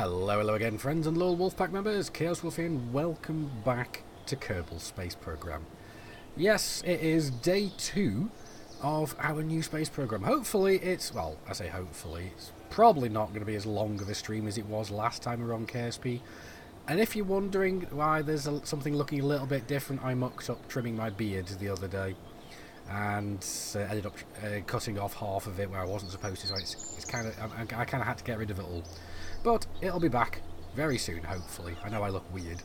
Hello again, friends and loyal WulffPack members. Chaos Wolf here, and welcome back to Kerbal Space Program. Yes, it is day 2 of our new space program. Hopefully it's, well, I say hopefully, it's probably not going to be as long of a stream as it was last time we were on KSP. And if you're wondering why there's something looking a little bit different, I mucked up trimming my beard the other day. And ended up cutting off half of it where I wasn't supposed to, so it's kind of, I kind of had to get rid of it all. But it'll be back very soon, hopefully. I know I look weird.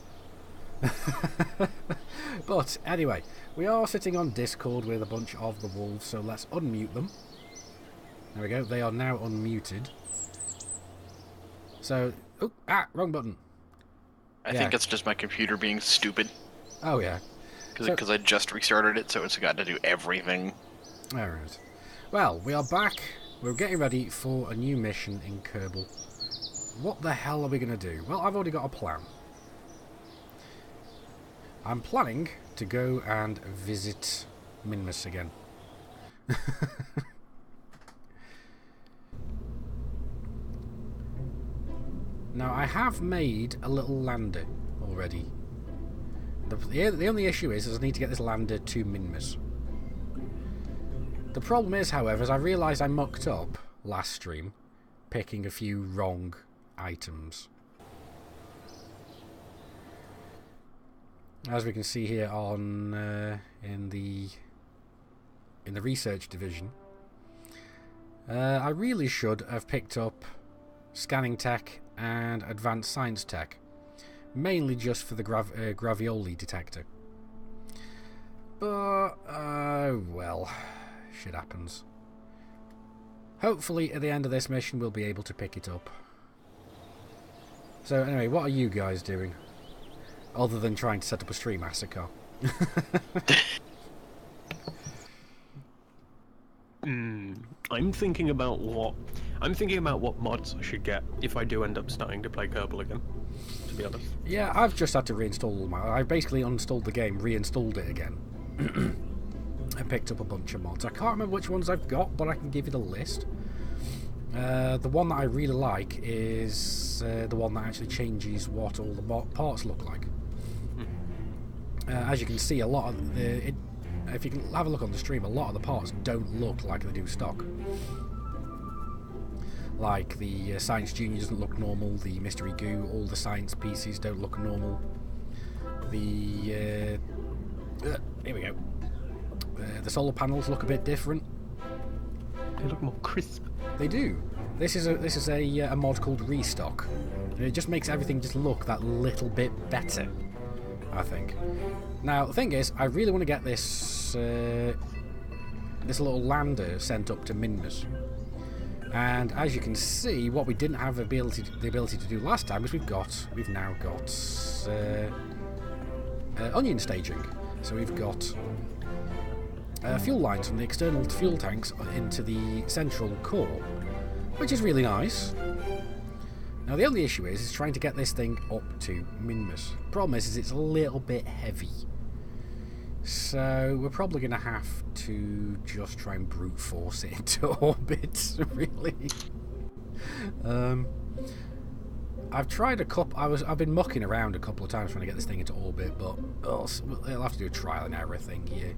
But anyway, we are sitting on Discord with a bunch of the wolves, so let's unmute them. There we go, they are now unmuted. So, wrong button. I think it's just my computer being stupid. Oh yeah. Because I just restarted it, so it's got to do everything. Alright. Well, we are back. We're getting ready for a new mission in Kerbal. What the hell are we going to do? Well, I've already got a plan. I'm planning to go and visit Minmus again. Now, I have made a little lander already. The only issue is I need to get this lander to Minmus. The problem is, however, as I realised I mucked up last stream, picking a few wrong items. As we can see here on in the research division, I really should have picked up scanning tech and advanced science tech. Mainly just for the gravioli detector. But, well, shit happens. Hopefully, at the end of this mission, we'll be able to pick it up. So, anyway, what are you guys doing? Other than trying to set up a stream massacre. I'm thinking about what mods I should get if I do end up starting to play Kerbal again, to be honest. Yeah, I've just had to reinstall I basically uninstalled the game, reinstalled it again. I picked up a bunch of mods. I can't remember which ones I've got, but I can give you the list. The one that I really like is the one that actually changes what all the parts look like. As you can see, a lot of if you can have a look on the stream, a lot of the parts don't look like they do stock. Like the Science Junior doesn't look normal, the Mystery Goo, all the science pieces don't look normal. The here we go. The solar panels look a bit different. They look more crisp. They do. This is a mod called Restock, and it just makes everything just look that little bit better, I think. Now the thing is, I really want to get this this little lander sent up to Minmus. And as you can see, what we didn't have the ability to do last time is we've now got onion staging. So we've got fuel lines from the external fuel tanks into the central core, which is really nice. Now the only issue is trying to get this thing up to Minmus. Problem is it's a little bit heavy. So we're probably going to have to just try and brute force it into orbit, really. I've tried I've been mucking around a couple of times trying to get this thing into orbit, but it'll have to do a trial and error thing here.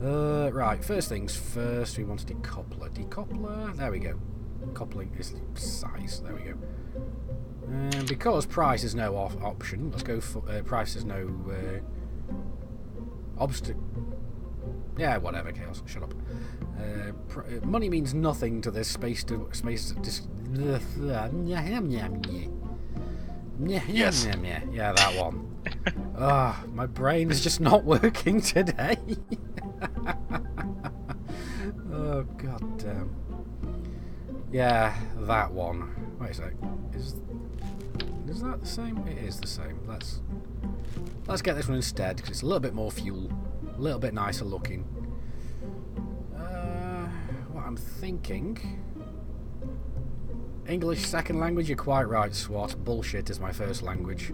Right, first things first, we want a decoupler. Decoupler, there we go. Coupling is size, there we go. And because price is no option, let's go for price is no obstacle. Yeah, whatever, Chaos. Shut up. Money means nothing to this space. Yes. Yeah, that one. My brain is just not working today. Oh, god damn. Yeah, that one. Wait a sec. Is that the same? It is the same. Let's get this one instead, because it's a little bit more fuel, a little bit nicer looking. What I'm thinking... English second language, you're quite right, Swat. Bullshit is my first language.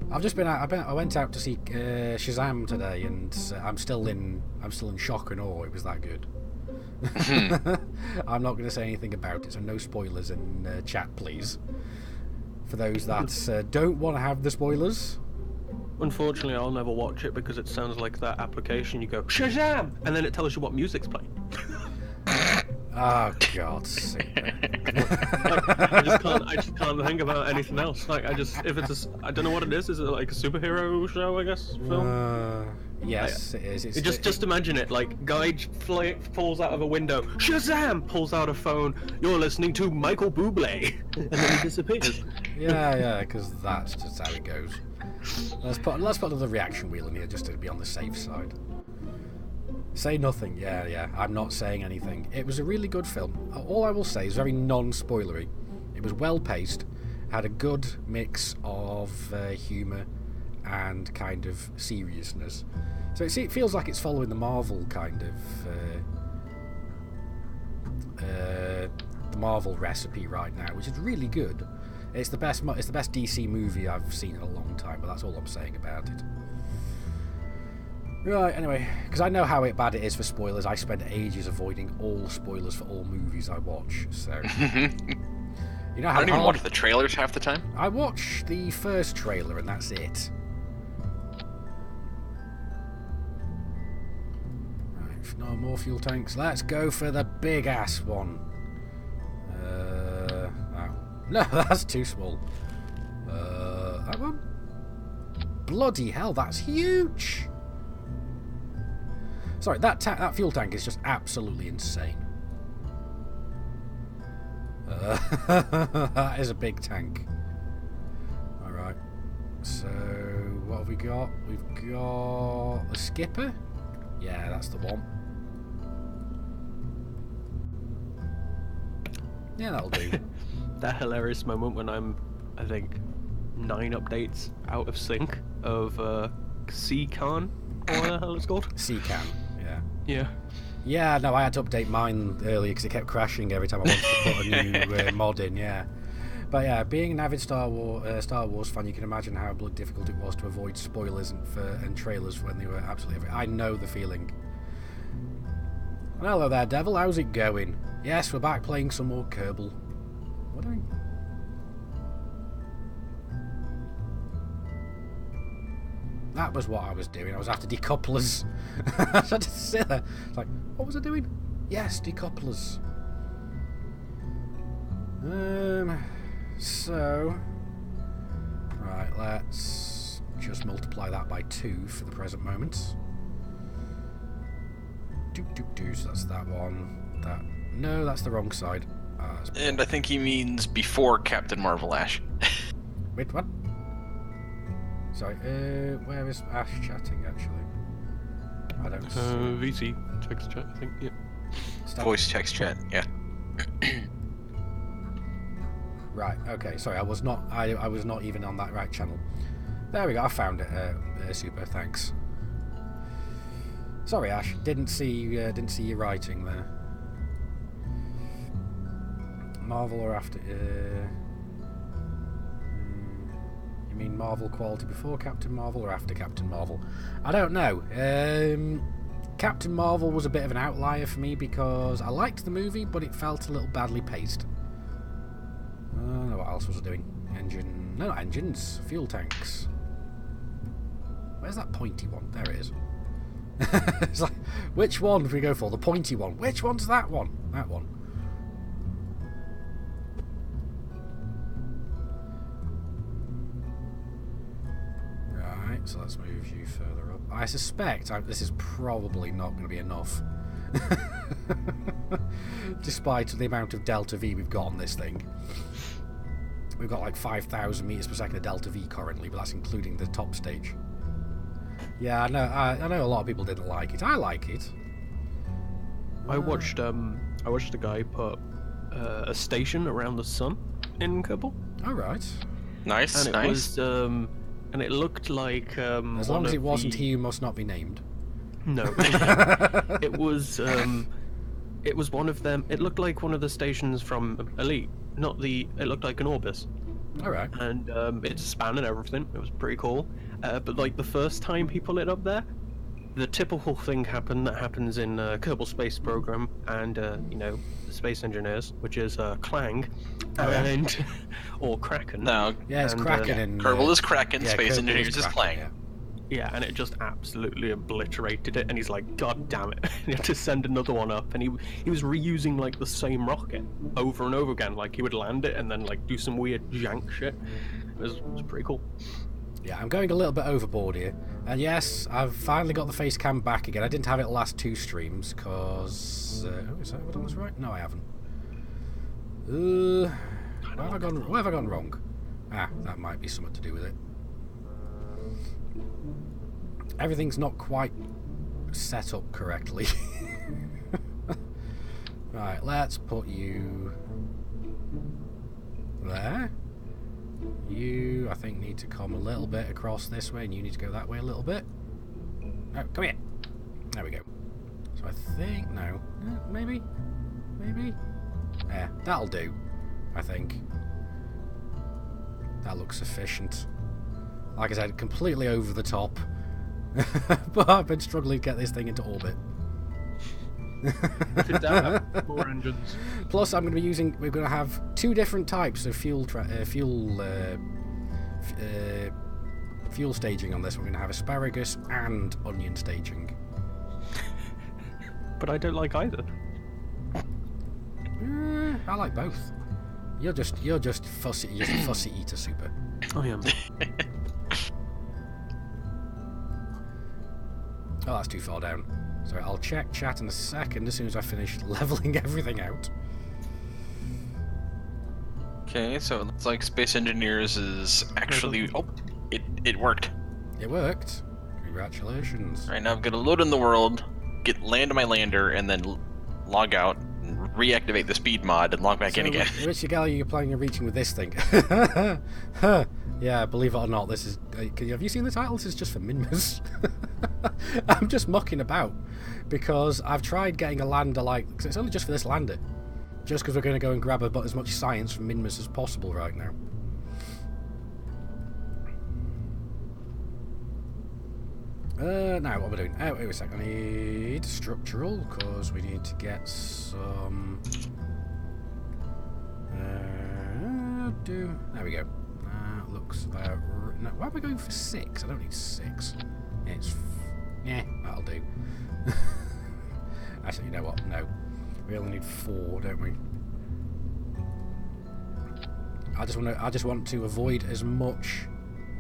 I've just been out. I went out to see Shazam today, and I'm still in shock and awe. It was that good. I'm not going to say anything about it, so no spoilers in chat, please. For those that don't want to have the spoilers. Unfortunately, I'll never watch it because it sounds like that application. You go Shazam, and then it tells you what music's playing. Oh God's sake! I just can't think about anything else. Like if it's I don't know what it is. Is it like a superhero show? I guess film. Yes, it is. It's just imagine it. Like guy falls out of a window. Shazam! Pulls out a phone. You're listening to Michael Bublé, and then he disappears. Yeah, because that's just how it goes. Let's put another reaction wheel in here just to be on the safe side. Say nothing. Yeah. I'm not saying anything. It was a really good film. All I will say is very non-spoilery. It was well paced, had a good mix of humour and kind of seriousness. So it feels like it's following the Marvel kind of the Marvel recipe right now, which is really good. It's the best DC movie I've seen in a long time, but that's all I'm saying about it. Right, anyway, because I know how bad it is for spoilers, I spend ages avoiding all spoilers for all movies I watch, so... You know how I don't even watch the trailers half the time. I watch the first trailer and that's it. Right, no more fuel tanks. Let's go for the big ass one. Oh. No, that's too small. That one? Bloody hell, that's huge! Sorry, that fuel tank is just absolutely insane. That is a big tank. Alright. So, what have we got? We've got a skipper? Yeah, that's the one. Yeah, that'll do. That hilarious moment when I'm, I think, 9 updates out of sync of C-Con, or what the hell it's called? C-Can, yeah. Yeah. Yeah, no, I had to update mine earlier because it kept crashing every time I wanted to put a new mod in, yeah. But yeah, being an avid Star Wars fan, you can imagine how bloody difficult it was to avoid spoilers and trailers when they were absolutely... I know the feeling. Hello there, Devil, how's it going? Yes, we're back playing some more Kerbal. What are we... That was what I was doing. I was after decouplers. I had to sit there. It's like, what was I doing? Yes, decouplers. So... Right, let's just multiply that by 2 for the present moment. So that's that one. That... No, that's the wrong side. And I think he means before Captain Marvel Ash. Wait, what? Sorry, where is Ash chatting, actually? I don't see. VC, text chat, I think, yeah. Voice text chat, yeah. Right, okay, sorry, I was not even on that right channel. There we go, I found it, super, thanks. Sorry, Ash, didn't see you writing there. Marvel or after... You mean Marvel quality before Captain Marvel or after Captain Marvel? I don't know. Captain Marvel was a bit of an outlier for me because I liked the movie, but it felt a little badly paced. I don't know what else was I doing. No, not engines. Fuel tanks. Where's that pointy one? There it is. It's like, which one do we go for? The pointy one. Which one's that one? That one. So let's move you further up. I suspect this is probably not going to be enough. Despite the amount of Delta V we've got on this thing. We've got like 5,000 meters per second of Delta V currently, but that's including the top stage. Yeah, I know a lot of people didn't like it. I like it. I watched a guy put a station around the sun in Kerbal. All right. Nice, and it was and it looked like as long as it wasn't he who must not be named. No. It was one of them. It looked like one of the stations from Elite, it looked like an Orbis. All right. And it's a span and everything. It was pretty cool. But like the first time he put it up there, the typical thing that happens in Kerbal Space Program and you know, Space Engineers, which is Clang, Oh, yeah. and or Kraken. No, Yeah, it's And, Kraken in... Kerbal is Kraken, yeah, Space Kerbal Engineers is Kraken, Clang. yeah. Yeah, and it just absolutely obliterated it, and he's like, God damn it. He had to send another one up, and he was reusing like the same rocket over and over again. Like he would land it and then like do some weird jank shit. It was pretty cool. Yeah, I'm going a little bit overboard here. And yes, I've finally got the face cam back again. I didn't have it last 2 streams, because... oh, is that what I was right? No, I haven't. Where have I gone wrong? Ah, that might be something to do with it. Everything's not quite set up correctly. Right, let's put you there. You, I think, need to come a little bit across this way, and you need to go that way a little bit. Oh, come here. There we go. So I think... no. Maybe? Maybe? Yeah, that'll do, I think. That looks sufficient. Like I said, completely over the top. But I've been struggling to get this thing into orbit. More engines. Plus, I'm going to be using... we're going to have 2 different types of fuel staging on this. We're going to have asparagus and onion staging. But I don't like either. I like both. You're just fussy. You're just a fussy eater, super. I am. Oh, that's too far down. Sorry, I'll check chat in a second as soon as I finish leveling everything out. Okay, so it looks like Space Engineers is actually... oh, it worked. It worked. Congratulations. Right now I'm gonna load in the world, land my lander, and then log out, and reactivate the speed mod, and log back in again. Which galley are you planning on reaching with this thing? Yeah, believe it or not, this is... have you seen the title? This is just for Minmus. I'm just mucking about, because I've tried getting a lander like... because it's only just for this lander. Just because we're going to go and grab about as much science from Minmus as possible right now. Now, what am I doing? Oh, wait a second. I need structural, because we need to get some... there we go. Looks about... no, why am I going for 6? I don't need 6. Yeah, that'll do. Actually, you know what? No. We only need 4, don't we? I just want to avoid as much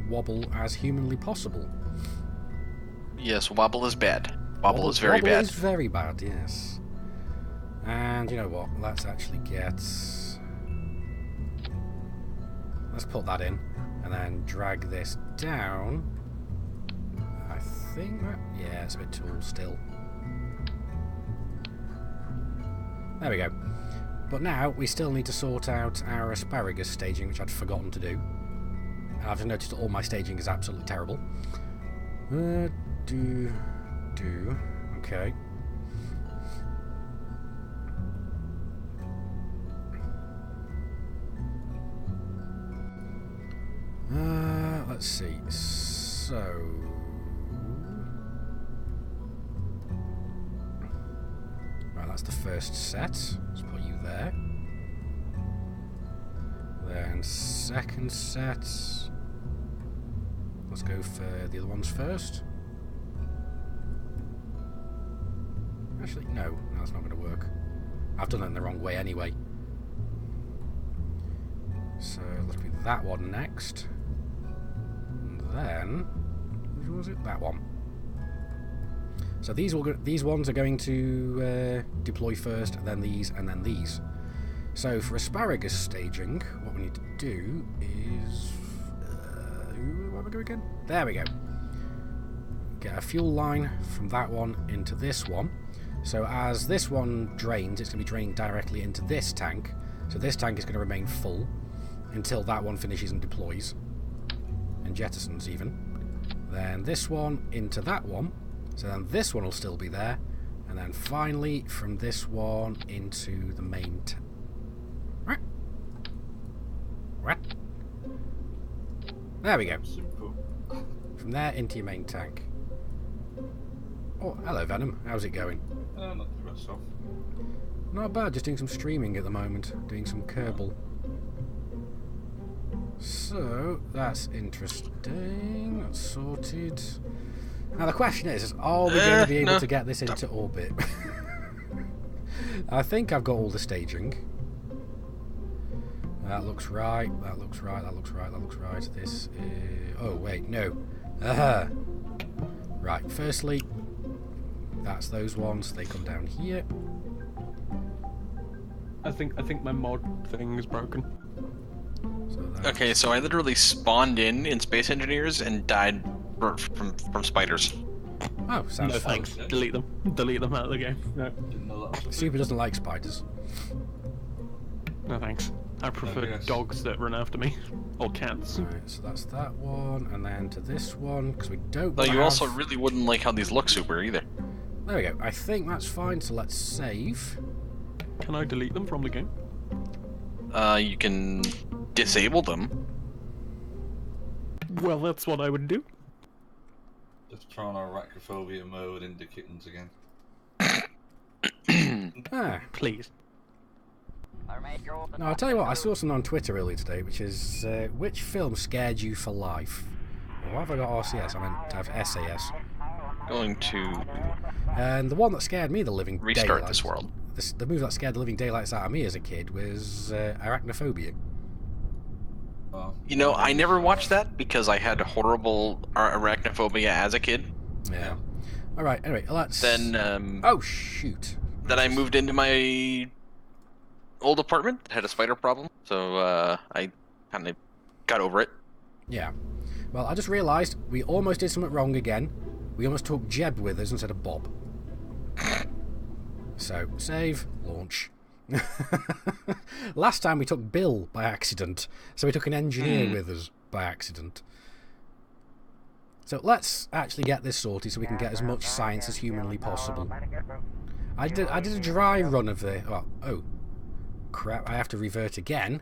wobble as humanly possible. Yes, wobble is bad. Wobble is very bad. Wobble is very bad, yes. And you know what? Let's actually get... let's put that in, and then drag this down. I think that... yeah, it's a bit tall still. There we go. But now, we still need to sort out our asparagus staging, which I'd forgotten to do. And I've just noticed that all my staging is absolutely terrible. Okay. Let's see. So... right, that's the first set. Let's put you there. Then second set. Let's go for the other ones first. Actually, no, that's not going to work. I've done it in the wrong way anyway. So let's do that one next. And then, which was it? That one. So these ones are going to deploy first, and then these, and then these. So for asparagus staging, what we need to do is... where am I going again? There we go. Get a fuel line from that one into this one. So as this one drains, it's going to be draining directly into this tank. So this tank is going to remain full until that one finishes and deploys. And jettisons even. Then this one into that one. So then this one will still be there. And then finally from this one into the main tank. What? There we go. From there into your main tank. Oh, hello Venom. How's it going? Not the best off. Not bad, just doing some streaming at the moment. Doing some Kerbal. So, that's interesting. That's sorted. Now the question is are we going to be able to get this into orbit? I think I've got all the staging. That looks right, that looks right, that looks right, that looks right. This is... Oh, wait, no. Aha! Right, firstly, that's those ones. They come down here. I think my mod thing is broken. So Okay, so I literally spawned in Space Engineers and died from spiders. Oh, sounds No fun. thanks. Delete them. Delete them out of the game. No. Didn't know that was a Super doesn't like spiders. No thanks. I prefer yes. dogs that run after me. Or cats. Right, so that's that one, and then to this one, because we don't Though want you to also have... really wouldn't like how these look super either. There we go. I think that's fine, so let's save. Can I delete them from the game? You can disable them. Well, that's what I would do. Just trying arachnophobia mode into kittens again. Ah. Please. No, I'll tell you what, I saw something on Twitter earlier today, which is, which film scared you for life? Or why have I got RCS? I meant to have SAS. Going to And the one that scared me the living restart daylights, this world. The movie that scared the living daylights out of me as a kid was Arachnophobia. Well, You know, I never watched that because I had horrible arachnophobia as a kid. Yeah. Alright, anyway, let's... Then, Oh, shoot. then I moved into my old apartment that had a spider problem, so I kind of got over it. Yeah. Well, I just realised we almost did something wrong again. We almost took Jeb with us instead of Bob. So, save, launch. Last time we took Bill by accident, so we took an engineer with us by accident. So let's actually get this sorted so we can get as much science as humanly possible. I did a dry run of the... Oh, crap, I have to revert again.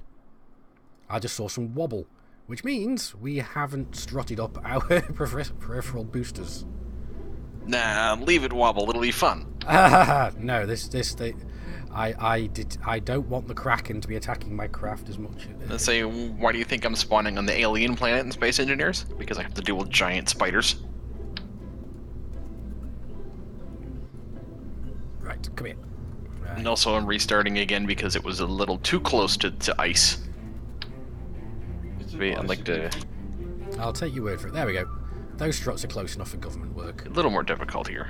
I just saw some wobble, which means we haven't strutted up our peripheral boosters. Nah, leave it wobble, it'll be fun. No, I don't want the Kraken to be attacking my craft as much. Let's say, why do you think I'm spawning on the alien planet in Space Engineers? Because I have to deal with giant spiders. Right, come here. Right. And also I'm restarting again because it was a little too close to ice. Wait, I'd like to... I'll take your word for it. There we go. Those struts are close enough for government work. A little more difficult here.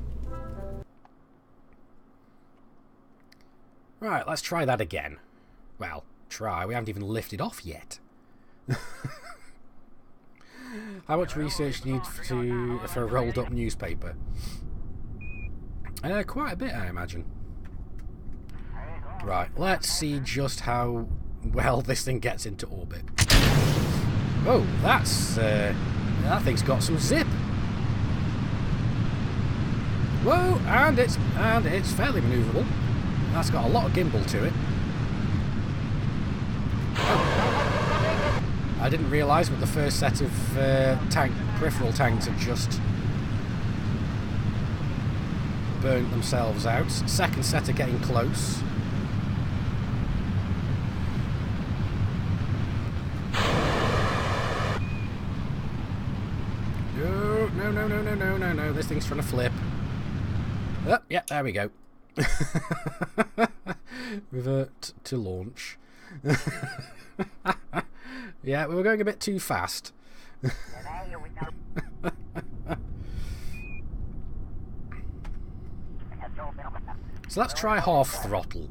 Right, let's try that again. Well, try. We haven't even lifted off yet. How much research do you need for a rolled up newspaper? Quite a bit, I imagine. Right, let's see just how well this thing gets into orbit. Oh, that's... that thing's got some zip. Whoa, and it's fairly manoeuvrable. That's got a lot of gimbal to it. Oh. I didn't realise, but the first set of peripheral tanks have just burnt themselves out. Second set are getting close. No, this thing's trying to flip. Oh, yeah, there we go. Revert to launch. Yeah, we were going a bit too fast. So let's try half throttle.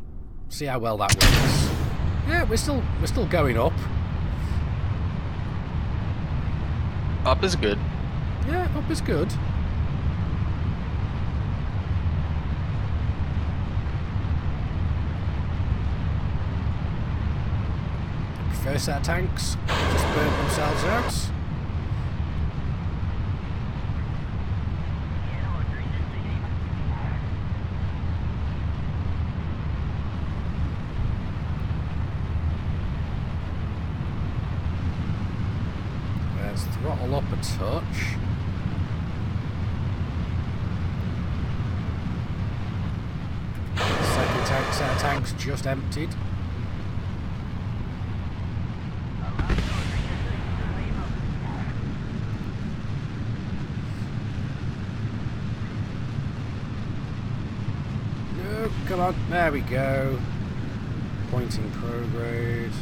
See how well that works. Yeah, we're still going up. Up is good. Yeah, up is good. First set of tanks just burnt themselves out. Let's throttle up a touch. set of tanks just emptied. No, come on, there we go. Pointing prograde.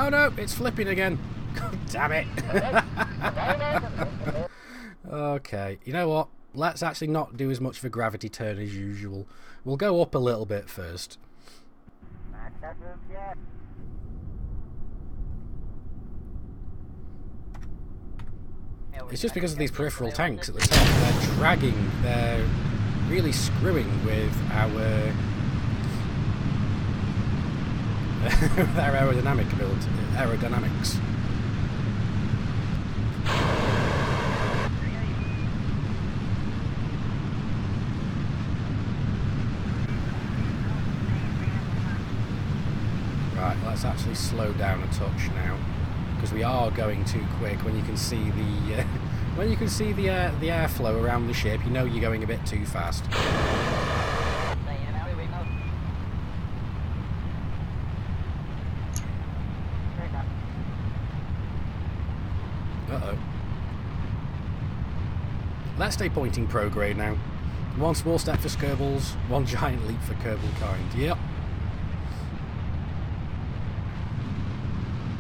Oh no, it's flipping again. God damn it. Okay, you know what? Let's actually not do as much of a gravity turn as usual. We'll go up a little bit first. It's just because of these peripheral tanks at the top. They're dragging, they're really screwing with our their aerodynamic ability, aerodynamics. Right, let's actually slow down a touch now, because we are going too quick. When you can see the the airflow around the ship, you know you're going a bit too fast. Uh-oh. Let's stay pointing prograde now. One small step for Kerbals, one giant leap for Kerbal kind. Yep.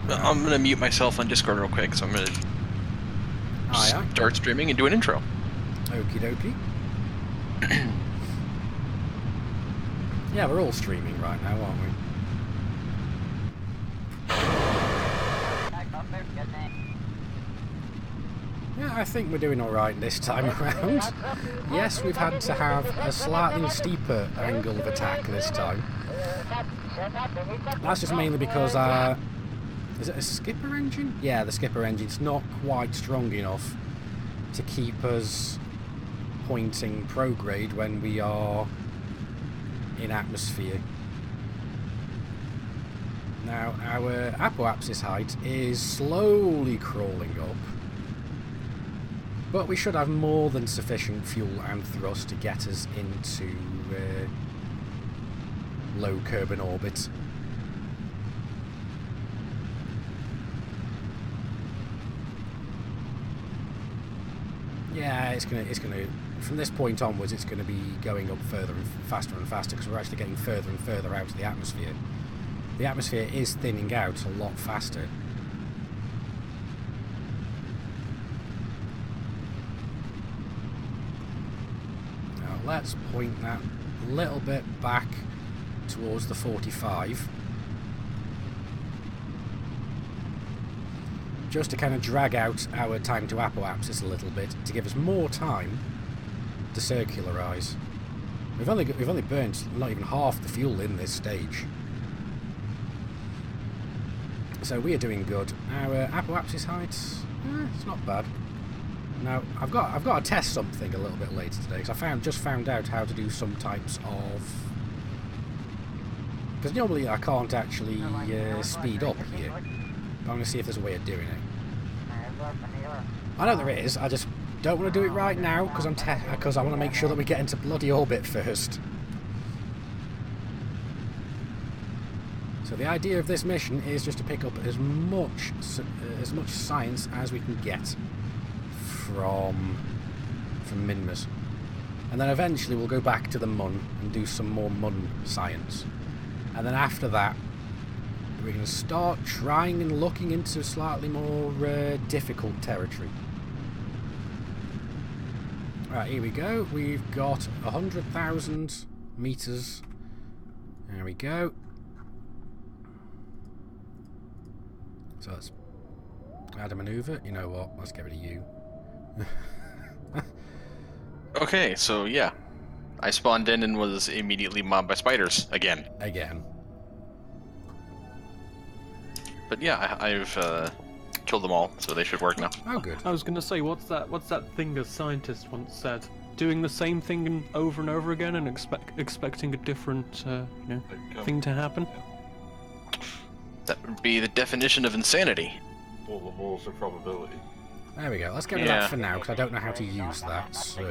I'm gonna mute myself on Discord real quick, so I'm gonna start streaming and do an intro. Okie dokie. Yeah, we're all streaming right now, aren't we? Yeah, I think we're doing alright this time around. Yes, we've had to have a slightly steeper angle of attack this time. That's just mainly because is it a skipper engine? Yeah, the skipper engine's not quite strong enough to keep us pointing prograde when we are in atmosphere. Now, our apoapsis height is slowly crawling up, but we should have more than sufficient fuel and thrust to get us into low Kerbin orbit. Yeah, it's gonna. From this point onwards, it's gonna be going up further and faster, because we're actually getting further and further out of the atmosphere. The atmosphere is thinning out a lot faster. Now let's point that a little bit back towards the 45. Just to kind of drag out our time to apoapsis a little bit, to give us more time to circularise. We've only burnt not even half the fuel in this stage, so we are doing good. Our apoapsis height, it's not bad. Now I've got to test something a little bit later today, because I just found out how to do some types of, because normally I can't actually speed up here. I'm going to see if there's a way of doing it. I know there is, I just don't want to do it right now because I want to make sure that we get into bloody orbit first. So the idea of this mission is just to pick up as much science as we can get from Minmus, and then eventually we'll go back to the Mun and do some more Mun science, and then after that we're going to start trying and looking into slightly more difficult territory. Right, here we go. We've got 100,000 meters. There we go. So let's add a maneuver. You know what? Let's get rid of you. Okay, so yeah. I spawned in and was immediately mobbed by spiders again. But yeah, I've killed them all, so they should work now. Oh, good. I was gonna say, what's that thing a scientist once said? Doing the same thing over and over again and expecting a different thing to happen? That would be the definition of insanity. Well, the more's the probability. There we go. Let's get rid of that for now, because I don't know how to use that. So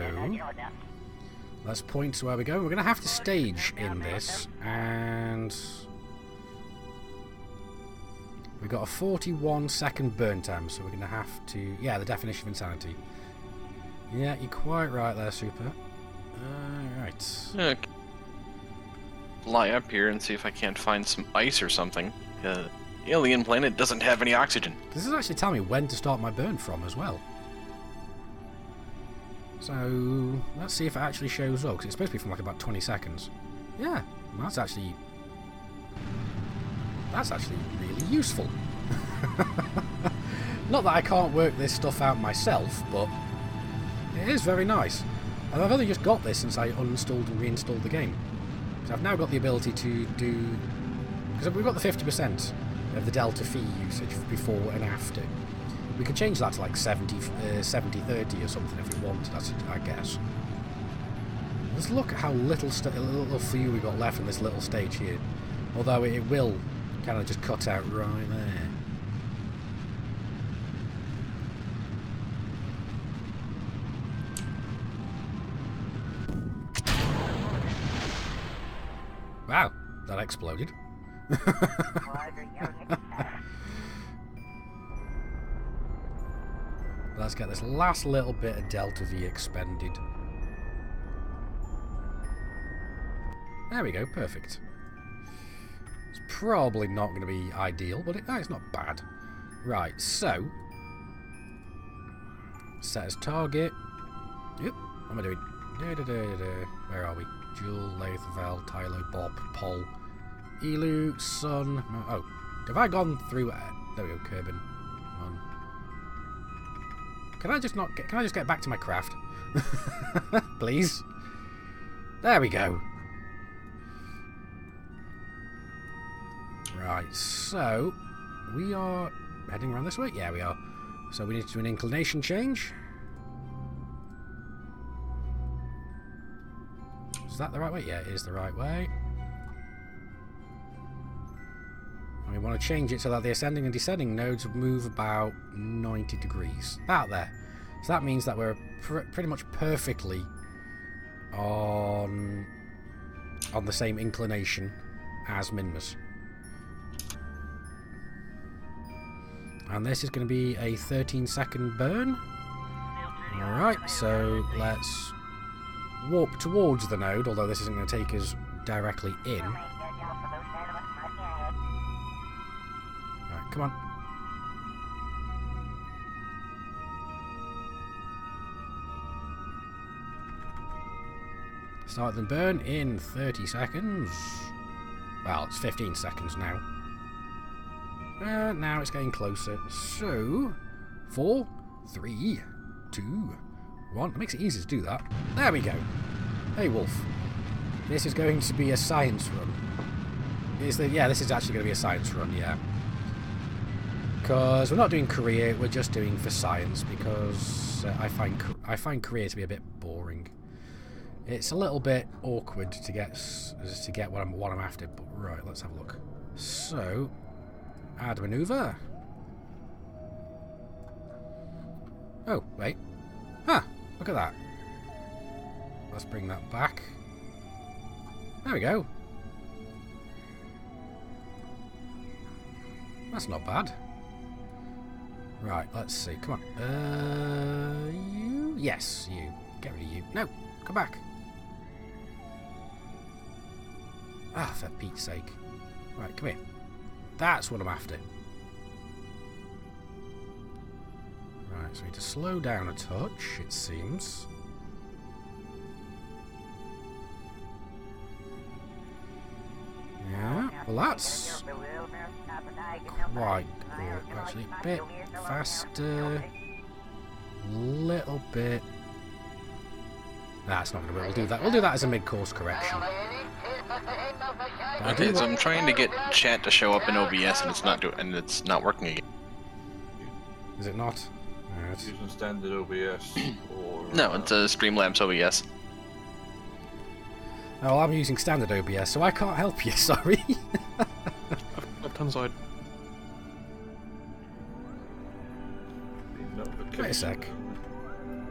let's point to where we go. We're going to have to stage in this, and we've got a 41-second burn time, so we're going to have to... Yeah, the definition of insanity. Yeah, you're quite right there, Super. Right. Okay. Fly up here and see if I can't find some ice or something. The alien planet doesn't have any oxygen. This is actually telling me when to start my burn from as well. So let's see if it actually shows up, because it's supposed to be from like about 20 seconds. Yeah, that's actually really useful. Not that I can't work this stuff out myself, but it is very nice. And I've only just got this since I uninstalled and reinstalled the game. So I've now got the ability to do... Because we've got the 50% of the delta phi usage before and after. We could change that to like 70-30 or something if we wanted, I guess. Let's look at how little fuel we got left in this little stage here. Although it will kind of just cut out right there. Wow, that exploded. Let's get this last little bit of delta V expended. There we go, perfect. It's probably not going to be ideal, but it's not bad. Right, so set as target. Yep, what am I doing? Where are we? Jewel, Lathavel, Tylo, Bob, Pol, Elu, Sun. Oh, have I gone through? There we go, Kerbin. Can I just not get? Can I just get back to my craft, please? There we go. Right, so we are heading around this way. Yeah, we are. So we need to do an inclination change. Is that the right way? Yeah, it is the right way. And we want to change it so that the ascending and descending nodes move about 90 degrees. About there. So that means that we're pretty much perfectly on the same inclination as Minmus. And this is going to be a 13-second burn. Alright, so let's warp towards the node, although this isn't going to take us directly in. Right, come on. Start the burn in 30 seconds. Well, it's 15 seconds now. Now it's getting closer. So, 4, 3, 2, 1. It makes it easy to do that. There we go. Hey, Wolf. This is going to be a science run. Yeah, this is actually going to be a science run, yeah. Because we're not doing career, we're just doing for science, because I find career to be a bit boring. It's a little bit awkward to get what I'm after, but right, let's have a look. So, add maneuver. Oh, wait. Huh, look at that. Let's bring that back. There we go. That's not bad. Right, let's see. Come on. You? Yes, you. Get rid of you. No, come back. Ah, for Pete's sake. Right, come here. That's what I'm after. Right, so we need to slow down a touch, it seems. Yeah, well that's quite good. Actually, a bit faster. Little bit. That's not going to work. We'll do that. We'll do that as a mid-course correction. Okay, so I'm trying to get chat to show up in OBS and it's not working again. Is it not? Right. Using standard OBS or... No, it's a Streamlabs OBS. Oh, well, I'm using standard OBS, so I can't help you, sorry. Left-hand side. Wait a sec.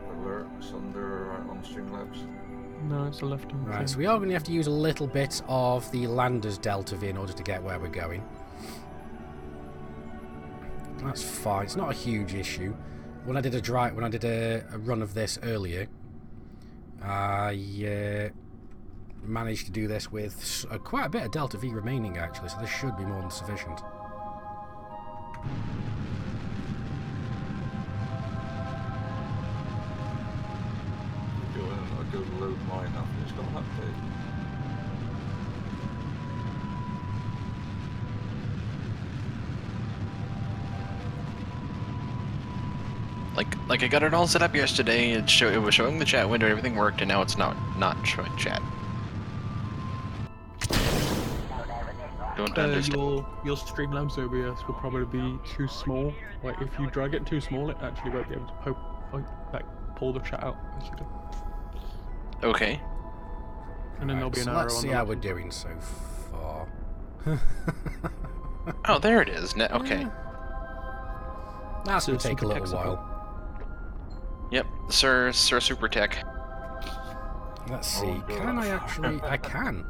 Alerts under on Streamlabs. No, it's the left hand. Right, so we are going to have to use a little bit of the Lander's Delta V in order to get where we're going. That's fine. It's not a huge issue. When I did a run of this earlier, I managed to do this with quite a bit of Delta V remaining, actually, so this should be more than sufficient. I go load mine after it's got an update. Like I got it all set up yesterday. It was showing the chat window, everything worked, and now it's not showing chat. Don't understand. Your Streamlabs OBS will probably be too small. Like if you drag it too small, it actually won't be able to pull the chat out. Basically. Okay. And then there'll be an arrow. Let's see how we're doing so far. Oh, there it is. Okay. That's going to take a little while. Yep, Sir Super Tech. Let's see. Can I actually? I can.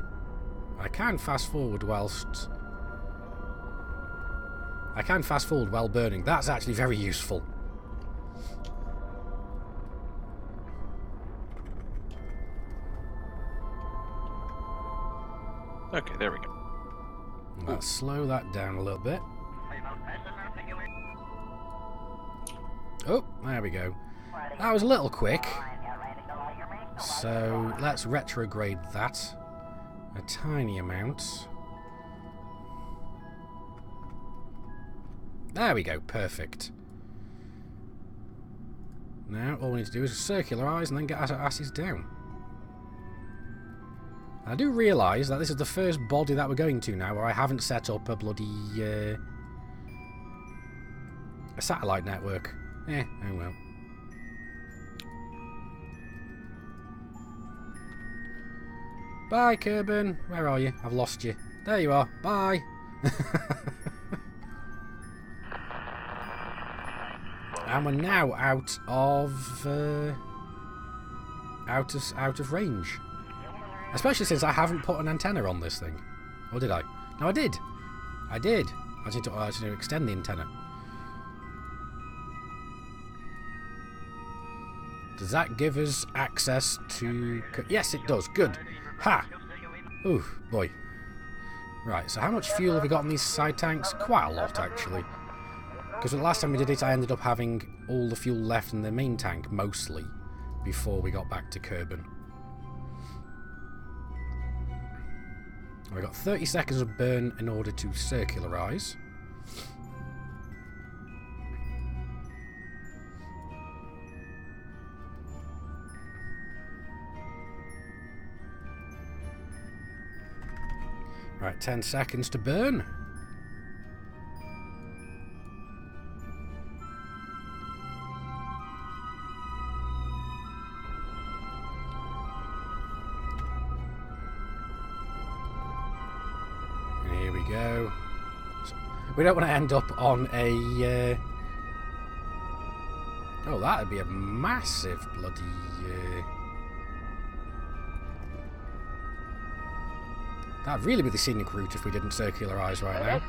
I can fast forward whilst. I can fast forward while burning. That's actually very useful. Okay, there we go. Let's slow that down a little bit. Oh, there we go. That was a little quick. So let's retrograde that a tiny amount. There we go, perfect. Now all we need to do is circularize and then get our asses down. I do realise that this is the first body that we're going to now where I haven't set up a bloody a satellite network. Oh well. Bye, Kerbin. Where are you? I've lost you. There you are. Bye. And we're now out of range. Especially since I haven't put an antenna on this thing. Or did I? No, I did. I did. I just need to extend the antenna. Does that give us access to... Yes, it does. Good. Ha! Ooh, boy. Right, so how much fuel have we got in these side tanks? Quite a lot, actually. Because the last time we did it, I ended up having all the fuel left in the main tank, mostly, before we got back to Kerbin. We've got 30 seconds of burn in order to circularize. Right, 10 seconds to burn. And here we go. We don't want to end up on a... Oh, that would be a massive bloody... That'd really be the scenic route if we didn't circularize right now.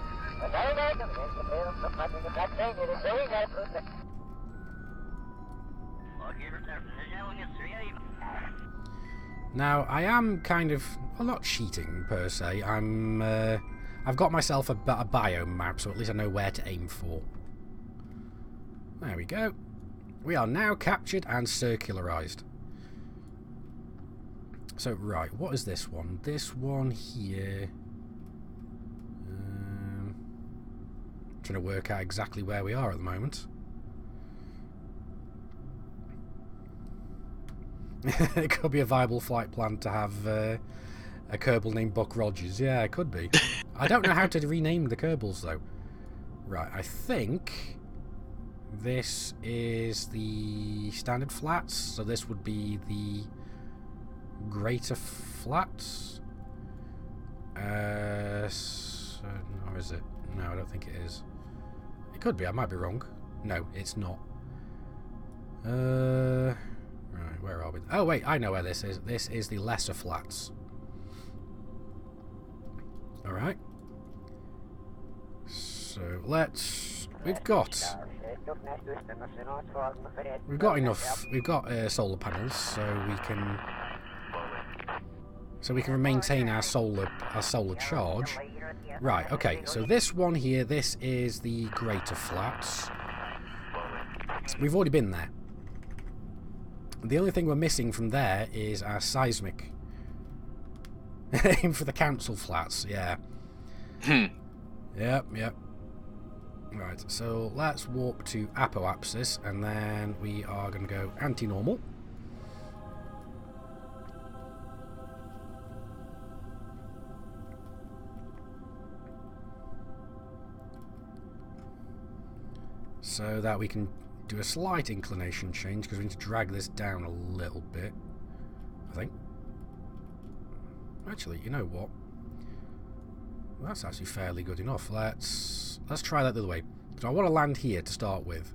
Now, I am kind of... Well, not cheating, per se. I've got myself a biome map, so at least I know where to aim for. There we go. We are now captured and circularized. So, right, what is this one? This one here... trying to work out exactly where we are at the moment. It could be a viable flight plan to have a Kerbal named Buck Rogers. Yeah, it could be. I don't know how to rename the Kerbals, though. Right, I think this is the standard flats, so this would be the greater flats. Or is it? No, I don't think it is. It could be, I might be wrong. No, it's not. Right, where are we? Oh wait, I know where this is. This is the lesser flats. Alright. So let's... We've got enough. We've got solar panels, so we can maintain our solar charge. Right. Okay. So this one here, this is the greater flats. We've already been there. The only thing we're missing from there is our seismic. Aim for the council flats. Yeah. Yep. Right, so let's warp to apoapsis, and then we are going to go anti-normal. So that we can do a slight inclination change, because we need to drag this down a little bit, I think. Actually, you know what? Well, that's actually fairly good enough. Let's try that the other way. So I want to land here to start with,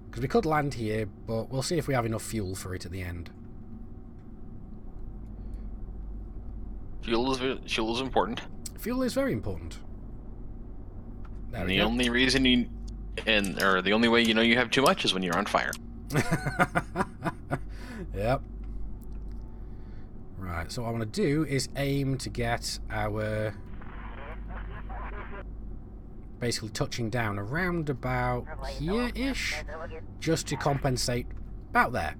because we could land here, but we'll see if we have enough fuel for it at the end. Fuel is important. Fuel is very important. And the only reason the only way you know you have too much is when you're on fire. Yep. Right, so what I want to do is aim to get our... basically touching down around about here-ish, just to compensate about there,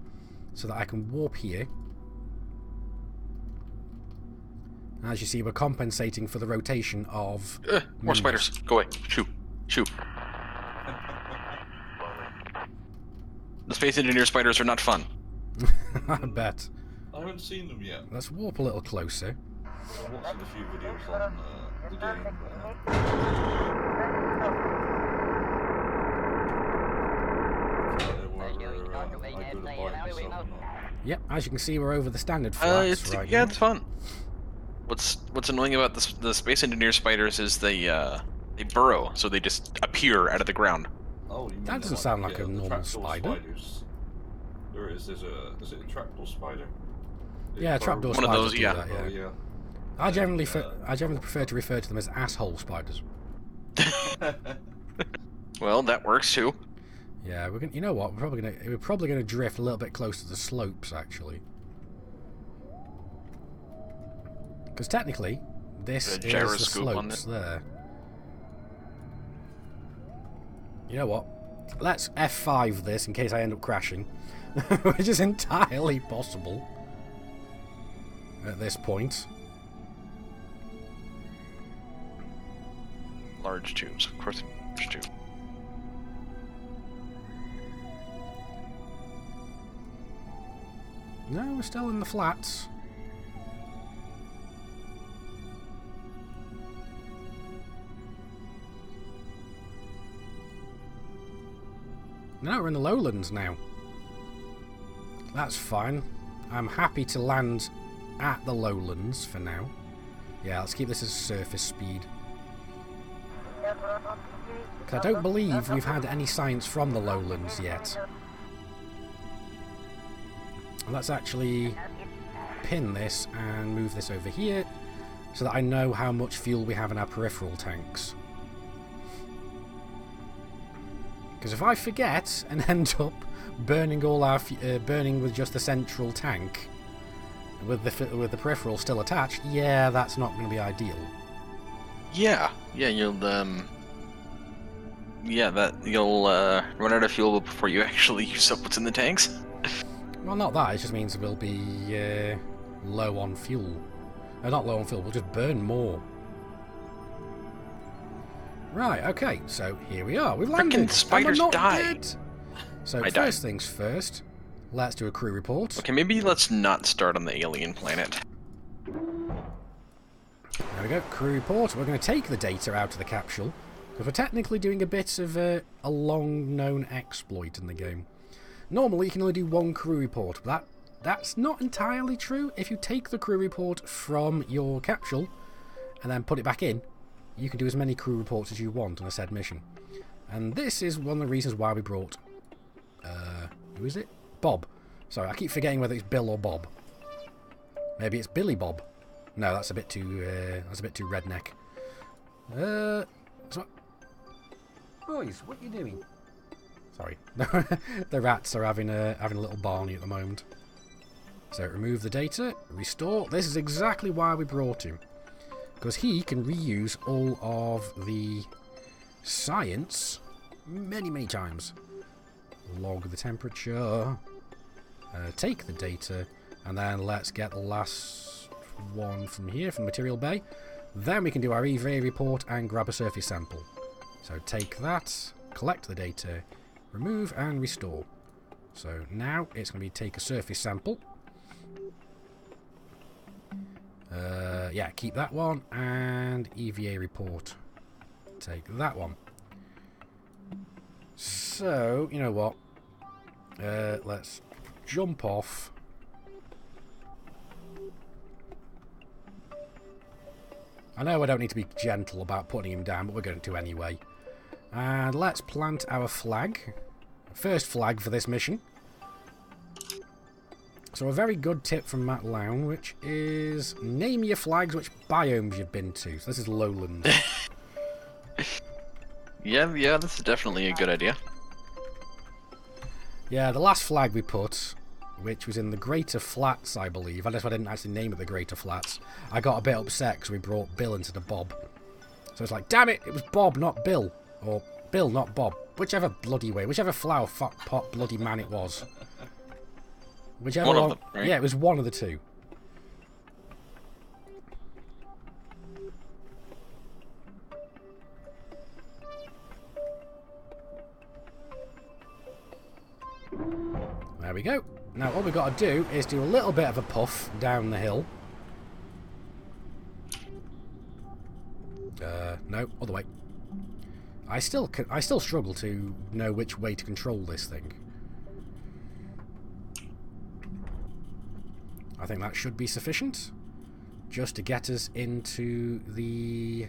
so that I can warp here. And as you see, we're compensating for the rotation of... more spiders. Go away. Shoo. The Space Engineer spiders are not fun. I bet. I haven't seen them yet. Let's warp a little closer. I've watched a few videos on the game. Yep, as you can see, we're over the standard flats right now. It's fun. What's annoying about the Space Engineer spiders is they burrow, so they just appear out of the ground. Oh, you mean that doesn't sound like a normal spider. Is it a trapdoor spider? Yeah, trapdoor spiders. One of those, yeah. That, yeah. I generally prefer to refer to them as asshole spiders. Well, that works too. Yeah, you know what? We're probably gonna drift a little bit closer to the slopes, actually, because technically this is the slopes there. You know what? Let's F5 this in case I end up crashing, which is entirely possible at this point. Large tubes, of course. Large tube. No, we're still in the flats. No, we're in the lowlands now. That's fine. I'm happy to land at the lowlands for now. Yeah, let's keep this as surface speed. Because I don't believe we've had any science from the lowlands yet. Let's actually pin this and move this over here so that I know how much fuel we have in our peripheral tanks. Because if I forget and end up burning all our burning with just the central tank with the peripheral still attached, yeah, that's not going to be ideal. Yeah, you'll run out of fuel before you actually use up what's in the tanks. Well, not that. It just means we'll be low on fuel. Not low on fuel. We'll just burn more. Right. Okay. So here we are. We've landed. Frickin' spiders and we're not died. dead. So I first died. things first. Let's do a crew report. Okay, maybe let's not start on the alien planet. There we go. Crew report. We're going to take the data out of the capsule because we're technically doing a bit of a long-known exploit in the game. Normally, you can only do one crew report, but that's not entirely true. If you take the crew report from your capsule and then put it back in, you can do as many crew reports as you want on a said mission. And this is one of the reasons why we brought Who is it? Bob. Sorry, I keep forgetting whether it's Bill or Bob. Maybe it's Billy Bob. No, that's a bit too redneck. Boys, what are you doing? Sorry. The rats are having a little Barney at the moment. So remove the data, restore. This is exactly why we brought him. Because he can reuse all of the science many, many times. Log the temperature. Take the data. And then let's get the last one from here, from Material Bay. Then we can do our EVA report and grab a surface sample. So take that, collect the data, remove and restore. So now it's going to be take a surface sample. Yeah, keep that one, and EVA report. Take that one. So, you know what? Let's jump off. I know I don't need to be gentle about putting him down, but we're going to anyway. And let's plant our flag. First flag for this mission. So a very good tip from Matt Lown, which is name your flags which biomes you've been to. So this is lowlands. Yeah, this is definitely a good idea. Yeah, the last flag we put, which was in the Greater Flats, I believe. I guess I didn't actually name it the Greater Flats. I got a bit upset because we brought Bill instead of Bob. So it's like, damn it, it was Bob, not Bill. Or Bill, not Bob. Whichever bloody way, whichever flower fuck pot bloody man it was. Whichever one of them, right? Yeah, it was one of the two. There we go. Now all we've got to do is do a little bit of a puff down the hill. No, other way. I still struggle to know which way to control this thing. I think that should be sufficient, just to get us into the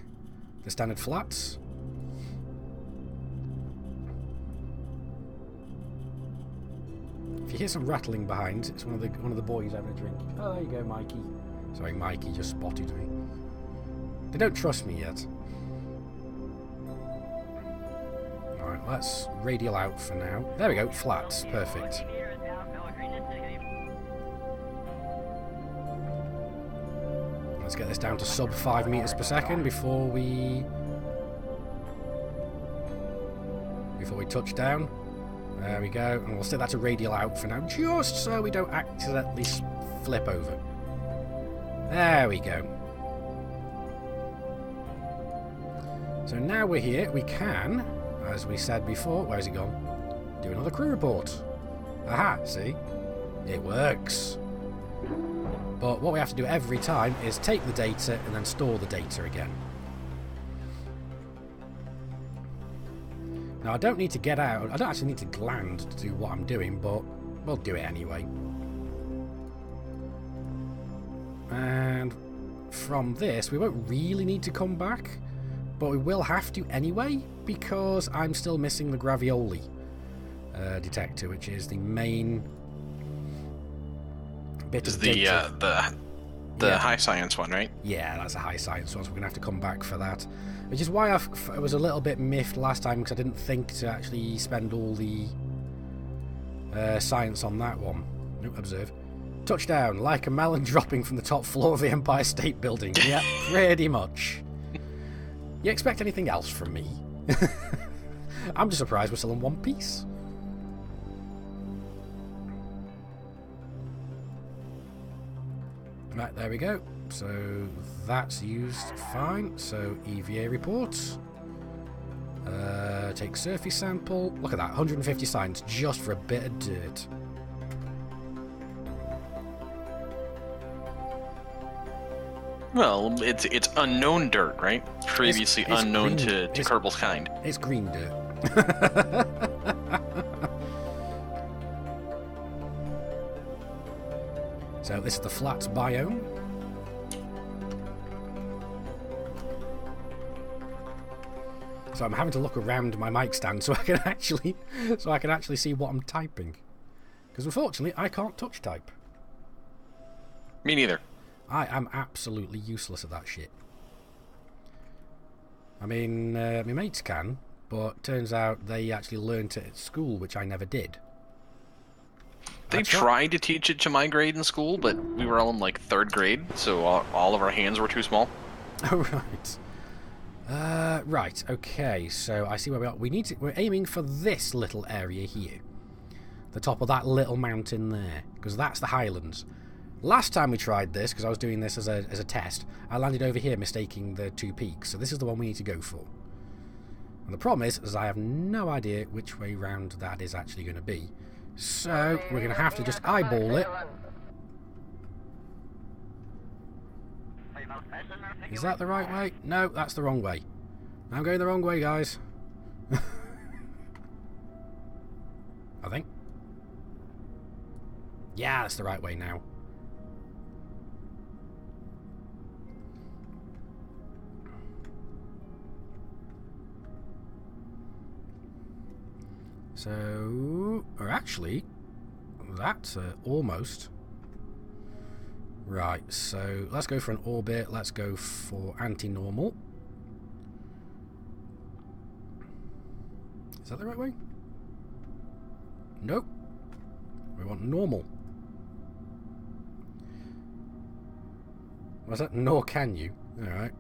standard flats. If you hear some rattling behind, it's one of the boys having a drink. Oh, there you go, Mikey. Sorry, Mikey just spotted me. They don't trust me yet. Alright, let's radial out for now. There we go, flats. Perfect. Let's get this down to sub 5 meters per second before we touch down. There we go, and we'll set that to radial out for now, just so we don't accidentally flip over. There we go. So now we're here, we can, as we said before, where's it gone? Do another crew report. Aha, see? It works. But what we have to do every time is take the data and then store the data again. Now I don't need to get out, I don't actually need to land to do what I'm doing, but we'll do it anyway. And from this, we won't really need to come back, but we will have to anyway, because I'm still missing the gravioli detector, which is the main bit of data. The high science one, right? Yeah, that's a high science one, so we're going to have to come back for that. Which is why I was a little bit miffed last time, because I didn't think to actually spend all the science on that one. Nope, observe. Touchdown, like a melon dropping from the top floor of the Empire State Building. Yeah, pretty much. You expect anything else from me? I'm just surprised we're still in one piece. Right, there we go. So that's used fine. So EVA reports. Take surface sample. Look at that, 150 science just for a bit of dirt. Well, it's unknown dirt, right? Previously It's unknown green. to It's- Kerbal's kind. It's green dirt. So this is the flats biome. So I'm having to look around my mic stand so I can actually see what I'm typing. Because unfortunately, I can't touch type. Me neither. I am absolutely useless at that shit. I mean, my mates can, but turns out they actually learnt it at school, which I never did. They tried to teach it to my grade in school, but we were all in like 3rd grade, so all of our hands were too small. Oh, right. Right, okay, so I see where we are. We're aiming for this little area here. The top of that little mountain there, because that's the Highlands. Last time we tried this, because I was doing this as a test, I landed over here mistaking the 2 peaks, so this is the one we need to go for. And the problem is I have no idea which way round that is actually going to be. So, we're going to have to just eyeball it. Is that the right way? No, that's the wrong way. I'm going the wrong way, guys. I think. Yeah, that's the right way now. So, or actually, that's almost. Right, so let's go for an orbit. Let's go for anti-normal. Is that the right way? Nope. We want normal. What's that? Nor can you. Alright.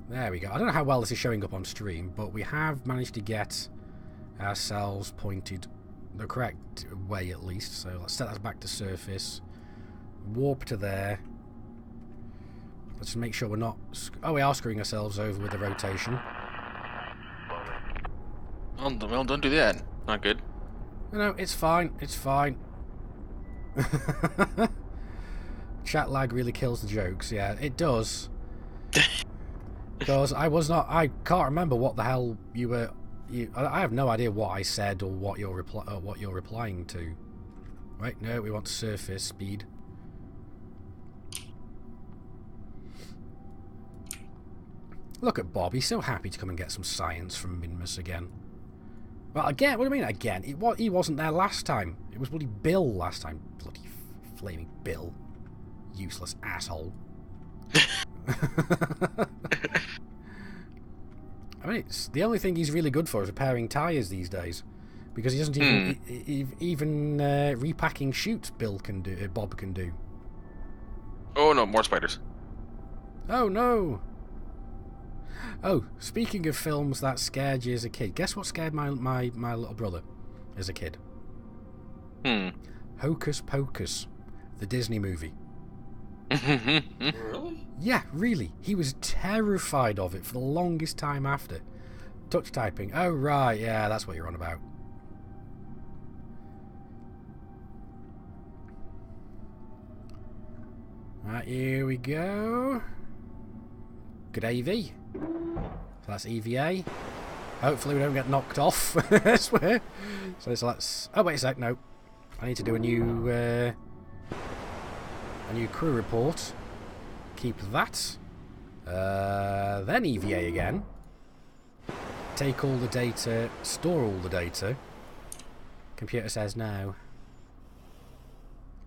There we go. I don't know how well this is showing up on stream, but we have managed to get ourselves pointed the correct way at least. So let's set that back to surface. Warp to there. Let's just make sure we're not... Oh, we are screwing ourselves over with the rotation. Well, don't do that. Not good. No, it's fine. It's fine. Chat lag really kills the jokes. Yeah, it does. Because I can't remember what the hell you were... I have no idea what I said or what you're replying to. Right, no, we want surface speed. Look at Bob, he's so happy to come and get some science from Minmus again. Well, again, what do you mean again? He wasn't there last time. It was bloody Bill last time. Bloody flaming Bill. Useless asshole. I mean, it's the only thing he's really good for is repairing tyres these days, because he doesn't even repacking chutes. Bob can do. Oh no, more spiders. Oh no. Oh, speaking of films that scared you as a kid, guess what scared my little brother as a kid? Hocus Pocus, the Disney movie. Really? Yeah, really. He was terrified of it for the longest time after. Touch typing. Oh, right. Yeah, that's what you're on about. Right, here we go. Good AV. So that's EVA. Hopefully we don't get knocked off. I swear. So let's... Oh, wait a sec. No. I need to do a new crew report. Keep that. Then EVA again. Take all the data. Store all the data. Computer says no.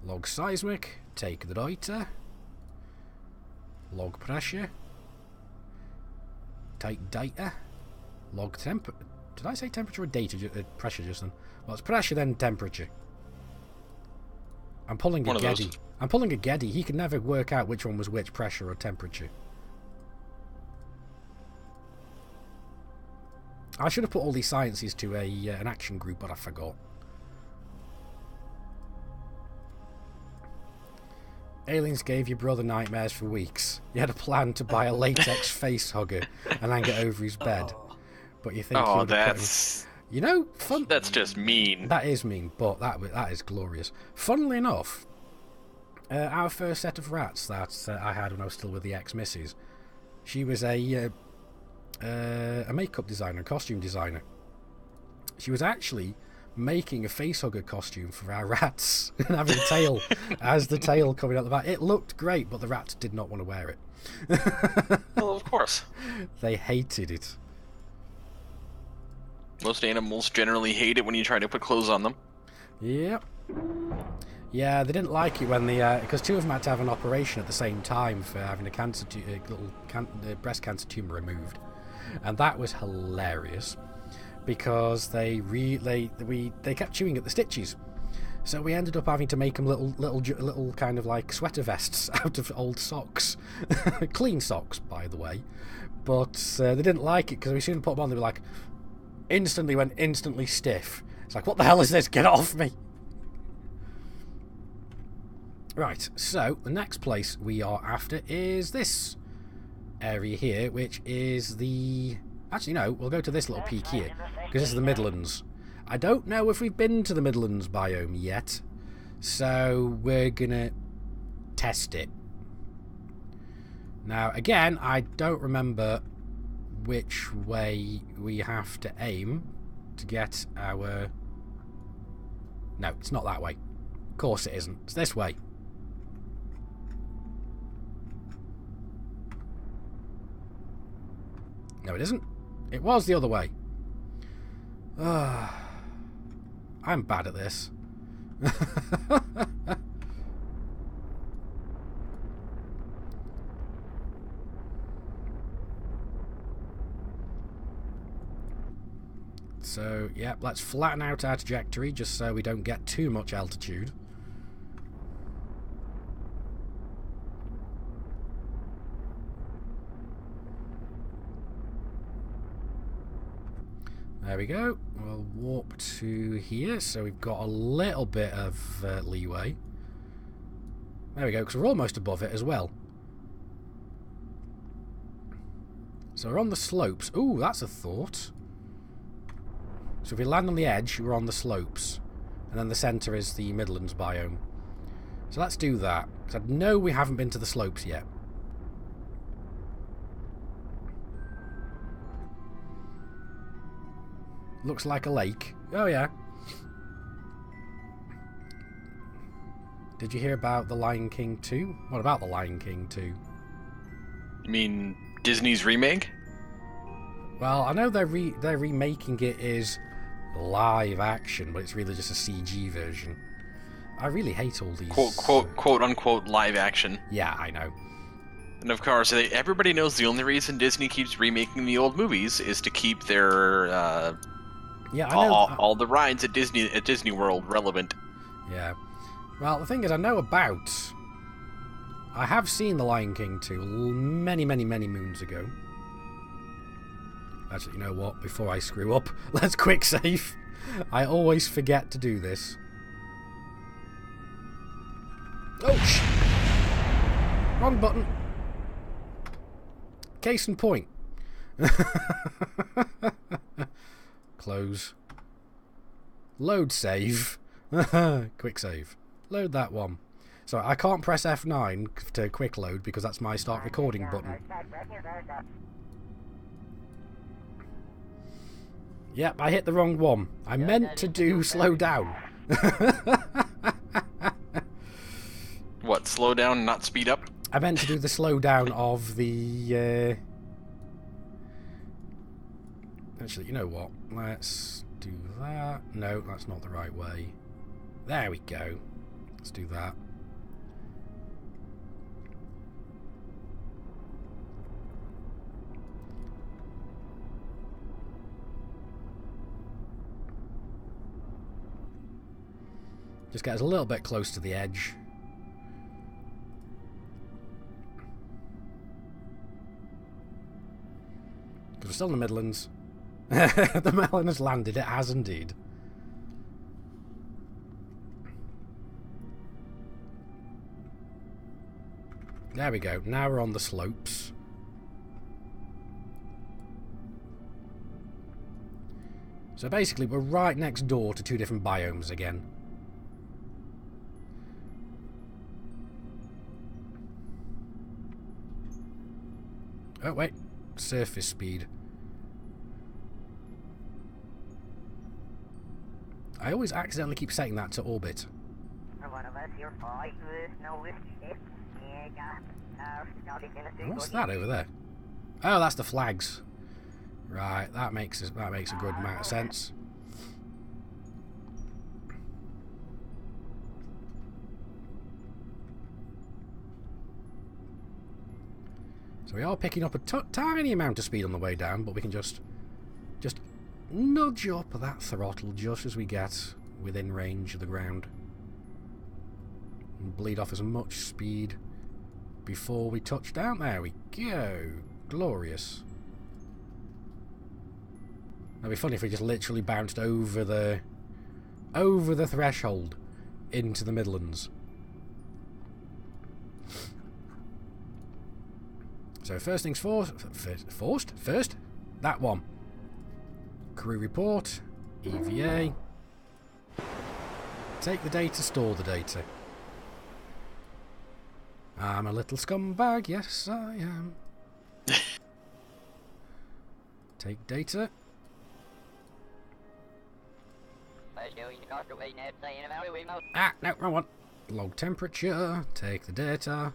Log seismic. Take the data. Log pressure. Take data. Log temp. Did I say temperature or data? Pressure just then. Well, it's pressure then temperature. I'm pulling a Geddy. I'm pulling a Geddy. He can never work out which one was which, pressure or temperature. I should have put all these sciences to an action group, but I forgot. Aliens gave your brother nightmares for weeks. You had a plan to buy a latex face hugger and hang it over his bed. But you think oh, that's... You know, fun... That's just mean. That is mean, but that is glorious. Funnily enough, our first set of rats that I had when I was still with the ex-missus, she was a makeup designer, a costume designer. She was actually making a facehugger costume for our rats and having a tail as the tail coming out the back. It looked great, but the rats did not want to wear it. Well, of course. They hated it. Most animals generally hate it when you try to put clothes on them. Yep. Yeah, they didn't like it when because two of them had to have an operation at the same time for having a breast cancer tumor removed, and that was hilarious because they kept chewing at the stitches, so we ended up having to make them little kind of like sweater vests out of old socks, clean socks by the way, but they didn't like it because we soon put them on. They were like instantly stiff. It's like, what the hell is this? Get it off me! Right, so the next place we are after is this area here, which is the... Actually, no, we'll go to this little peak here, because this is the Midlands. I don't know if we've been to the Midlands biome yet, so we're gonna test it. Now, again, I don't remember which way we have to aim to get our... No, it's not that way. Of course it isn't. It's this way. No, it isn't. It was the other way. I'm bad at this. So, yeah, let's flatten out our trajectory just so we don't get too much altitude. There we go. We'll warp to here, so we've got a little bit of leeway. There we go, because we're almost above it as well. So we're on the slopes. Ooh, that's a thought. So if we land on the edge, we're on the slopes. And then the centre is the Midlands biome. So let's do that. Because I know we haven't been to the slopes yet. Looks like a lake. Oh, yeah. Did you hear about The Lion King 2? What about The Lion King 2? You mean Disney's remake? Well, I know they're remaking it as live action, but it's really just a CG version. I really hate all these... Quote unquote live action. Yeah, I know. And of course, everybody knows the only reason Disney keeps remaking the old movies is to keep their... Yeah, I know. All the rides at Disney World relevant. Yeah. Well, the thing is, I have seen The Lion King 2 many moons ago. Actually, you know what? Before I screw up, let's quick save. I always forget to do this. Oh, wrong button. Case in point. Close. Load save. Quick save. Load that one. Sorry, I can't press F9 to quick load because that's my start recording button. Yep, I hit the wrong one. I meant to do slow down. What, slow down, not speed up? I meant to do the slow down of the... Actually, you know what? Let's do that. No, that's not the right way. There we go. Let's do that. Just get us a little bit close to the edge. Because we're still in the Midlands. The melon has landed. It has indeed. There we go. Now we're on the slopes. So basically we're right next door to two different biomes again. Oh wait, surface speed. I always accidentally keep setting that to orbit. What's that over there? Oh, that's the flags. Right, that makes a good amount of sense. So we are picking up a tiny amount of speed on the way down, but we can just nudge up that throttle just as we get within range of the ground. And bleed off as much speed before we touch down. There we go. Glorious. That'd be funny if we just literally bounced over the threshold into the Midlands. So first things first, that one. Crew report, EVA. Take the data, store the data. I'm a little scumbag, yes I am. Take data. Ah, no, wrong one. Log temperature, take the data.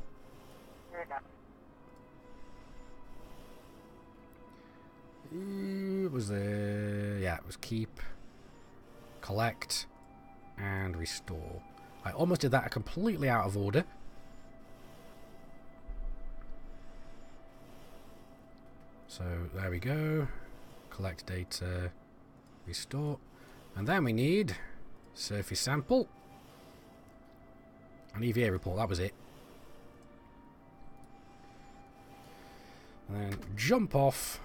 It was yeah, it was keep, collect, and restore. I almost did that completely out of order. So there we go. Collect data, restore, and then we need surface sample, an EVA report. That was it. And then jump off.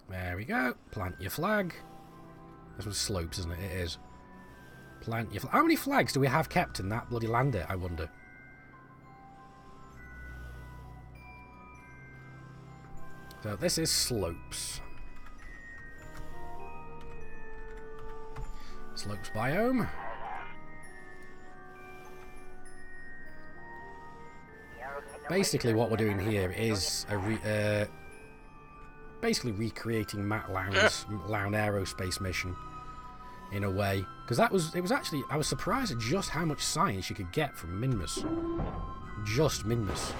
There we go. Plant your flag. This was slopes, isn't it? It is. Plant your flag. How many flags do we have kept in that bloody lander, I wonder? So this is slopes. Slopes biome. Basically what we're doing here is basically recreating Matt Lowndes' Lown Aerospace mission in a way, because it was actually, I was surprised at just how much science you could get from Minmus. Just Minmus.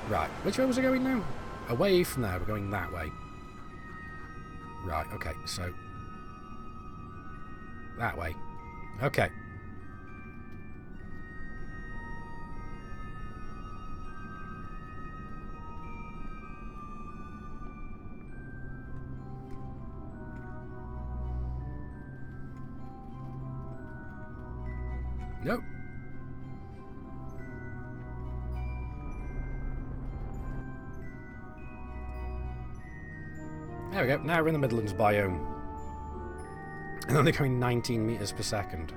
Right, which way was I going now? Away from there, we're going that way. Right, okay, so that way. Okay. Nope. There we go. Now we're in the Midlands biome. And only going 19 meters per second.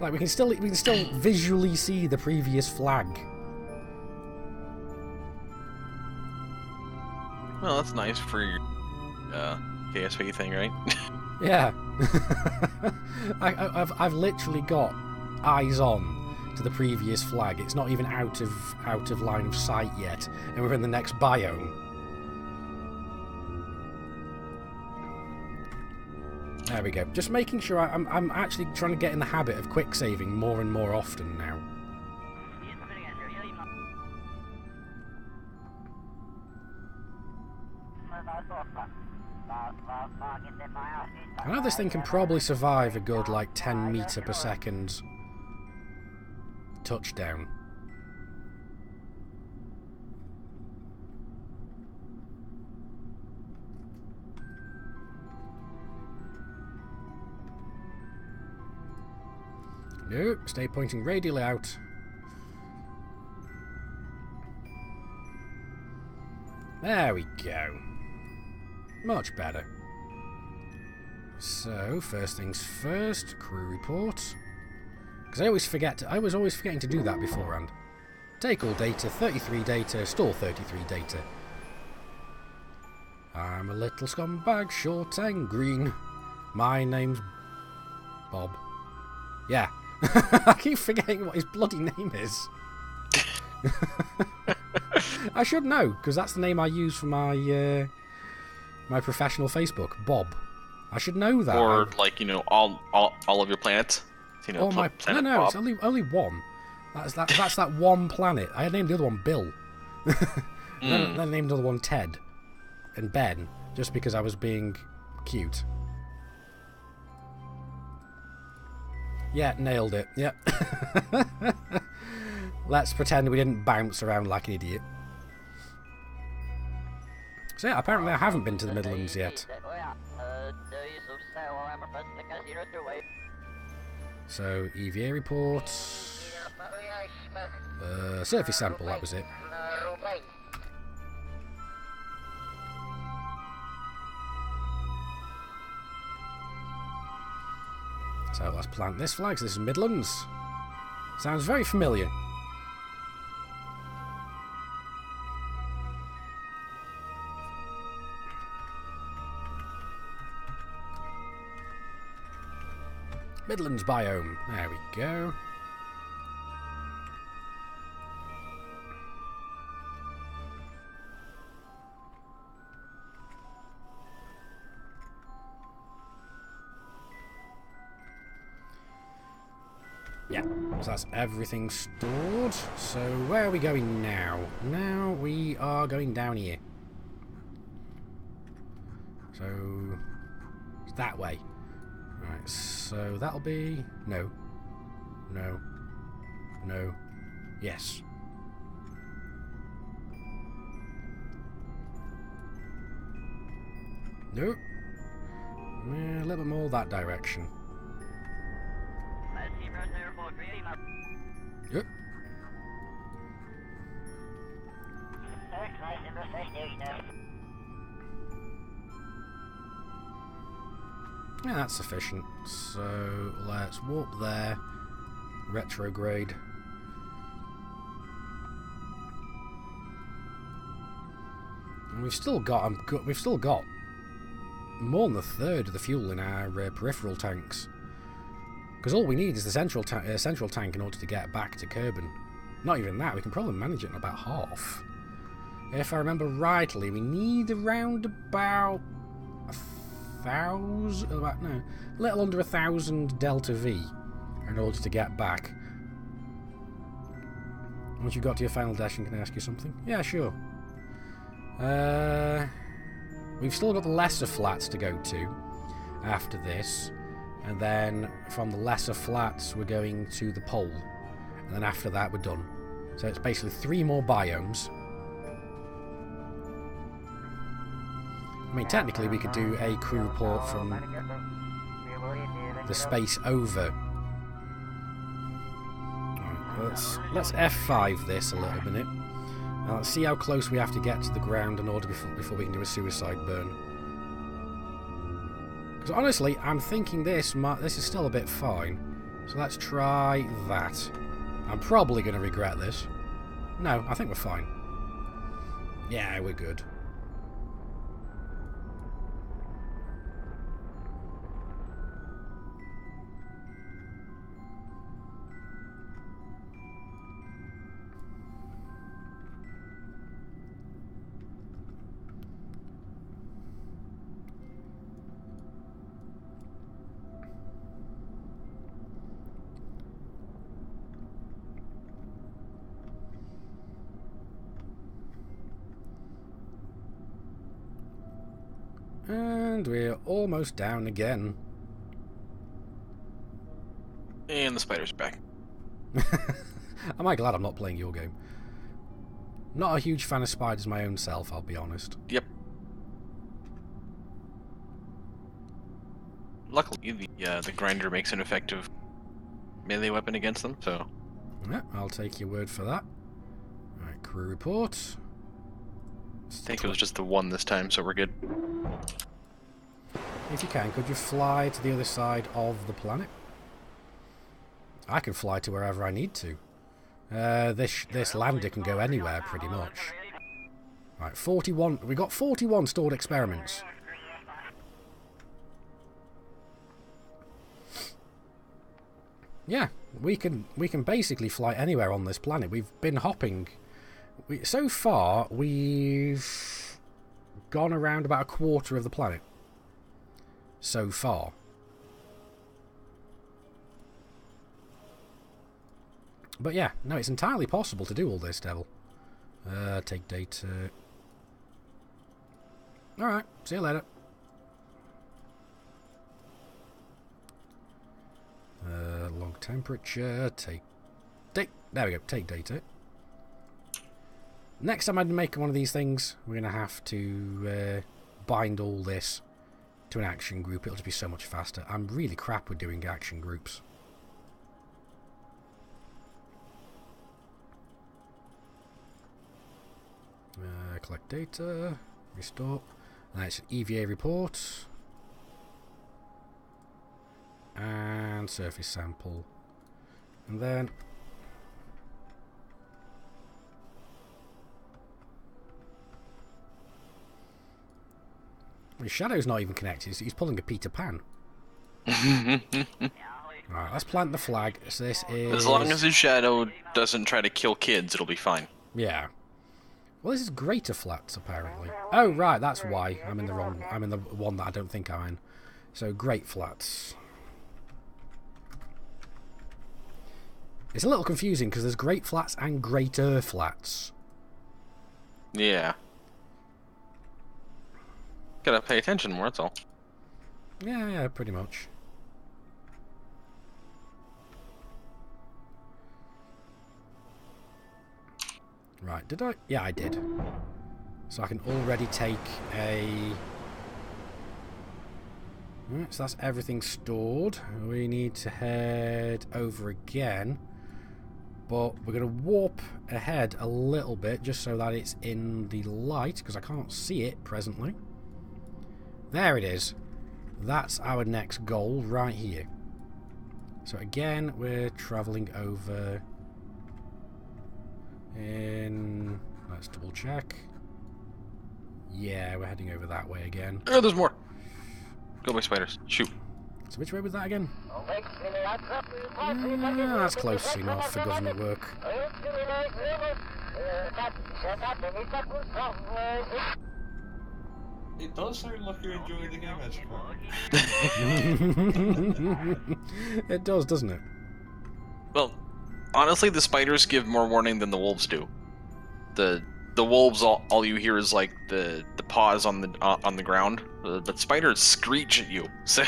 Like we can still visually see the previous flag. Well, that's nice for your KSV thing, right? Yeah. I've literally got eyes on to the previous flag. It's not even out of line of sight yet, and we're in the next biome. There we go. Just making sure I'm actually trying to get in the habit of quick saving more and more often now. I know this thing can probably survive a good like 10 meter per second touchdown. Nope, stay pointing radially out. There we go. Much better. So, first things first, crew report. Because I was always forgetting to do that beforehand. Take all data, 33 data, store 33 data. I'm a little scumbag, short and green. My name's Bob. Yeah. I keep forgetting what his bloody name is. I should know, because that's the name I use for my my professional Facebook, Bob. I should know that. Or like all of your planets. Oh my! Planet No, Bob. it's only one. That's that one planet. I named the other one Bill. Then I named the other one Ted and Ben, just because I was being cute. Yeah, nailed it. Yep. Let's pretend we didn't bounce around like an idiot. So yeah, apparently I haven't been to the Midlands yet. So, EVA report. Surface sample, that was it. So let's plant this flag. So this is Midlands. Sounds very familiar. Midlands biome. There we go. Yeah, so that's everything stored. So where are we going now? Now we are going down here. So it's that way. Right, so that'll be... No. No. No. Yes. Nope. Yeah, a little bit more that direction. Yep. Yeah, that's sufficient. So let's warp there. Retrograde. And we've still got more than a third of the fuel in our peripheral tanks. Because all we need is the central tank in order to get back to Kerbin. Not even that, we can probably manage it in about half. If I remember rightly, we need around about a little under 1,000 Delta V in order to get back. Once you've got to your final destination, can I ask you something? Yeah, sure. We've still got the lesser flats to go to after this. And then from the lesser flats, we're going to the pole. And then after that, we're done. So it's basically 3 more biomes. I mean, technically, we could do a crew report from the space over. Right, let's F5 this a little minute. Now, let's see how close we have to get to the ground in order before we can do a suicide burn. Because honestly, I'm thinking this is still a bit fine. So let's try that. I'm probably going to regret this. No, I think we're fine. Yeah, we're good. And we're almost down again. And the spider's back. Am I glad I'm not playing your game? Not a huge fan of spiders my own self, I'll be honest. Yep. Luckily, the grinder makes an effective melee weapon against them, so... Yeah, I'll take your word for that. Alright, crew report. I think it was just the one this time, so we're good. If you can, could you fly to the other side of the planet? I can fly to wherever I need to. This lander can go anywhere, pretty much. Right, 41. We got 41 stored experiments. Yeah, we can basically fly anywhere on this planet. We've been hopping. So far, we've gone around about a quarter of the planet. so far. But yeah, no, it's entirely possible to do all this, Devil. Take data. Alright, see you later. Log temperature, there we go, take data. Next time I make one of these things, we're going to have to bind all this to an action group. It'll just be so much faster. I'm really crap with doing action groups. Collect data, restore, and it's an EVA report, and surface sample, and then his shadow's not even connected, he's pulling a Peter Pan. Alright, let's plant the flag. So this is... As long as his shadow doesn't try to kill kids, it'll be fine. Yeah. Well, this is greater flats, apparently. Oh, right, that's why. I'm in the wrong... I'm in the one that I don't think I'm in. So, great flats. It's a little confusing, because there's great flats and greater flats. Yeah. Gotta pay attention more, that's all. Yeah, pretty much. Right, did I? Yeah, I did. So I can already take a... Right, so that's everything stored. We need to head over again. But we're going to warp ahead a little bit, just so that it's in the light, because I can't see it presently. There it is. That's our next goal, right here. So again, we're travelling over... Let's double check. Yeah, we're heading over that way again. Oh, there's more. Go by spiders. Shoot. So which way was that again? That's close enough for government work. It does sound like you're enjoying the game, It does, doesn't it? Well, honestly, the spiders give more warning than the wolves do. The wolves, all you hear is like the paws on the ground, but spiders screech at you, so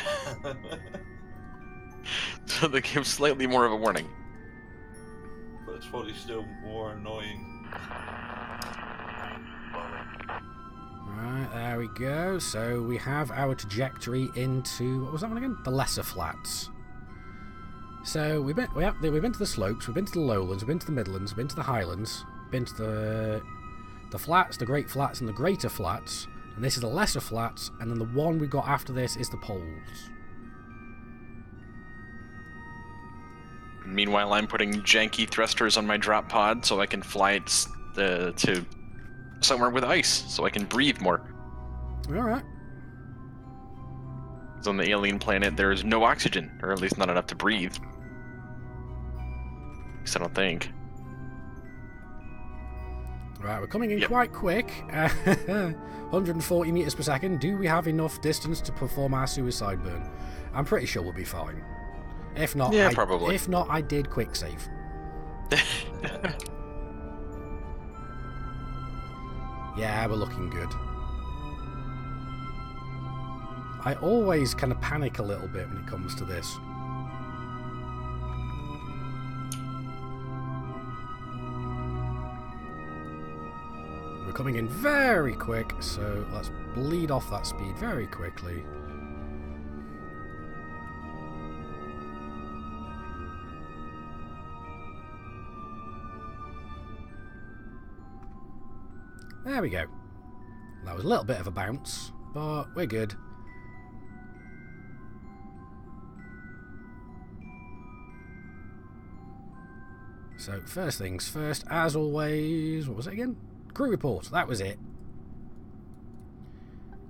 so they give slightly more of a warning. But it's probably still more annoying. Right, there we go. So we have our trajectory into, what was that one again? The lesser flats. So we've been to the slopes, we've been to the lowlands, we've been to the midlands, we've been to the highlands, been to the flats, the great flats, and the greater flats. And this is the lesser flats, and then the one we got after this is the poles. Meanwhile, I'm putting janky thrusters on my drop pod so I can fly it to somewhere with ice, so I can breathe more. Alright. So on the alien planet, there is no oxygen, or at least not enough to breathe. At least I don't think. Right, we're coming in quite quick. 140 meters per second. Do we have enough distance to perform our suicide burn? I'm pretty sure we'll be fine. If not, yeah, probably. If not, I did quick save. Yeah, we're looking good. I always kind of panic a little bit when it comes to this. We're coming in very quick, so let's bleed off that speed very quickly. There we go. That was a little bit of a bounce, but we're good. So, first things first, as always, what was it again? Crew report, that was it.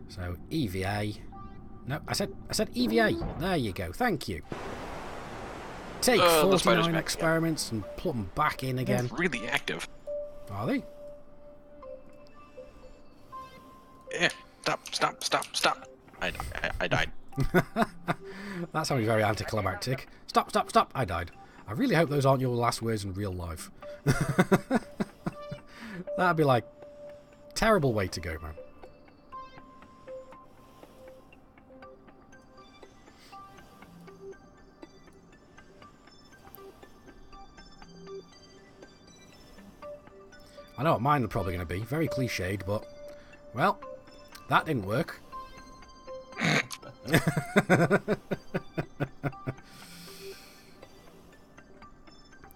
So, EVA. No, I said EVA. There you go, thank you. Take 49 experiments and plug them back in again. They're really active. Are they? Yeah, stop. I died. That sounded very anticlimactic. Stop, stop, stop! I died. I really hope those aren't your last words in real life. That'd be like... terrible way to go, man. I know what mine are probably going to be. Very cliched, but... well, that didn't work.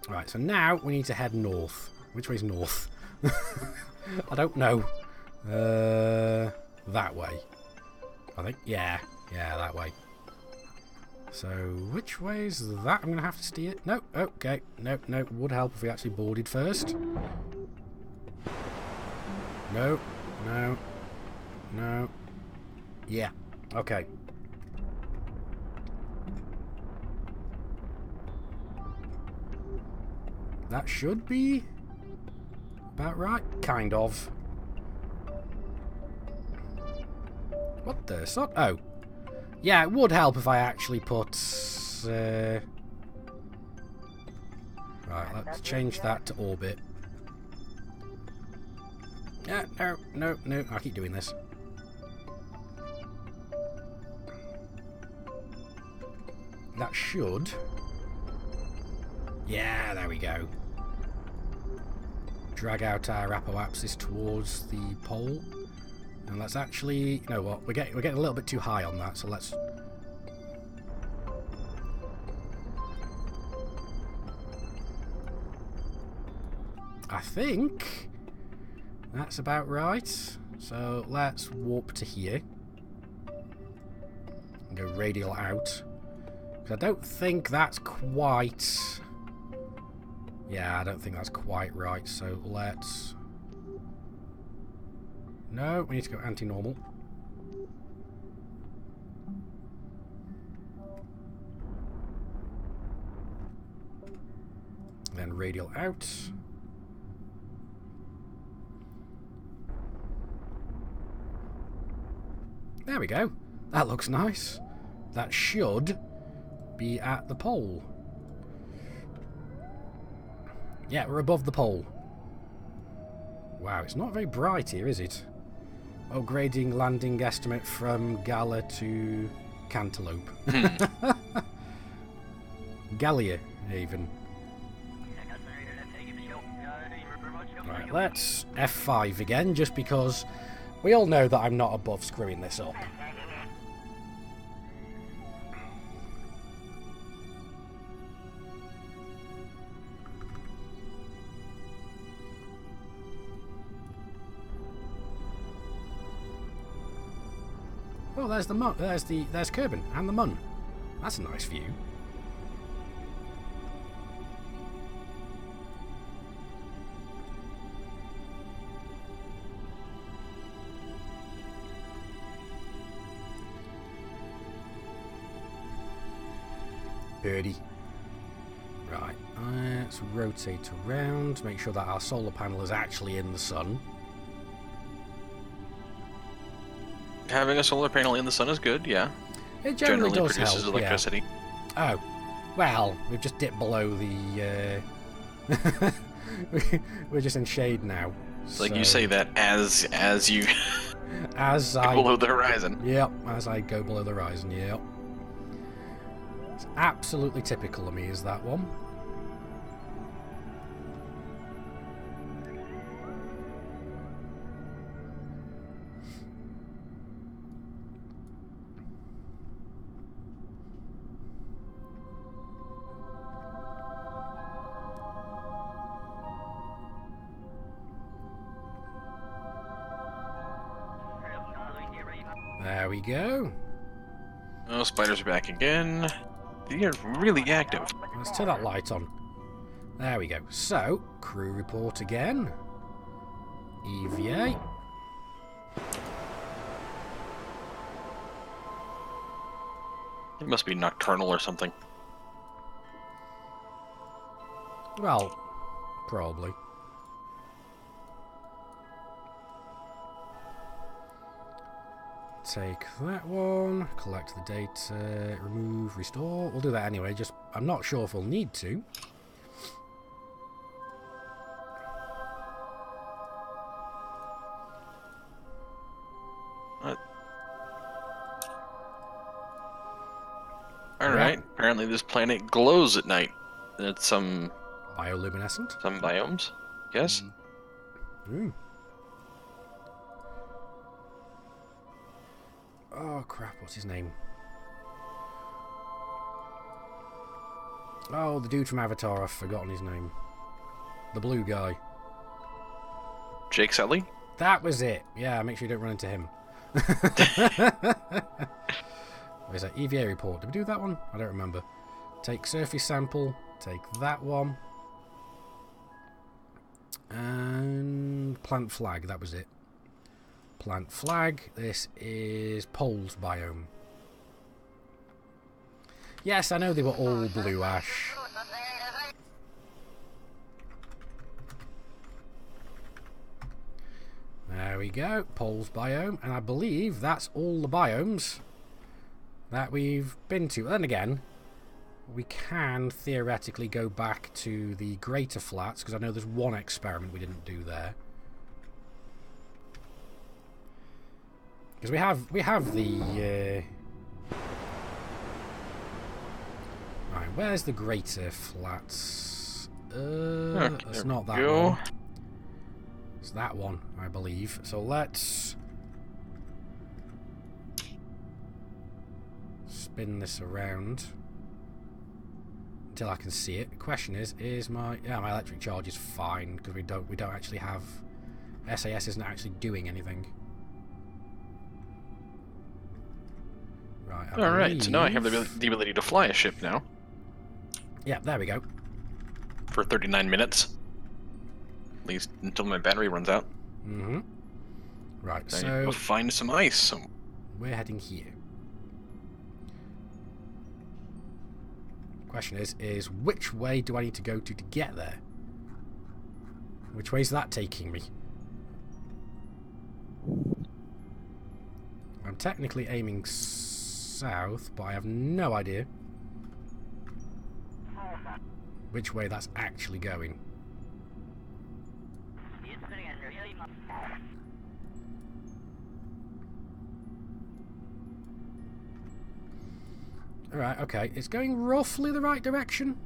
Right, so now we need to head north. Which way's north? I don't know. That way. I think. Yeah, that way. So, which way is that? I'm going to have to steer. No, okay. No, would help if we actually boarded first. No. Yeah, okay. That should be about right, kind of. What the sod? Oh. Yeah, it would help if I actually put... right, let's change that to orbit. Yeah, no, I keep doing this. That should... yeah, there we go. Drag out our apoapsis towards the pole. And let's actually... you know what? We're getting a little bit too high on that, so let's... I think that's about right. So let's warp to here. And go radial out. Because I don't think that's quite... yeah, I don't think that's quite right. So let's... no, we need to go anti-normal. Then radial out. There we go. That looks nice. That should be at the pole. Yeah, we're above the pole. Wow, it's not very bright here, is it? Upgrading landing estimate from Gala to Cantaloupe. Gallia, even. Right, let's F5 again, just because we all know that I'm not above screwing this up. Oh, there's the Mun. There's Kerbin and the Mun. That's a nice view. Birdie. Right, let's rotate around, make sure that our solar panel is actually in the sun. Having a solar panel in the sun is good, yeah. It generally does produces help, electricity. Yeah. Oh, well, we've just dipped below the... we're just in shade now. So... like you say that as you as go I below the horizon. Yep, as I go below the horizon, yep. It's absolutely typical of me, is that one. There we go. Oh, spiders are back again. They're really active. Let's turn that light on. There we go. So, crew report again. EVA. It must be nocturnal or something. Well, probably. take that one, collect the data, remove, restore. We'll do that anyway, just I'm not sure if we'll need to. Alright, apparently this planet glows at night. It's some Bioluminescent? some biomes, yes? Ooh. Oh crap, what's his name? Oh, the dude from Avatar, I've forgotten his name. The blue guy. Jake Sully? That was it. Yeah, make sure you don't run into him. Where's that? EVA report. Did we do that one? I don't remember. Take surface sample. Take that one. And plant flag. That was it. Plant flag. This is poles biome. Yes, I know they were all blue ash. There we go. Poles biome. And I believe that's all the biomes that we've been to. Then again, we can theoretically go back to the greater flats, because I know there's one experiment we didn't do there. Because we have the right, where's the greater flats? It's not that one. It's that one, I believe. So let's spin this around until I can see it. The question is my electric charge is fine, because we don't actually have SAS isn't actually doing anything. Right. Alright, so now I have the ability to fly a ship now. Yeah, there we go. For 39 minutes. At least until my battery runs out. Mm-hmm. Right, Then so we'll find some ice. So we're heading here. Question is which way do I need to go to get there? Which way is that taking me? I'm technically aiming south, but I have no idea which way that's actually going. Alright, okay. It's going roughly the right direction.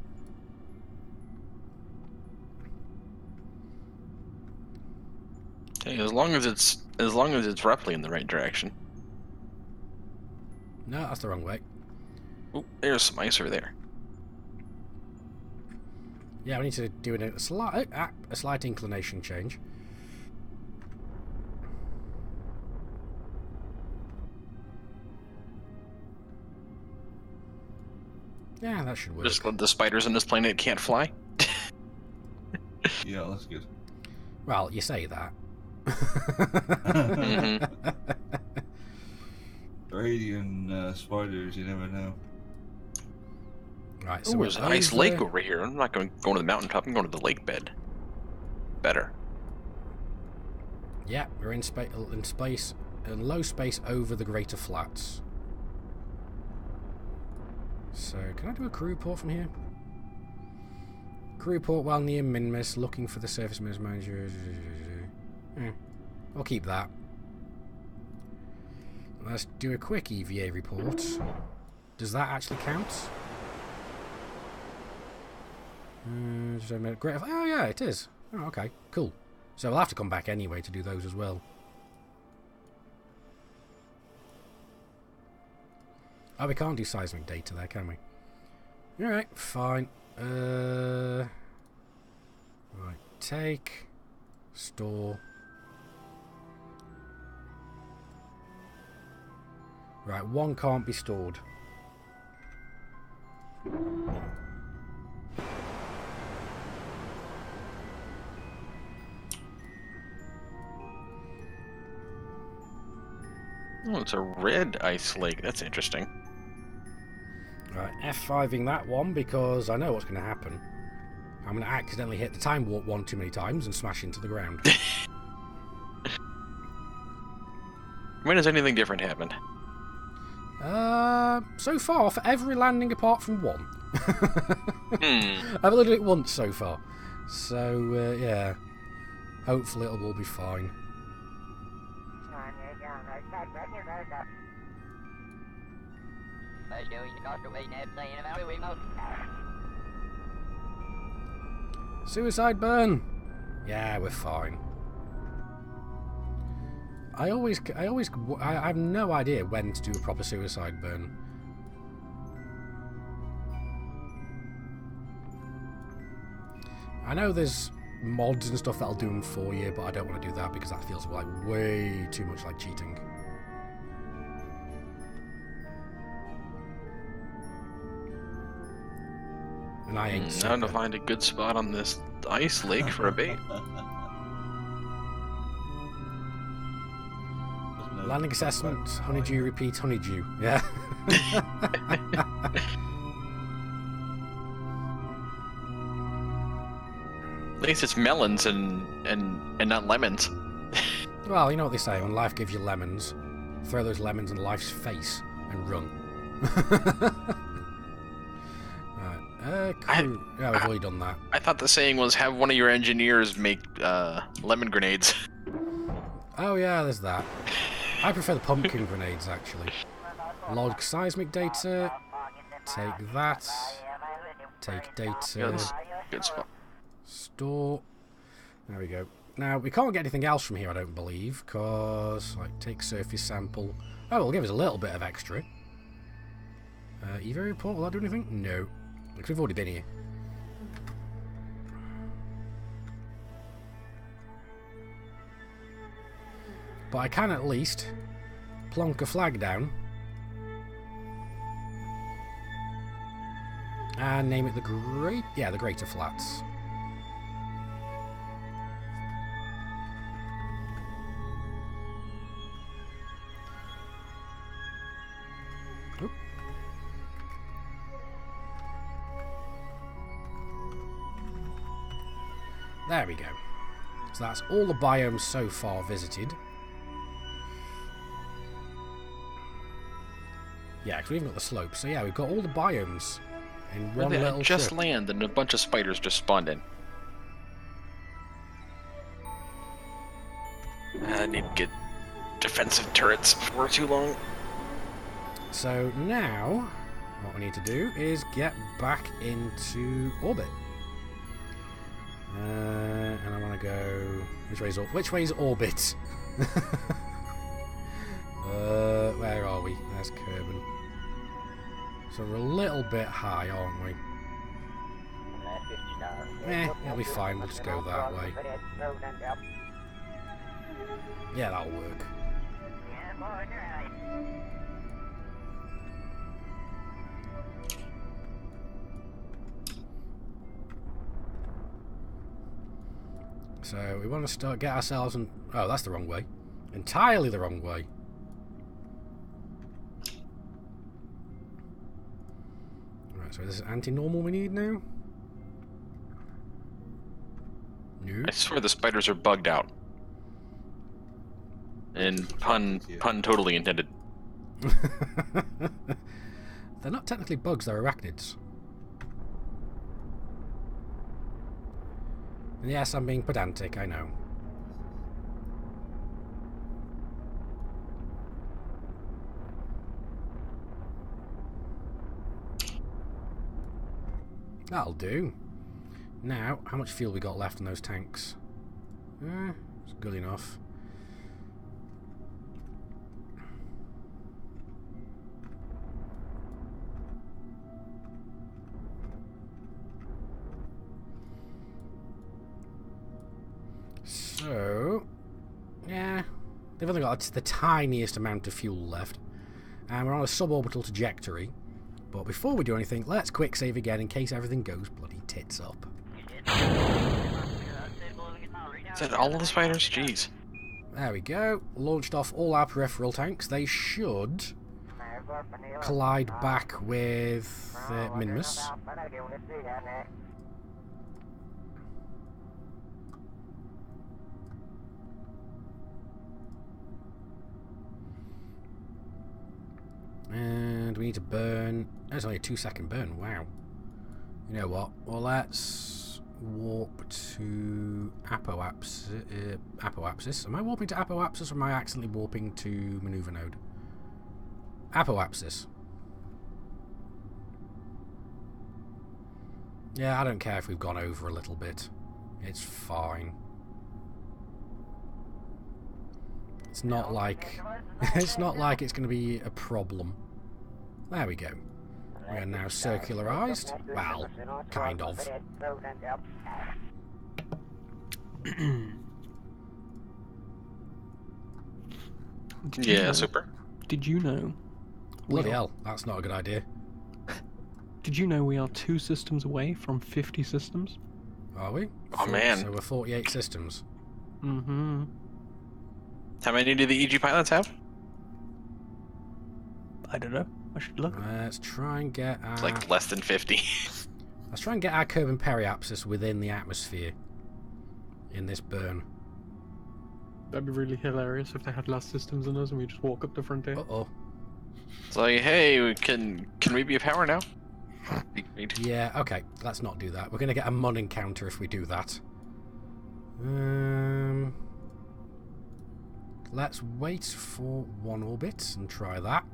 okay, as long as it's roughly in the right direction. No, that's the wrong way. Oop, there's some ice over there. Yeah, we need to do a slight inclination change. Yeah, that should work. Just let the spiders on this planet can't fly. Yeah, that's good. Well, you say that. Mm-hmm. Radian spiders, you never know. Right, so So there's an ice lake over here. I'm not going to the mountaintop. I'm going to the lake bed. Better. Yeah, we're in low space over the greater flats. So, can I do a crew report from here? Crew report while near Minmus, looking for the surface manager. I'll keep that. Let's do a quick EVA report. Does that actually count? Oh yeah, it is. Oh, okay, cool. So we'll have to come back anyway to do those as well. Oh, we can't do seismic data there, can we? Alright, fine. Right, take, store. Right, one can't be stored. Oh, it's a red ice lake. That's interesting. Right, F5ing that one because I know what's going to happen. I'm going to accidentally hit the time warp one too many times and smash into the ground. When has anything different happened? So far, for every landing apart from one. I've only done it once so far. So, yeah. Hopefully it'll all be fine. Suicide burn! Yeah, we're fine. I have no idea when to do a proper suicide burn. I know there's mods and stuff that'll do them for you, but I don't want to do that because that feels like way too much like cheating. And I ain't Trying to find a good spot on this ice lake for a bait. Landing assessment, honeydew repeats honeydew. Yeah. At least it's melons and not lemons. Well, you know what they say, when life gives you lemons, throw those lemons in life's face and run. Right, cool. Yeah, we've already done that. I thought the saying was have one of your engineers make lemon grenades. Oh yeah, there's that. I prefer the pumpkin grenades, actually. Log seismic data. Take that. Take data. Good spot. Store. There we go. Now, we can't get anything else from here, I don't believe, because, like, take surface sample. Oh, it'll give us a little bit of extra. Evo report, will that do anything? No. Because we've already been here. But I can at least plonk a flag down and name it the the Greater Flats. Oop. There we go. So that's all the biomes so far visited. Yeah, because we've got the slopes. So yeah, we've got all the biomes in one little just strip. land and a bunch of spiders just spawned in. I need to get defensive turrets before too long. So now, what we need to do is get back into orbit. And I want to go... Which way is orbit? Where are we? There's Kerbin. So we're a little bit high, aren't we? It'll be fine. We'll just go that way. Yeah, that'll work. So we want to get ourselves in... Oh, that's the wrong way. Entirely the wrong way. Right, so this is anti-normal we need now? No. I swear the spiders are bugged out. And pun totally intended. They're not technically bugs, they're arachnids. And yes, I'm being pedantic, I know. That'll do. Now, how much fuel we got left in those tanks? It's good enough. So, yeah, they've only got the tiniest amount of fuel left, and we're on a suborbital trajectory. But before we do anything, let's quick save again in case everything goes bloody tits up. Is that all of the spiders? Jeez. There we go. Launched off all our peripheral tanks. They should collide back with Minmus. we need to burn... That's only a 2-second burn, wow. You know what? Well, let's warp to Apoapsis. Am I warping to Apoapsis or am I accidentally warping to Maneuver Node? Apoapsis. Yeah, I don't care if we've gone over a little bit. It's fine. It's not like it's not like it's going to be a problem. There we go. We are now circularized. Well, kind of. Yeah, super. Did you know? Bloody hell, that's not a good idea. Did you know we are 2 systems away from 50 systems? Are we? Oh, man. So we're 48 systems. Mm-hmm. How many do the EG pilots have? I don't know. I should look. Let's try and get our... It's like less than 50. Let's try and get our Kerbin periapsis within the atmosphere in this burn. That'd be really hilarious if they had less systems than us and we just walk up the frontier. Uh-oh. It's like, hey, can we be a power now? Yeah, okay. Let's not do that. We're going to get a Mun encounter if we do that. Let's wait for 1 orbit and try that.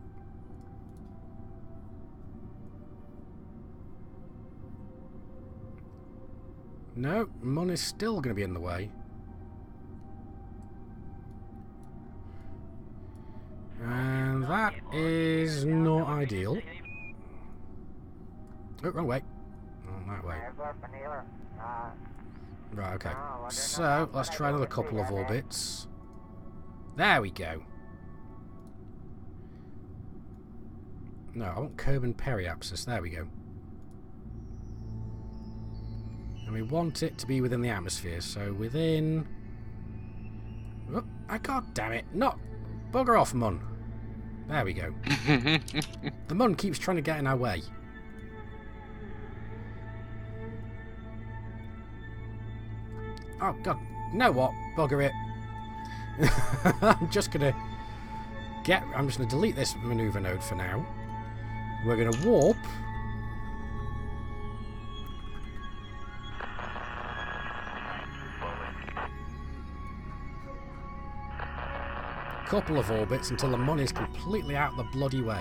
No, Mun is still going to be in the way. And that is not ideal. Oh, wrong way. Oh, that way. Right, okay. So, let's try another couple of orbits. There we go. No, I want Kerbin periapsis. There we go. And we want it to be within the atmosphere, so within... Oh, God damn it. Not... Bugger off, Mun. There we go. The Mun keeps trying to get in our way. Oh, God. You know what? Bugger it. I'm just going to delete this maneuver node for now. We're going to warp. Couple of orbits until the Mun is completely out the bloody way.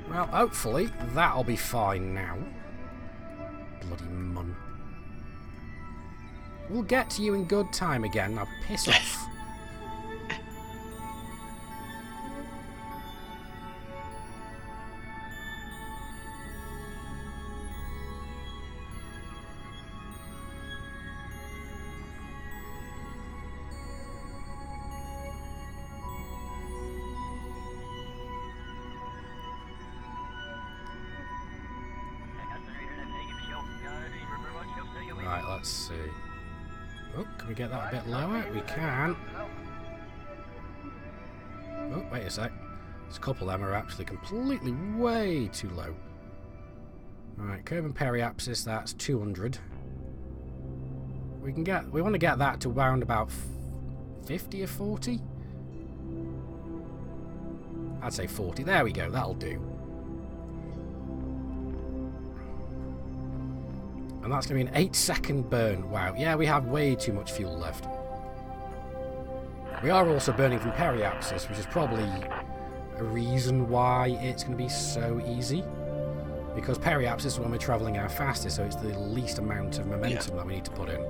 Well, hopefully that'll be fine now. Bloody Mun. We'll get to you in good time again. Now piss off. Right, let's see. Oh, can we get that a bit lower? We can. Oh, wait a sec. There's a couple of them are actually completely way too low. Alright, Kerbin periapsis, that's 200. We want to get that to round about 50 or 40? I'd say 40. There we go, that'll do. And that's going to be an 8-second burn. Wow. Yeah, we have way too much fuel left. We are also burning from periapsis, which is probably a reason why it's going to be so easy. Because periapsis is when we're travelling our fastest, so it's the least amount of momentum that we need to put in.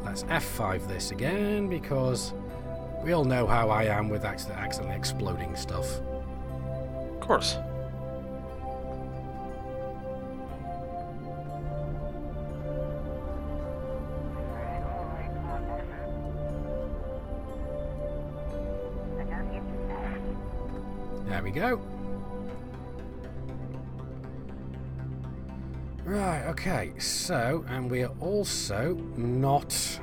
Let's F5 this again, because we all know how I am with accidentally exploding stuff. Of course. There we go. Right, okay, so, and we are also not...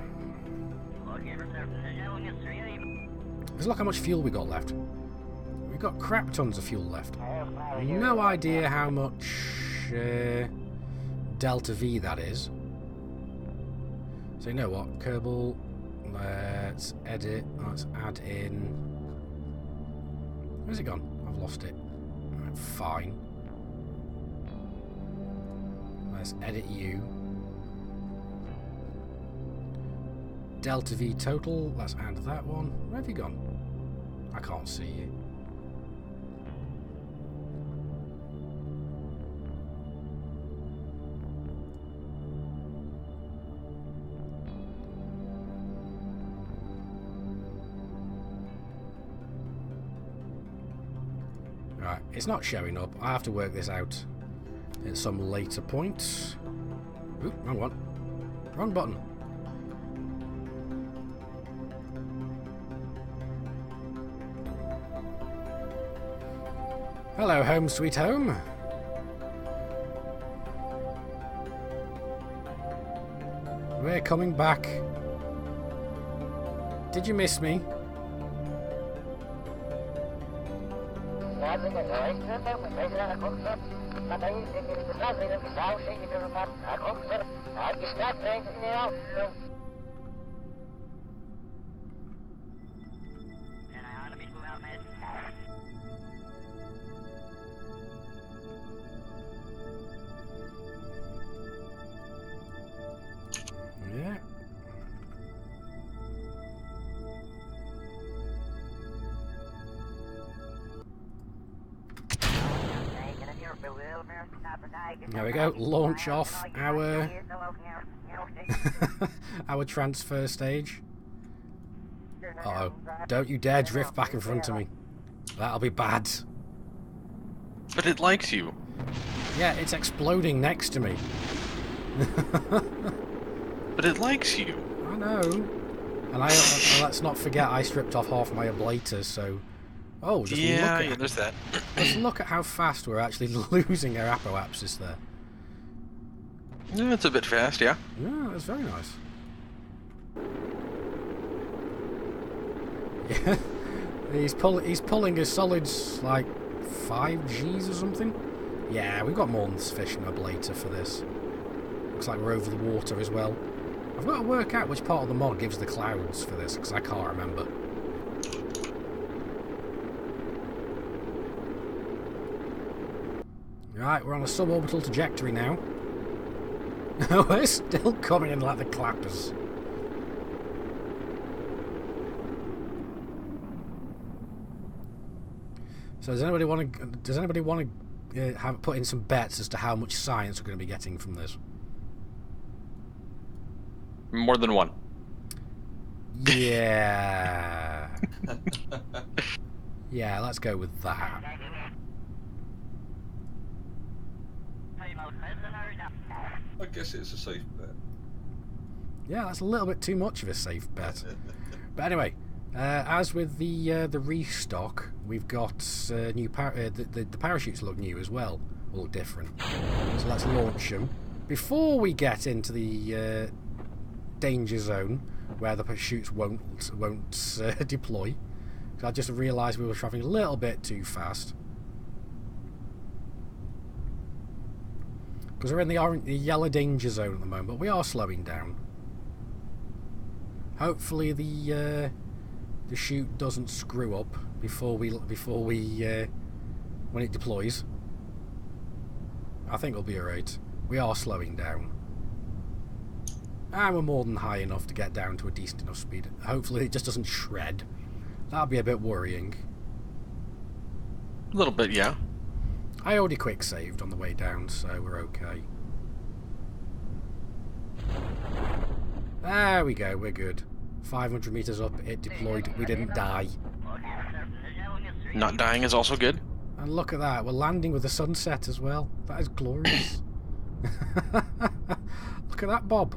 Let's look how much fuel we got left. We've got crap tons of fuel left. No idea how much Delta V that is. So you know what, Kerbal, let's edit, let's add in... Where's it gone? I've lost it. Right, fine. Let's edit you. Delta V total, let's add that one. Where have you gone? I can't see you. Right, it's not showing up. I have to work this out at some later point. Oop, wrong one. Wrong button. Hello, home sweet home. We're coming back. Did you miss me? Yeah. There we go. Launch off our our transfer stage. Uh-oh. Don't you dare drift back in front of me. That'll be bad. But it likes you. Yeah, it's exploding next to me. But it likes you. I know. And let's not forget I stripped off half my ablator, so... Oh, just look at there's that. Let's look at how fast we're actually losing our apoapsis there. Yeah, it's a bit fast, yeah. Yeah, that's very nice. Yeah, he's pulling a solid like 5 Gs or something. Yeah, we've got more than sufficient ablator for this. Looks like we're over the water as well. I've got to work out which part of the mod gives the clouds for this because I can't remember. Right, we're on a suborbital trajectory now. We're still coming in like the clappers. So does anybody want to put in some bets as to how much science we're going to be getting from this? More than one. Yeah. Yeah, let's go with that. I guess it's a safe bet. Yeah, that's a little bit too much of a safe bet. But anyway, as with the restock, we've got new the parachutes look new as well, all different. So let's launch them before we get into the danger zone where the parachutes won't deploy. So I just realised we were travelling a little bit too fast. Because we're in the yellow danger zone at the moment, but we are slowing down. Hopefully the chute doesn't screw up before we when it deploys. I think we'll be alright. We are slowing down. And we're more than high enough to get down to a decent enough speed. Hopefully it just doesn't shred. That'd be a bit worrying. A little bit, yeah. I already quick saved on the way down, so we're okay. There we go, we're good. 500 meters up, it deployed, we didn't die. Not dying is also good. And look at that, we're landing with the sunset as well. That is glorious. Look at that, Bob.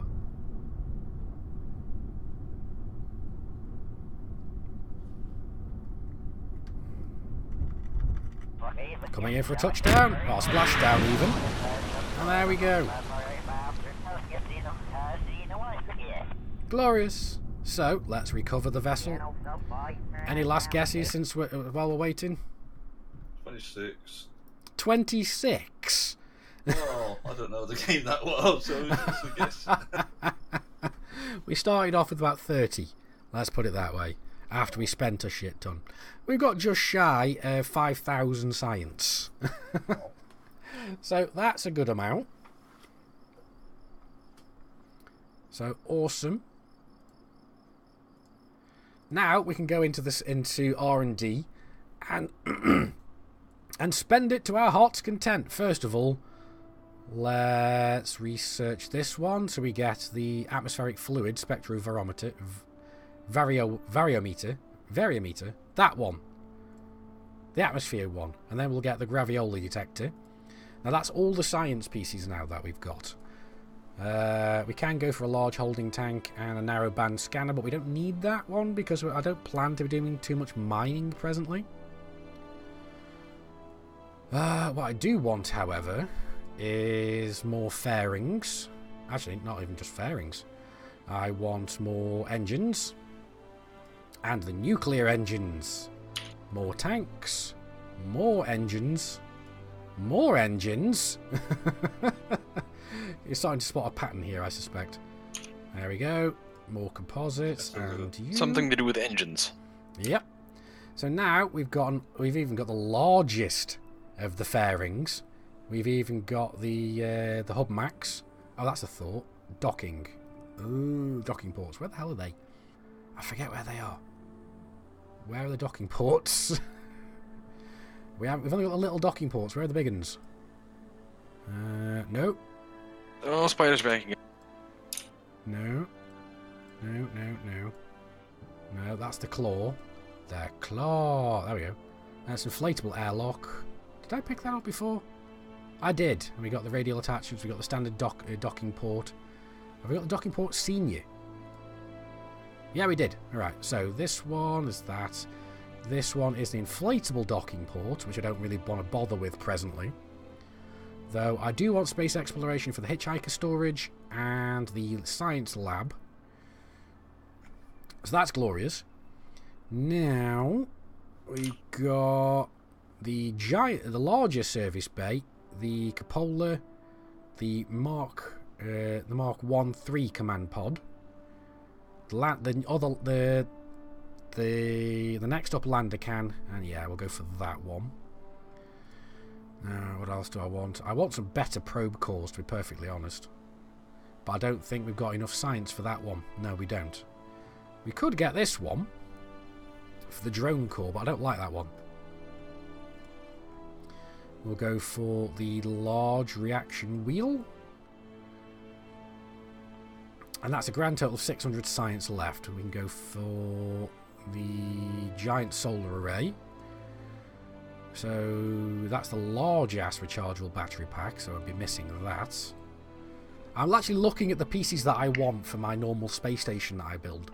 Coming in for a touchdown, or splashdown even. And there we go. Glorious. So, let's recover the vessel. Any last guesses since while we're waiting? 26. 26? Well, I don't know the game that well, so it's a guess. We started off with about 30. Let's put it that way. After we spent a shit ton. We've got just shy of 5,000 science. So that's a good amount. So awesome. Now we can go into R&D and and spend it to our heart's content. First of all, let's research this one. So we get the atmospheric fluid spectropherometer, variometer, that one, the atmosphere one, and then we'll get the gravioli detector. Now that's all the science pieces now that we've got. We can go for a large holding tank and a narrow band scanner, but we don't need that one because I don't plan to be doing too much mining presently. What I do want, however, is more fairings. Actually, not even just fairings. I want more engines. And the nuclear engines. More tanks. More engines. More engines. You're starting to spot a pattern here, I suspect. There we go. More composites and you. Something to do with engines. Yep. So now we've even got the largest of the fairings. We've even got the hub max. Oh, that's a thought. Docking. Ooh, docking ports. Where the hell are they? I forget where they are. Where are the docking ports? We've only got the little docking ports. Where are the big ones? No. Oh, spider's back again. No. No, that's the claw. The claw. There we go. That's inflatable airlock. Did I pick that up before? I did. And we got the radial attachments. We got the standard docking port. Have we got the docking port senior? Yeah, we did. Alright, so this one is that. This one is the inflatable docking port, which I don't really want to bother with presently. Though I do want space exploration for the hitchhiker storage and the science lab. So that's glorious. Now we've got the larger service bay, the cupola, the Mark 1-3 command pod. The next up lander can, and yeah, we'll go for that one. What else do I want? I want some better probe cores, to be perfectly honest. But I don't think we've got enough science for that one. No, we don't. We could get this one for the drone core, but I don't like that one. We'll go for the large reaction wheel. And that's a grand total of 600 science left. We can go for the giant solar array. So that's the large-ass rechargeable battery pack, so I'll be missing that. I'm actually looking at the pieces that I want for my normal space station that I build.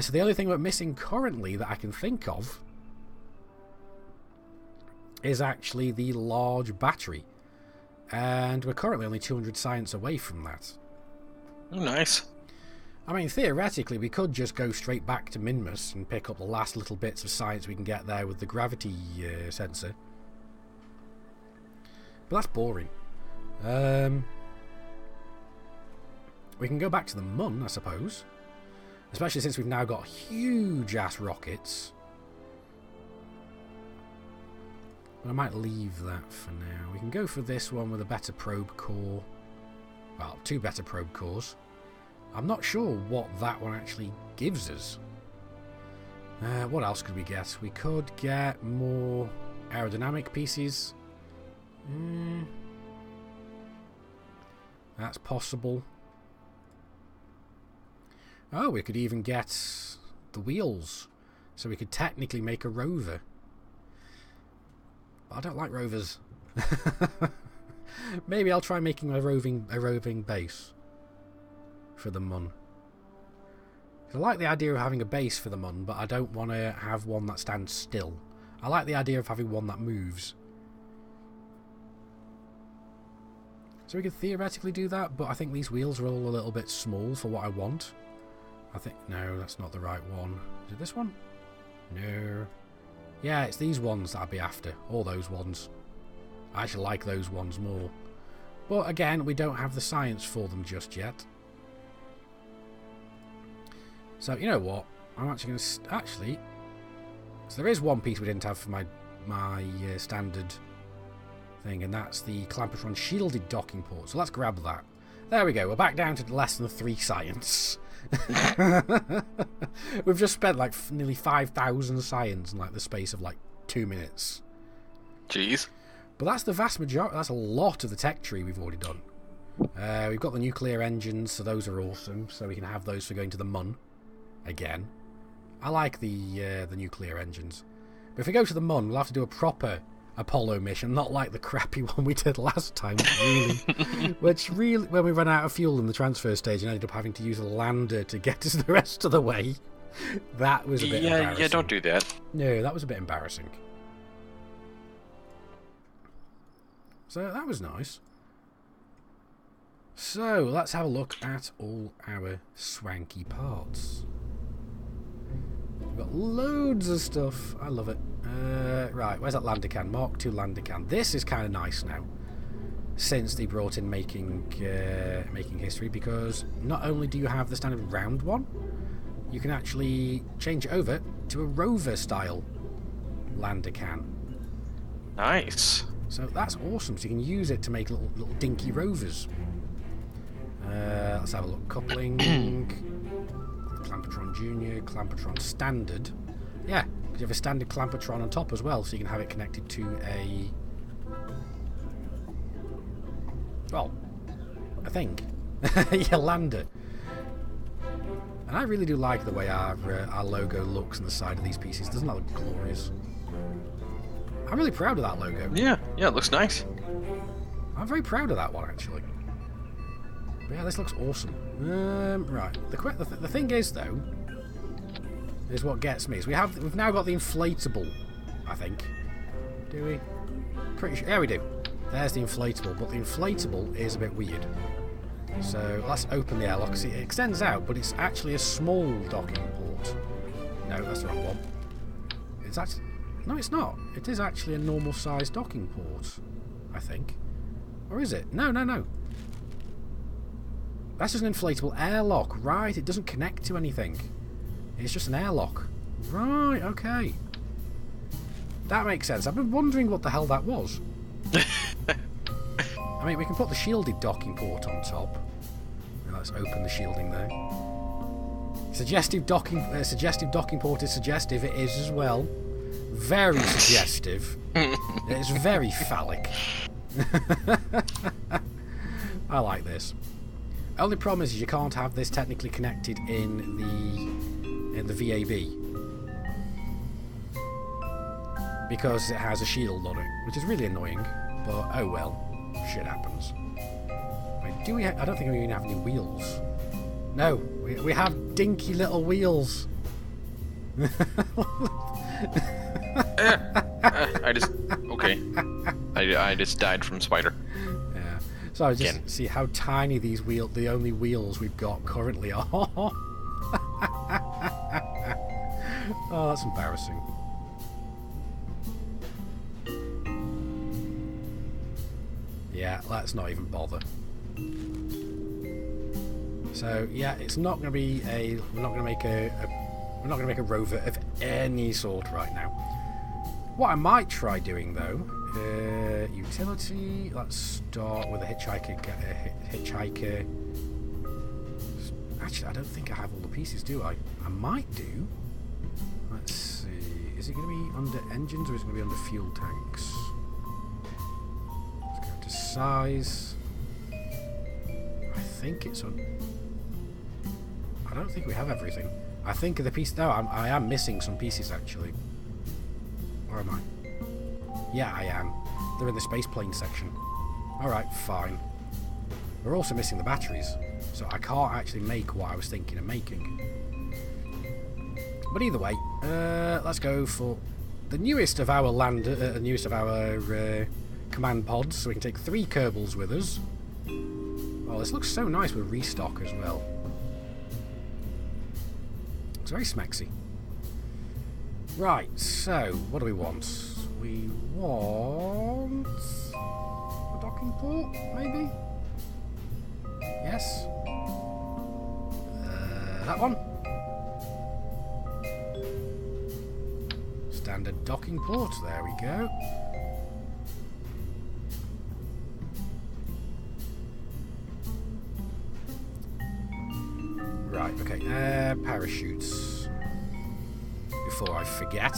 So the only thing we're missing currently that I can think of is actually the large battery. And we're currently only 200 science away from that. Oh, nice. I mean, theoretically, we could just go straight back to Minmus and pick up the last little bits of science we can get there with the gravity sensor. But that's boring. We can go back to the Mun, I suppose. Especially since we've now got huge-ass rockets. But I might leave that for now. We can go for this one with a better probe core. Well, 2 better probe cores. I'm not sure what that one actually gives us. What else could we get? We could get more aerodynamic pieces. That's possible. Oh, we could even get the wheels. So we could technically make a rover. But I don't like rovers. Maybe I'll try making a roving base for the Mun. I like the idea of having a base for the Mun, but I don't want to have one that stands still. I like the idea of having one that moves. So we could theoretically do that, but I think these wheels are all a little bit small for what I want. I think... no, that's not the right one. Is it this one? No. Yeah, it's these ones that I'd be after. All those ones. I actually like those ones more. But again, we don't have the science for them just yet. So, you know what? I'm actually going to... Actually... So there is one piece we didn't have for my standard thing, and that's the Clampotron shielded docking port. So let's grab that. There we go. We're back down to less than 3 science. We've just spent like nearly 5,000 science in like the space of like 2 minutes. Jeez. But that's the vast majority. That's a lot of the tech tree we've already done. We've got the nuclear engines, so those are awesome. So we can have those for going to the Mun again. I like the nuclear engines. But if we go to the Mun, we'll have to do a proper Apollo mission, not like the crappy one we did last time, which really, when we ran out of fuel in the transfer stage and ended up having to use a lander to get us the rest of the way, that was a bit embarrassing. Yeah, don't do that. No, that was a bit embarrassing. So that was nice. So let's have a look at all our swanky parts. We've got loads of stuff. I love it. Right, where's that lander can? Mark II lander can. This is kind of nice now, since they brought in making history, because not only do you have the standard round one, you can actually change it over to a rover style lander can. Nice. So that's awesome. So you can use it to make little dinky rovers. Let's have a look. Coupling. Clampotron Junior, Clampotron Standard. Yeah, because you have a standard Clampotron on top as well, so you can have it connected to a... Well, a thing. Your lander. And I really do like the way our logo looks on the side of these pieces. Doesn't that look glorious? I'm really proud of that logo. Yeah, it looks nice. I'm very proud of that one, actually. But yeah, this looks awesome. Right. The thing is, though, is what gets me is we've now got the inflatable. I think. Do we? Pretty sure. Yeah, we do. There's the inflatable, but the inflatable is a bit weird. So let's open the airlock. See, it extends out, but it's actually a small docking port. No, that's the wrong one. It's actually no, it's not. It is actually a normal-sized docking port. I think. Or is it? No. That's just an inflatable airlock. Right, it doesn't connect to anything. It's just an airlock. Right, okay. That makes sense. I've been wondering what the hell that was. I mean, we can put the shielded docking port on top. Now let's open the shielding there. Suggestive docking port is suggestive. It is as well. Very suggestive. It's very phallic. I like this. Only problem is you can't have this technically connected in the VAB because it has a shield on it, which is really annoying. But oh well, shit happens. Wait, do we? I don't think we even have any wheels. No, we have dinky little wheels. I just died from spider. So I just see how tiny these the only wheels we've got currently are. Oh, that's embarrassing. Yeah, let's not even bother. So yeah, it's not going to be we're not going to make a rover of any sort right now. What I might try doing though. Utility. Let's start with a hitchhiker. Actually, I don't think I have all the pieces, do I? I might do. Let's see. Is it going to be under engines or is it going to be under fuel tanks? Let's go to size. I think it's on. I don't think we have everything. I think of the piece. No, I am missing some pieces actually. Or am I? Yeah, I am. They're in the space plane section. Alright, fine. We're also missing the batteries, so I can't actually make what I was thinking of making. But either way, let's go for the newest of our command pods, so we can take 3 Kerbals with us. Oh, this looks so nice with Restock as well. It's very smexy. Right, so, what do we want? We want a docking port, maybe? Yes? That one? docking port. There we go. Right, okay. Parachutes. Before I forget.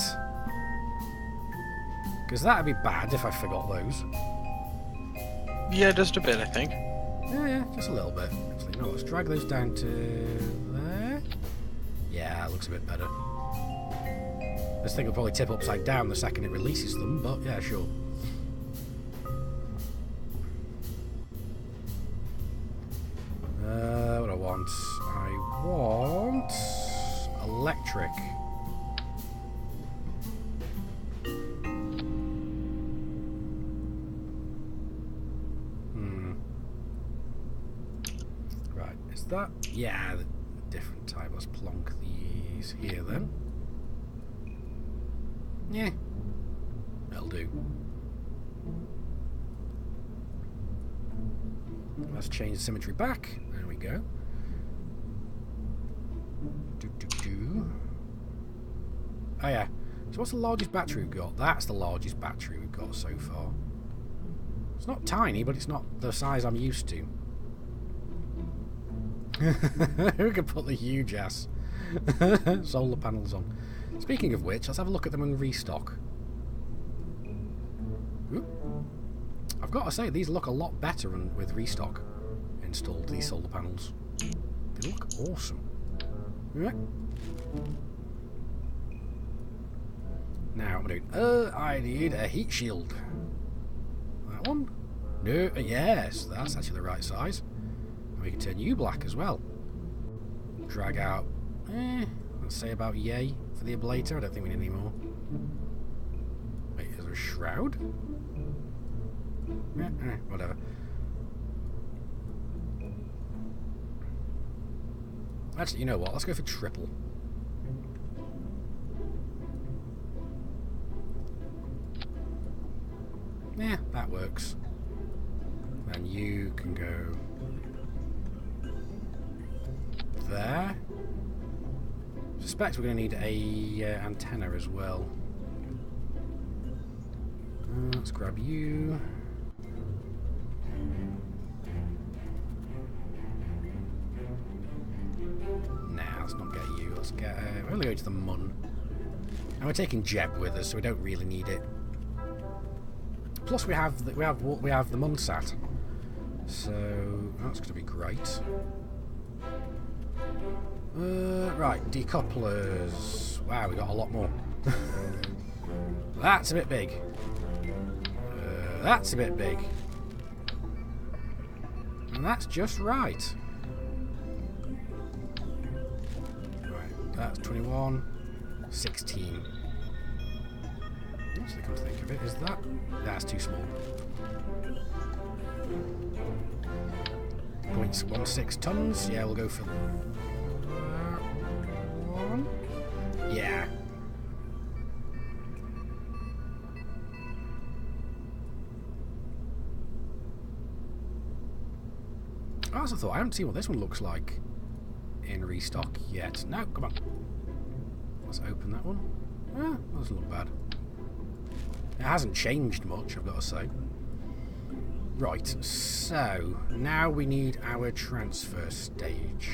Because that'd be bad if I forgot those. Yeah, just a bit, I think. Yeah, just a little bit. Actually, no, let's drag those down to there. Yeah, that looks a bit better. This thing will probably tip upside down the second it releases them, but yeah, sure. What do I want? I want electric. Right, is that? Yeah, the different type. Let's plonk these here then. Yeah, that'll do. Let's change the symmetry back. There we go. Oh yeah. So what's the largest battery we've got? That's the largest battery we've got so far. It's not tiny, but it's not the size I'm used to. Who could put the huge ass solar panels on? Speaking of which, let's have a look at them in Restock. Ooh. I've got to say, these look a lot better with Restock installed, these solar panels. They look awesome. Right. Now, what am I doing? I need a heat shield. That one? No, yes, that's actually the right size. And we can turn you black as well. Drag out, let's say about yay for the ablator. I don't think we need any more. Wait, is there a shroud? Whatever. Actually, you know what? Let's go for triple. Yeah, that works. Then you can go there. Suspect we're going to need a antenna as well. Let's grab you. Nah, let's not get you. Let's get. We're only going to the Mun, and we're taking Jeb with us, so we don't really need it. Plus, we have the Munsat, so that's going to be great. Right, decouplers. Wow, we got a lot more. That's a bit big. That's a bit big. And that's just right. Right, that's 21, 16. Actually, come to think of it, is that's too small. 0.16 tons. Yeah, we'll go for one. Yeah. I also thought I haven't seen what this one looks like in Restock yet. No, come on. Let's open that one. That doesn't look bad. It hasn't changed much, I've got to say. Right, so now we need our transfer stage.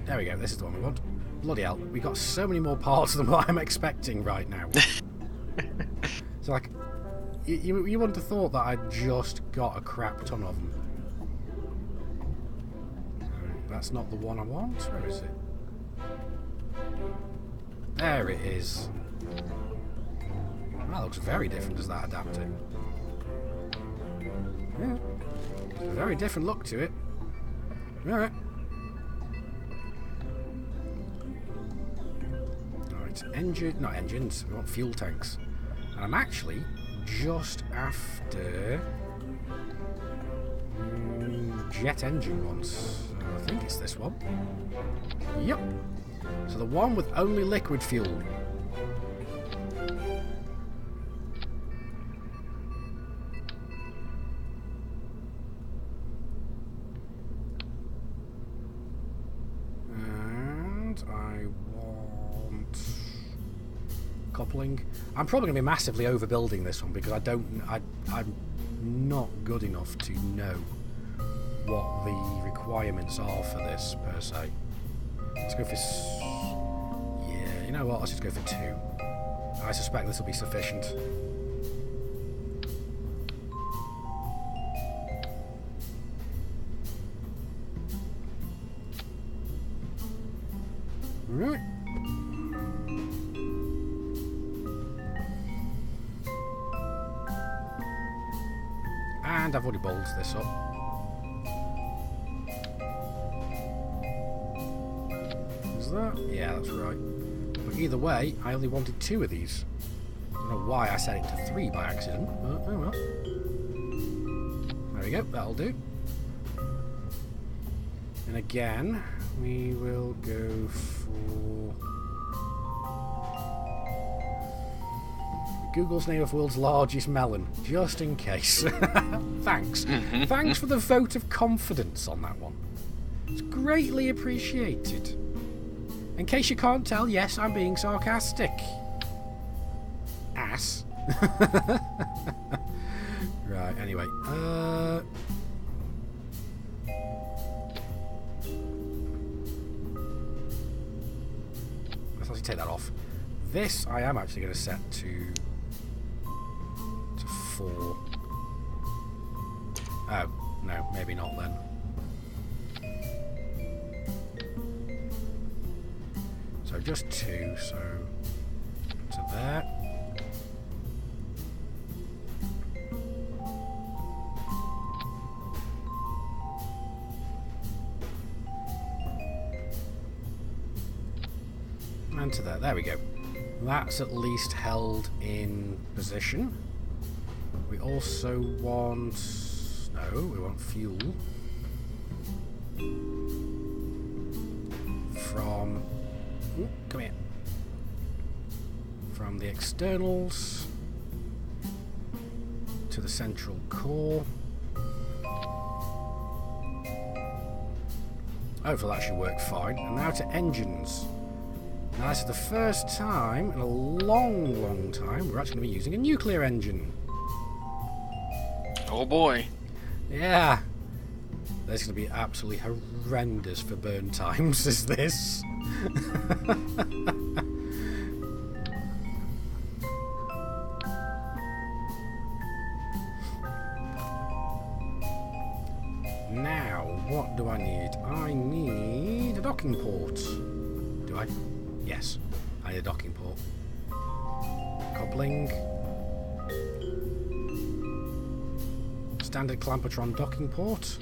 There we go, this is the one we want. Bloody hell, we got so many more parts than what I'm expecting right now. So like, you wouldn't have thought that I'd just got a crap ton of them. That's not the one I want. Where is it? There it is. That looks very different, does that adapter? Yeah. It's a very different look to it. Alright. Alright, not engines, we want fuel tanks. And I'm actually just after jet engine ones. I think it's this one. Yep. So the one with only liquid fuel. and I want coupling. I'm probably going to be massively overbuilding this one because I'm not good enough to know what the requirements are for this per se. Let's go for yeah, you know what, let's just go for 2. I suspect this will be sufficient. Right. And I've already bolted this up. Is that? Yeah, that's right. But either way, I only wanted 2 of these. I don't know why I set it to 3 by accident, but oh well. There we go, that'll do. And again, we will go for Google's name of world's largest melon, just in case. Thanks. Thanks for the vote of confidence on that one. It's greatly appreciated. In case you can't tell, yes, I'm being sarcastic. Ass. Right, anyway. Let's actually take that off. This I am actually going to set to 4. Oh, no, maybe not then. So just 2, so to there. And to there. There we go. That's at least held in position. We also want... no, we want fuel from... ooh, come here. From the externals to the central core. Hopefully that should work fine. And now to engines. Now this is the first time in a long, long time we're actually going to be using a nuclear engine. Oh boy. Yeah. That's going to be absolutely horrendous for burn times, is this? Now, what do I need? I need a docking port. Do I? Yes. I need a docking port. Coupling. Standard Clampertron docking port.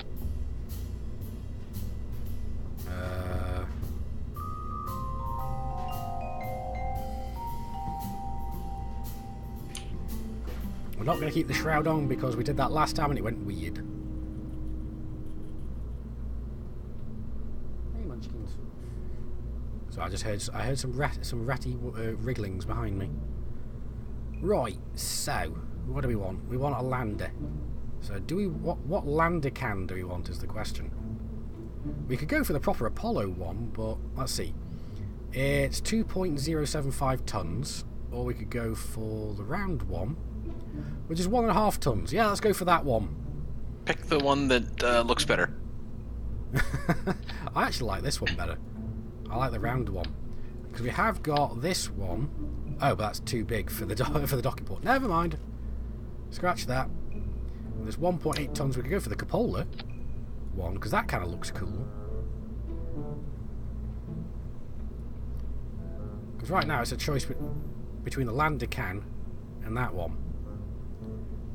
We're not going to keep the shroud on because we did that last time and it went weird. Hey, munchkins. So I heard some ratty wrigglings behind me. Right. So what do we want? We want a lander. So do we what lander can do we want is the question. We could go for the proper Apollo one, but let's see. It's 2.075 tons, or we could go for the round one, which is 1.5 tons. Yeah, let's go for that one. Pick the one that looks better. I actually like this one better. I like the round one because we have got this one. Oh, but that's too big for the for the docking port. Never mind. Scratch that. There's 1.8 tons. We could go for the cupola one because that kind of looks cool. Because right now it's a choice between the lander can and that one.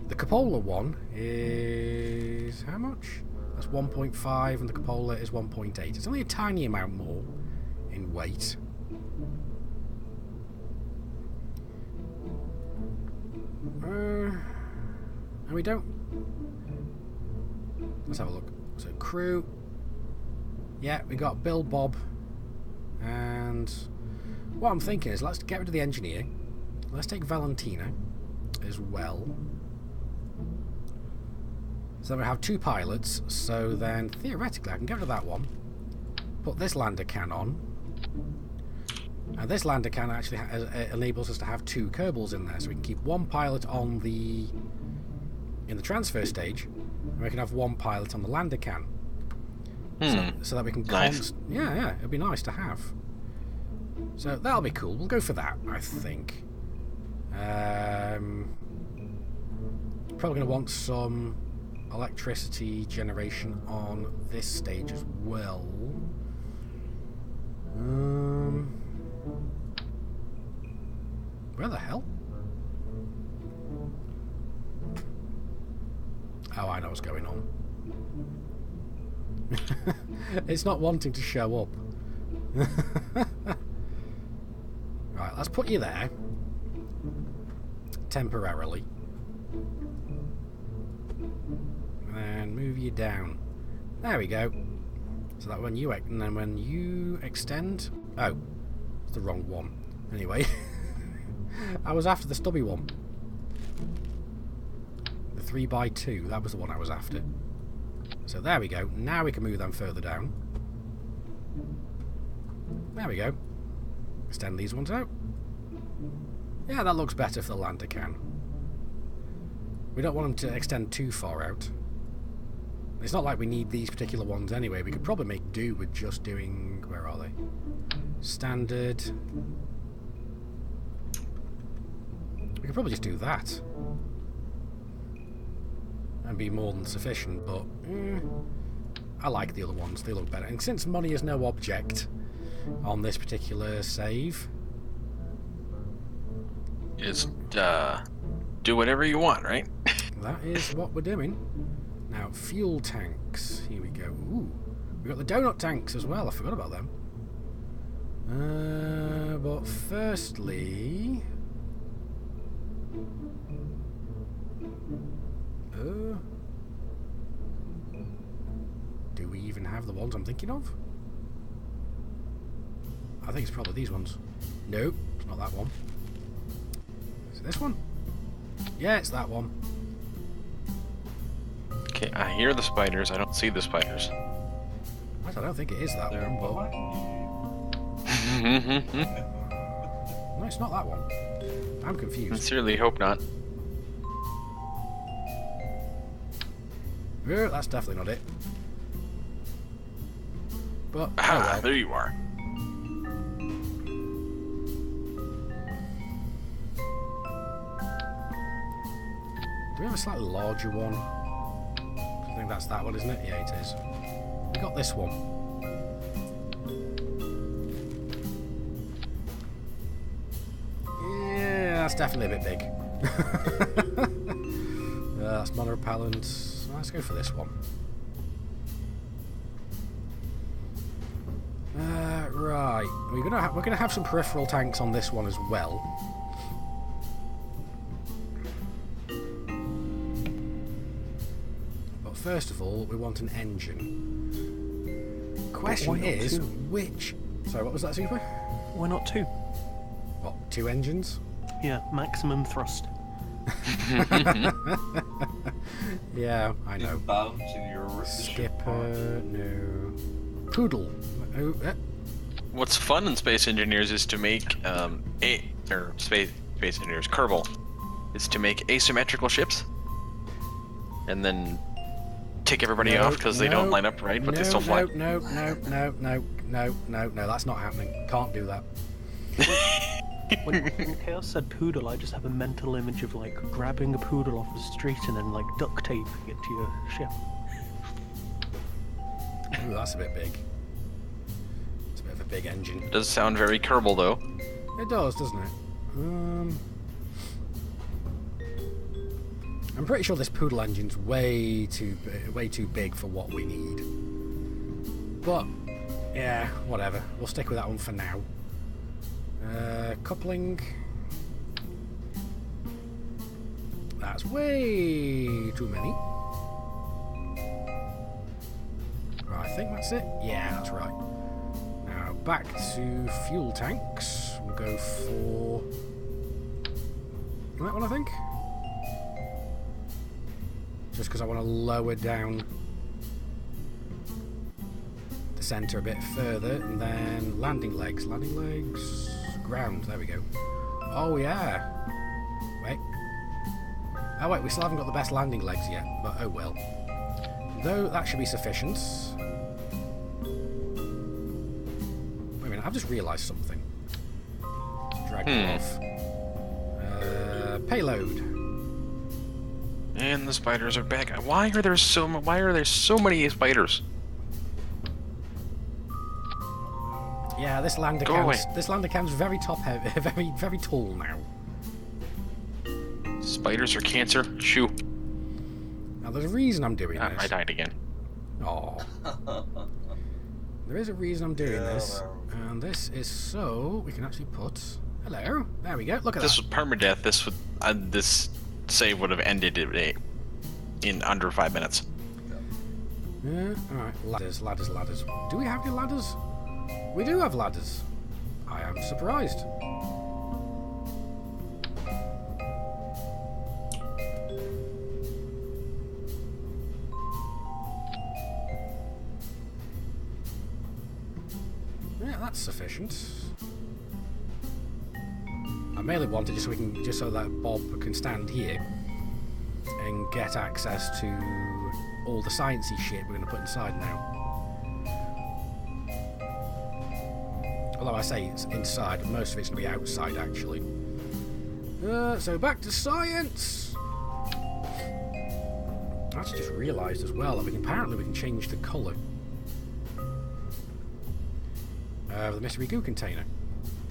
The cupola one is how much? That's 1.5 and the cupola is 1.8. It's only a tiny amount more in weight. And we don't... Let's have a look. So crew. Yeah, we got Bill, Bob. And what I'm thinking is let's get rid of the engineer. Let's take Valentina as well. So then we have 2 pilots. So then theoretically I can get rid of that one. Put this lander can on. And this lander can actually enables us to have 2 Kerbals in there, so we can keep 1 pilot on in the transfer stage, and we can have 1 pilot on the lander can. So that we can Nice. yeah, it'd be nice to have. So that'll be cool. We'll go for that, I think. Probably going to want some electricity generation on this stage as well. Where the hell? Oh, I know what's going on. It's not wanting to show up. Right, let's put you there. Temporarily. And move you down. There we go. So that when you and then when you extend... Oh, it's the wrong one. Anyway. I was after the stubby one. The 3x2, that was the one I was after. So there we go. Now we can move them further down. There we go. Extend these ones out. Yeah, that looks better for the lander can. We don't want them to extend too far out. It's not like we need these particular ones anyway. We could probably make do with just doing... Where are they? Standard. We could probably just do that. And be more than sufficient, but... I like the other ones. They look better. And since money is no object on this particular save... It's, do whatever you want, right? That is what we're doing. Now, fuel tanks. Here we go. Ooh, we got the donut tanks as well. I forgot about them. But firstly... do we even have the ones I'm thinking of? I think it's probably these ones. Nope, it's not that one. Is it this one? Yeah, it's that one. Okay, I hear the spiders. I don't see the spiders. I don't think it is that They're one, but... No, it's not that one. I'm confused. Sincerely hope not. That's definitely not it. But, oh Ah, well. there you are. Do we have a slightly larger one? I think that's that one, isn't it? Yeah, it is. We got this one. Yeah, that's definitely a bit big. That's monopropellant. Let's go for this one. Right, we're gonna have some peripheral tanks on this one as well. But first of all, we want an engine. Question is, which? Sorry, what was that, Super? Why not 2? What? 2 engines? Yeah, maximum thrust. Yeah, I know. Bounce in your Skipper, no. Poodle. Oh, What's fun in Space Engineers is to make Space Engineers Kerbal is to make asymmetrical ships, and then tick everybody off because they don't line up right, but they still fly. No, that's not happening. Can't do that. When Chaos said poodle, I just have a mental image of like grabbing a poodle off the street and then like duct taping it to your ship. Ooh, that's a bit big. It's a bit of a big engine. Does sound very Kerbal though. It does, doesn't it? I'm pretty sure this poodle engine's way too big for what we need. But yeah, whatever. We'll stick with that one for now. Coupling. That's way too many. Right, I think that's it. Yeah, that's right. Now back to fuel tanks. We'll go for that one, I think. Just because I want to lower down the centre a bit further, and then landing legs, ground, there we go. Oh yeah. Wait. Oh wait, we still haven't got the best landing legs yet, but oh well. Though that should be sufficient. Wait a minute, I've just realised something. Drag it off. Payload. And the spiders are back. Why are there so many spiders? Yeah, this lander can's very top heavy, very tall now. Spiders are cancer. Shoo. Now there's a reason I'm doing this. I died again. Oh. There is a reason I'm doing this, and this is so we can actually put. Hello. There we go. Look at this that. was permadeath. This save would have ended it in under 5 minutes. Yeah. All right. Ladders. Do we have any ladders? We do have ladders. I am surprised. Yeah, that's sufficient. I mainly wanted just so that Bob can stand here and get access to all the sciencey shit we're going to put inside now. Although I say it's inside, but most of it's going to be outside actually. So back to science. I actually just realised as well that apparently we can change the colour of the mystery goo container,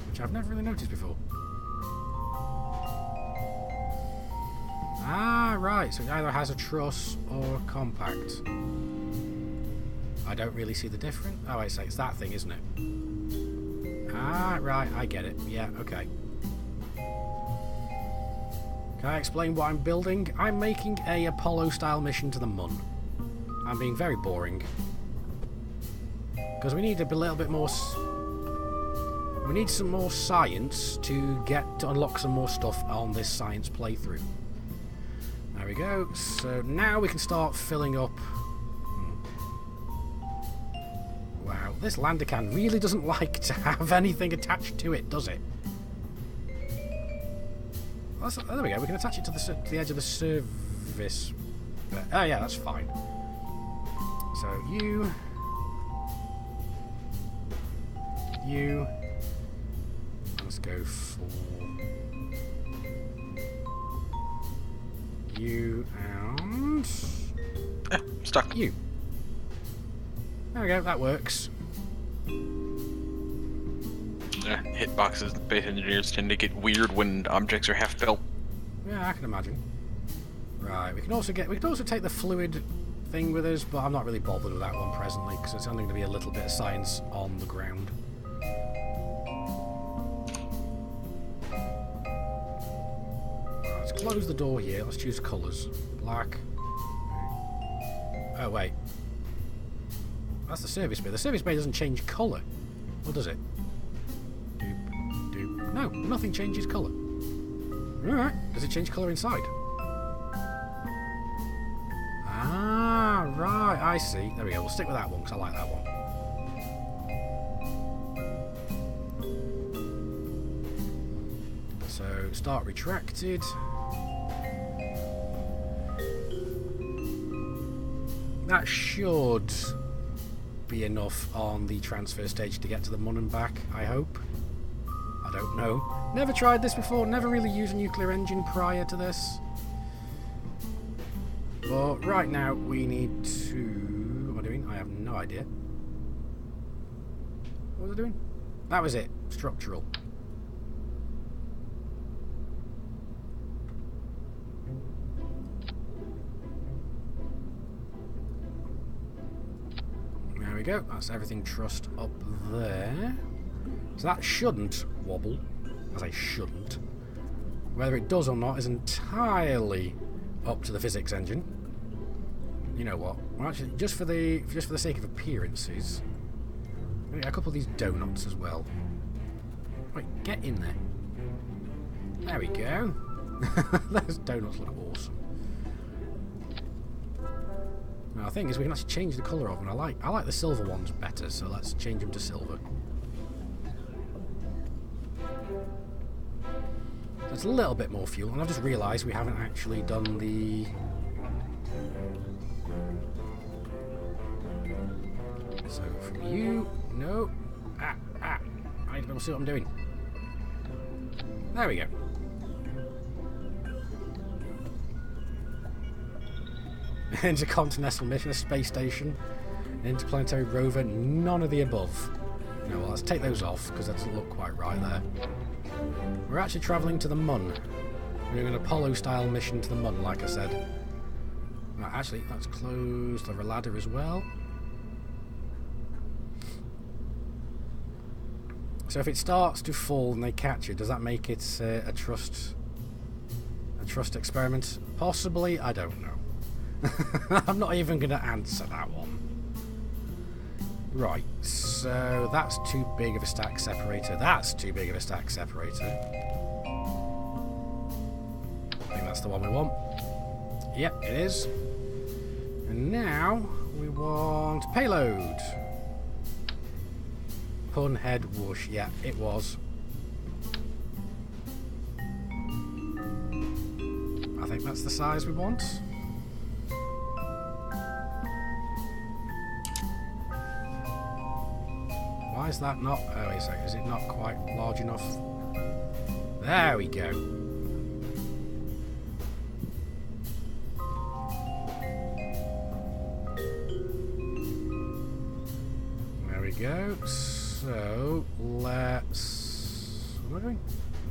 which I've never really noticed before. Ah, right, so it either has a truss or compact. I don't really see the difference. Oh, wait, so it's that thing, isn't it? Ah, right, I get it. Yeah, okay. Can I explain what I'm building? I'm making a Apollo-style mission to the Moon. I'm being very boring. Because we need a little bit more... We need some more science to unlock some more stuff on this science playthrough. There we go. So now we can start filling up. Wow, this lander can really doesn't like to have anything attached to it, does it? There we go. We can attach it to the edge of the service. Oh yeah, that's fine. So you. Let's go for you and Stuck. you. There we go, that works. Hitboxes, base engineers tend to get weird when objects are half built. Yeah, I can imagine. Right, we can also take the fluid thing with us, but I'm not really bothered with that one presently because it's only going to be a little bit of science on the ground. Let's close the door here. Let's choose colours. Black. Oh wait, that's the service bay. The service bay doesn't change colour, or does it? No, nothing changes colour. Alright, does it change colour inside? Ah, right, I see. There we go, we'll stick with that one because I like that one. So, start retracted. That should be enough on the transfer stage to get to the Mun and back, I hope. I don't know. Never tried this before, never really used a nuclear engine prior to this. But right now we need to... What am I doing? I have no idea. What was I doing? That was it. Structural. There we go. That's everything trussed up there. So that shouldn't wobble, as I shouldn't. Whether it does or not is entirely up to the physics engine. You know what? Well, actually, just for the sake of appearances, I'm gonna get a couple of these donuts as well. Wait, get in there. There we go. Those donuts look awesome. Now, the thing is, we can actually change the colour of them. I like the silver ones better, so let's change them to silver. So it's a little bit more fuel, and I've just realised we haven't actually done the... So, from you... No. I need to be able to see what I'm doing. There we go. Intercontinental mission, a space station, interplanetary rover, none of the above. No, well, let's take those off, because that doesn't look quite right there. We're actually travelling to the Mun. We're doing an Apollo-style mission to the Mun, like I said. Right, actually, let's close the ladder as well. So if it starts to fall and they catch it, does that make it a trust experiment? Possibly, I don't know. I'm not even going to answer that one. Right, so that's too big of a stack separator. That's too big of a stack separator. I think that's the one we want. Yep, it is. And now we want payload. Pun, head, whoosh. Yeah, it was. I think that's the size we want. Why is that not... Oh, wait a second. Is it not quite large enough? There we go. There we go. So, let's... What am I doing?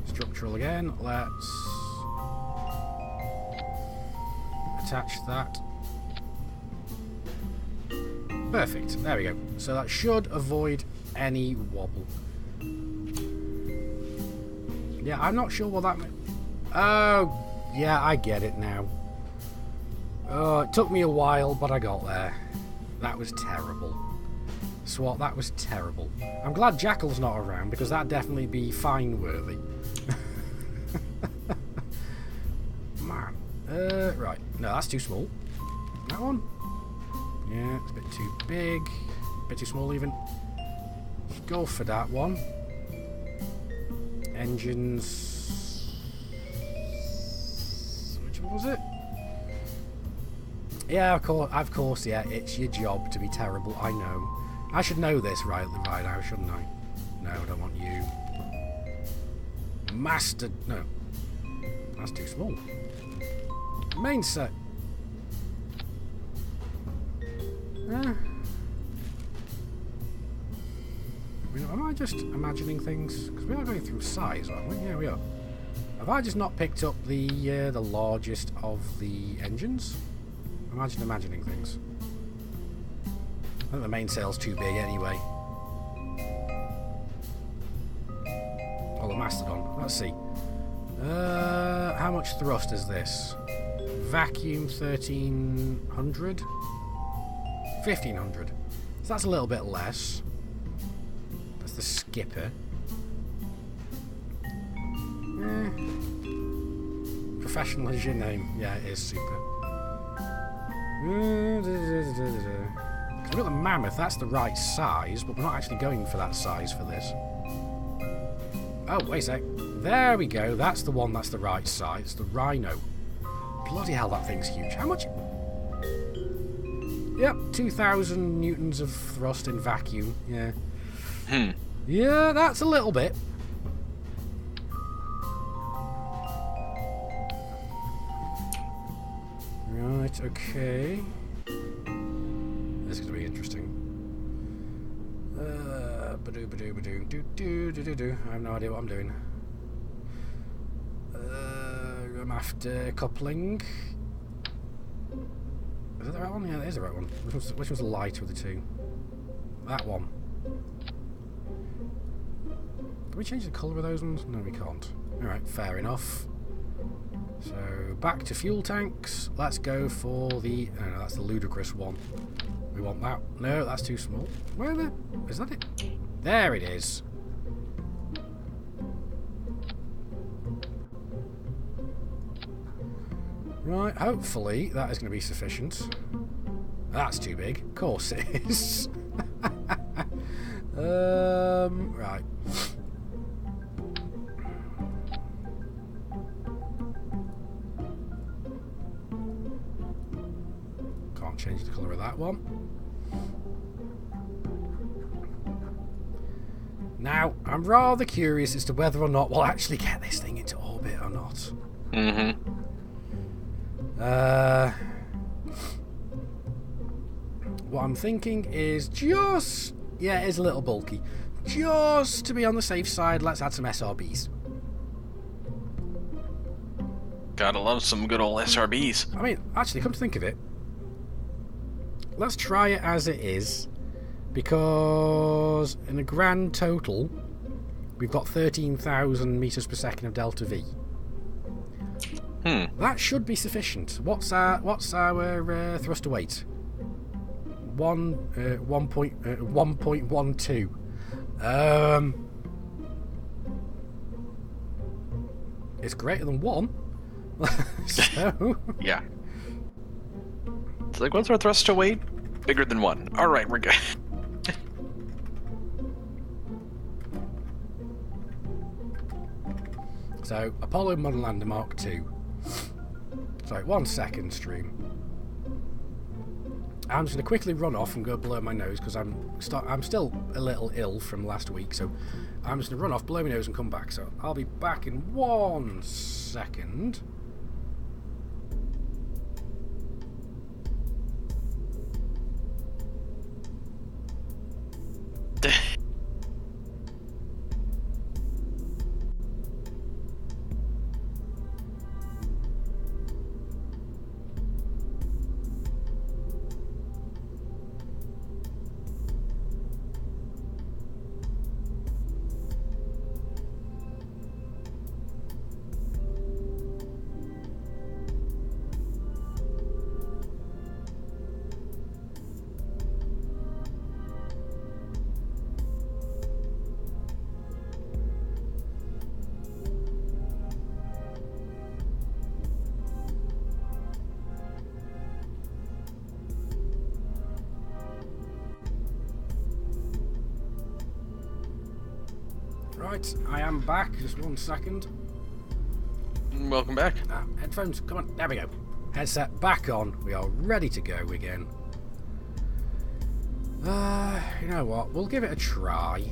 Structural again. Let's... attach that. Perfect. There we go. So that should avoid any wobble. Yeah, I'm not sure what that meant. Oh, yeah, I get it now. Oh, it took me a while, but I got there. That was terrible. Swat, that was terrible. I'm glad Jackal's not around, because that'd definitely be fine-worthy. Man. Right. No, that's too small. That one? Yeah, it's a bit too big. A bit too small, even. Go for that one. Engines. Which one was it? Yeah, of course, yeah. It's your job to be terrible. I know. I should know this right now, shouldn't I? No, I don't want you. Master. No. That's too small. Main set. Am I just imagining things? Because we are going through size, aren't we? Yeah, we are. Have I just not picked up the largest of the engines? Imagine imagining things. I think the mainsail's too big anyway. Oh, the Mastodon. Let's see. How much thrust is this? Vacuum 1300? 1500. So that's a little bit less. That's the skipper. Professional is your name. Yeah, it is super. We've got the Mammoth, that's the right size, but we're not actually going for that size for this. Oh, wait a sec. There we go, that's the one that's the right size. It's the Rhino. Bloody hell, that thing's huge. How much? Yep, 2,000 newtons of thrust in vacuum, yeah. Yeah, that's a little bit. Right, okay. This is going to be interesting. I have no idea what I'm doing. I'm after coupling. Is that the right one? Yeah, that is the right one. Which one's the lighter of the two? That one. Can we change the colour of those ones? No, we can't. Alright, fair enough. So, back to fuel tanks. Let's go for the... No, that's the ludicrous one. We want that. No, that's too small. Where the... Is that it? There it is. Right, hopefully that is going to be sufficient. That's too big. Of course it is. Right. Can't change the colour of that one. Now, I'm rather curious as to whether or not we'll actually get this thing into orbit or not. Mm-hmm. What I'm thinking is just... Yeah, it is a little bulky. Just to be on the safe side, let's add some SRBs. Gotta love some good old SRBs. I mean, actually, come to think of it, let's try it as it is, because in a grand total, we've got 13,000 meters per second of delta V. That should be sufficient. What's our thruster weight? 1.12. It's greater than 1. So Yeah. It's like, what's our thruster weight? Bigger than 1. Alright, we're good. So, Apollo Model Lander Mark II. Sorry, 1 second, stream. I'm just going to quickly run off and go blow my nose because I'm still a little ill from last week, so I'm just going to run off, blow my nose and come back. So I'll be back in 1 second. Right, I am back. Just 1 second. Welcome back. Headphones, come on. There we go. Headset back on. We are ready to go again. You know what? We'll give it a try.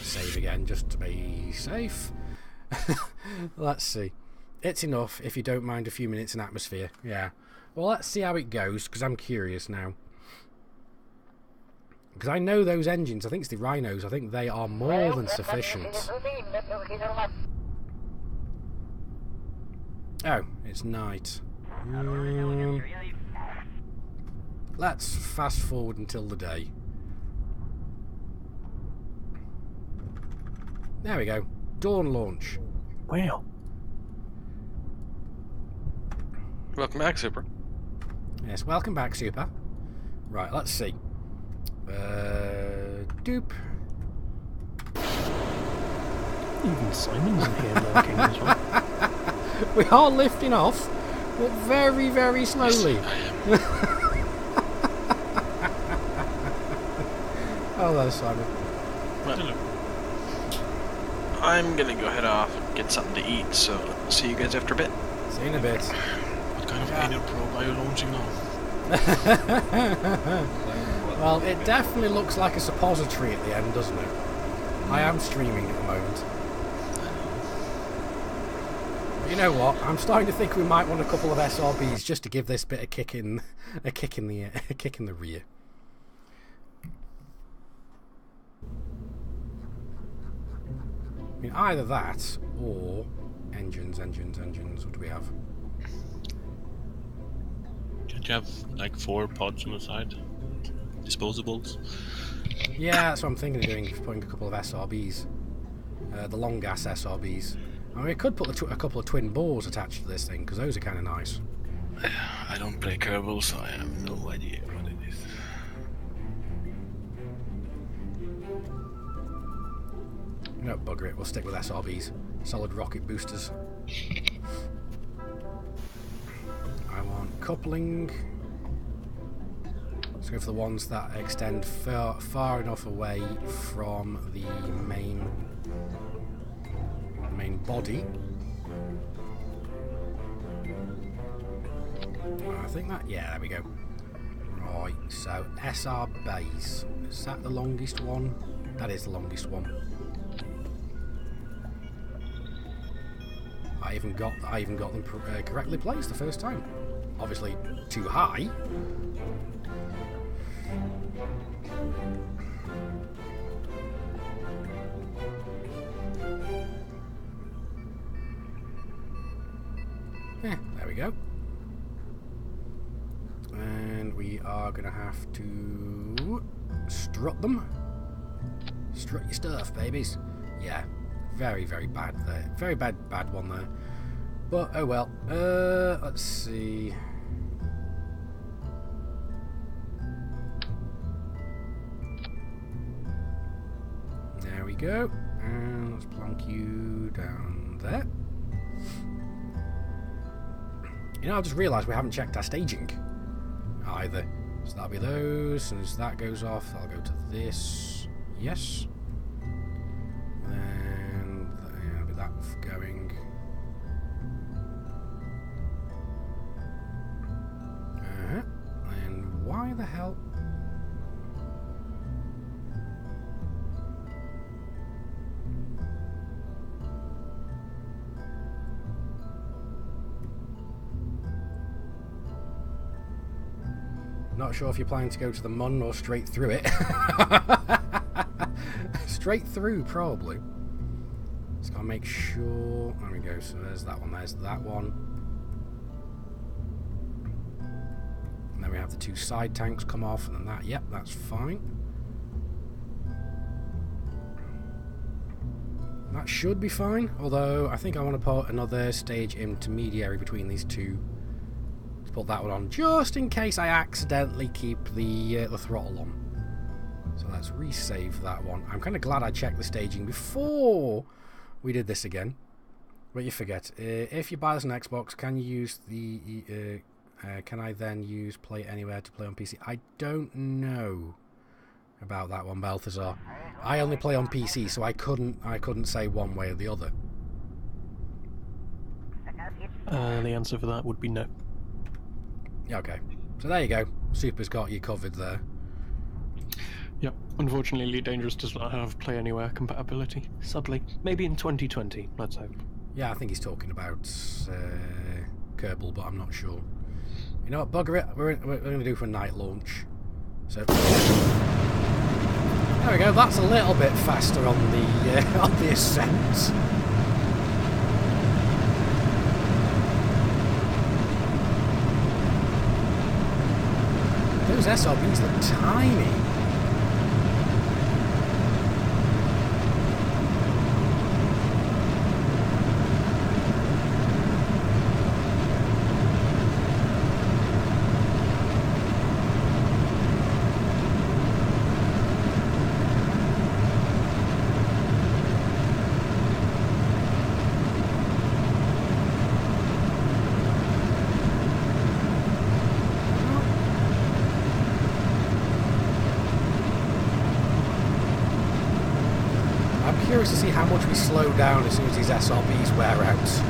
Save again, just to be safe. Let's see. It's enough if you don't mind a few minutes in atmosphere. Yeah. Well, let's see how it goes, because I'm curious now. Because I know those engines, I think it's the Rhinos, I think they are more than sufficient. Oh, it's night. Let's fast forward until the day. There we go. Dawn launch. Wow. Welcome back, Super. Yes, welcome back, Super. Right, let's see. Doop. Even Simon's in here lurking as well. We are lifting off, but very, very slowly. Yes, I am. Hello, Simon. Well, I'm gonna go head off and get something to eat, so see you guys after a bit. See you in a bit. What kind of anal probe are you launching now? Well, it definitely looks like a suppository at the end, doesn't it? I am streaming at the moment. But you know what? I'm starting to think we might want a couple of SRBs just to give this bit a kick in the rear. I mean, either that or engines. What do we have? Can't you have like 4 pods on the side? Disposables? Yeah, that's what I'm thinking of doing, putting a couple of SRBs. The long gas SRBs. I mean, we could put a couple of twin bores attached to this thing, because those are kind of nice. I don't play Kerbal, so I have no idea what it is. No, bugger it, we'll stick with SRBs. Solid rocket boosters. I want coupling. Let's go for the ones that extend far enough away from the main body. I think that, yeah, there we go. Right, so SR base. Is that the longest one? That is the longest one. I even got them correctly placed the first time. Obviously too high. Yeah, there we go. And we are going to have to strut them. Strut your stuff, babies. Yeah, very, very bad there. Very bad one there. But, oh well. Let's see. There we go. And let's plonk you down there. You know, I just realised we haven't checked our staging either. So that'll be those. As soon as that goes off, I'll go to this. Yes. And that'll be that going. And why the hell? Not sure if you're planning to go to the Mun or straight through it. Straight through, probably. Just gotta make sure. There we go. So there's that one. There's that one. And then we have the two side tanks come off, and then that. Yep, that's fine. That should be fine. Although I think I want to put another stage intermediary between these two. Put that one on just in case I accidentally keep the throttle on. So let's resave that one. I'm kind of glad I checked the staging before we did this again. But you forget, if you buy this on Xbox, can you use the can I then use Play Anywhere to play on PC? I don't know about that one, Balthazar. I only play on PC, so I couldn't say one way or the other. The answer for that would be no. Okay, so there you go. Super's got you covered there. Yep, unfortunately Elite Dangerous does not have Play Anywhere compatibility, sadly. Maybe in 2020, let's hope. Yeah, I think he's talking about Kerbal, but I'm not sure. You know what, bugger it, we're going to do for a night launch. So there we go, that's a little bit faster on the ascent. Those SRBs look tiny. Curious to see how much we slow down as soon as these SRBs wear out.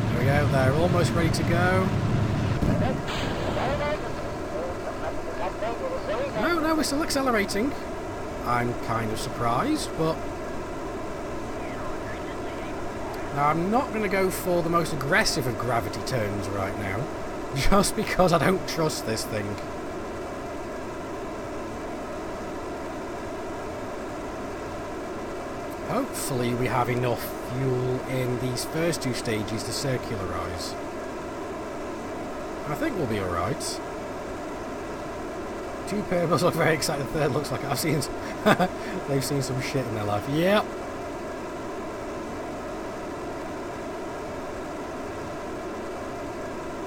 There we go, they're almost ready to go. No, we're still accelerating. I'm kind of surprised, but now I'm not going to go for the most aggressive of gravity turns right now. Just because I don't trust this thing. Hopefully we have enough fuel in these first two stages to circularise. I think we'll be alright. Two purples look very excited, the third looks like they've seen some shit in their life. Yep.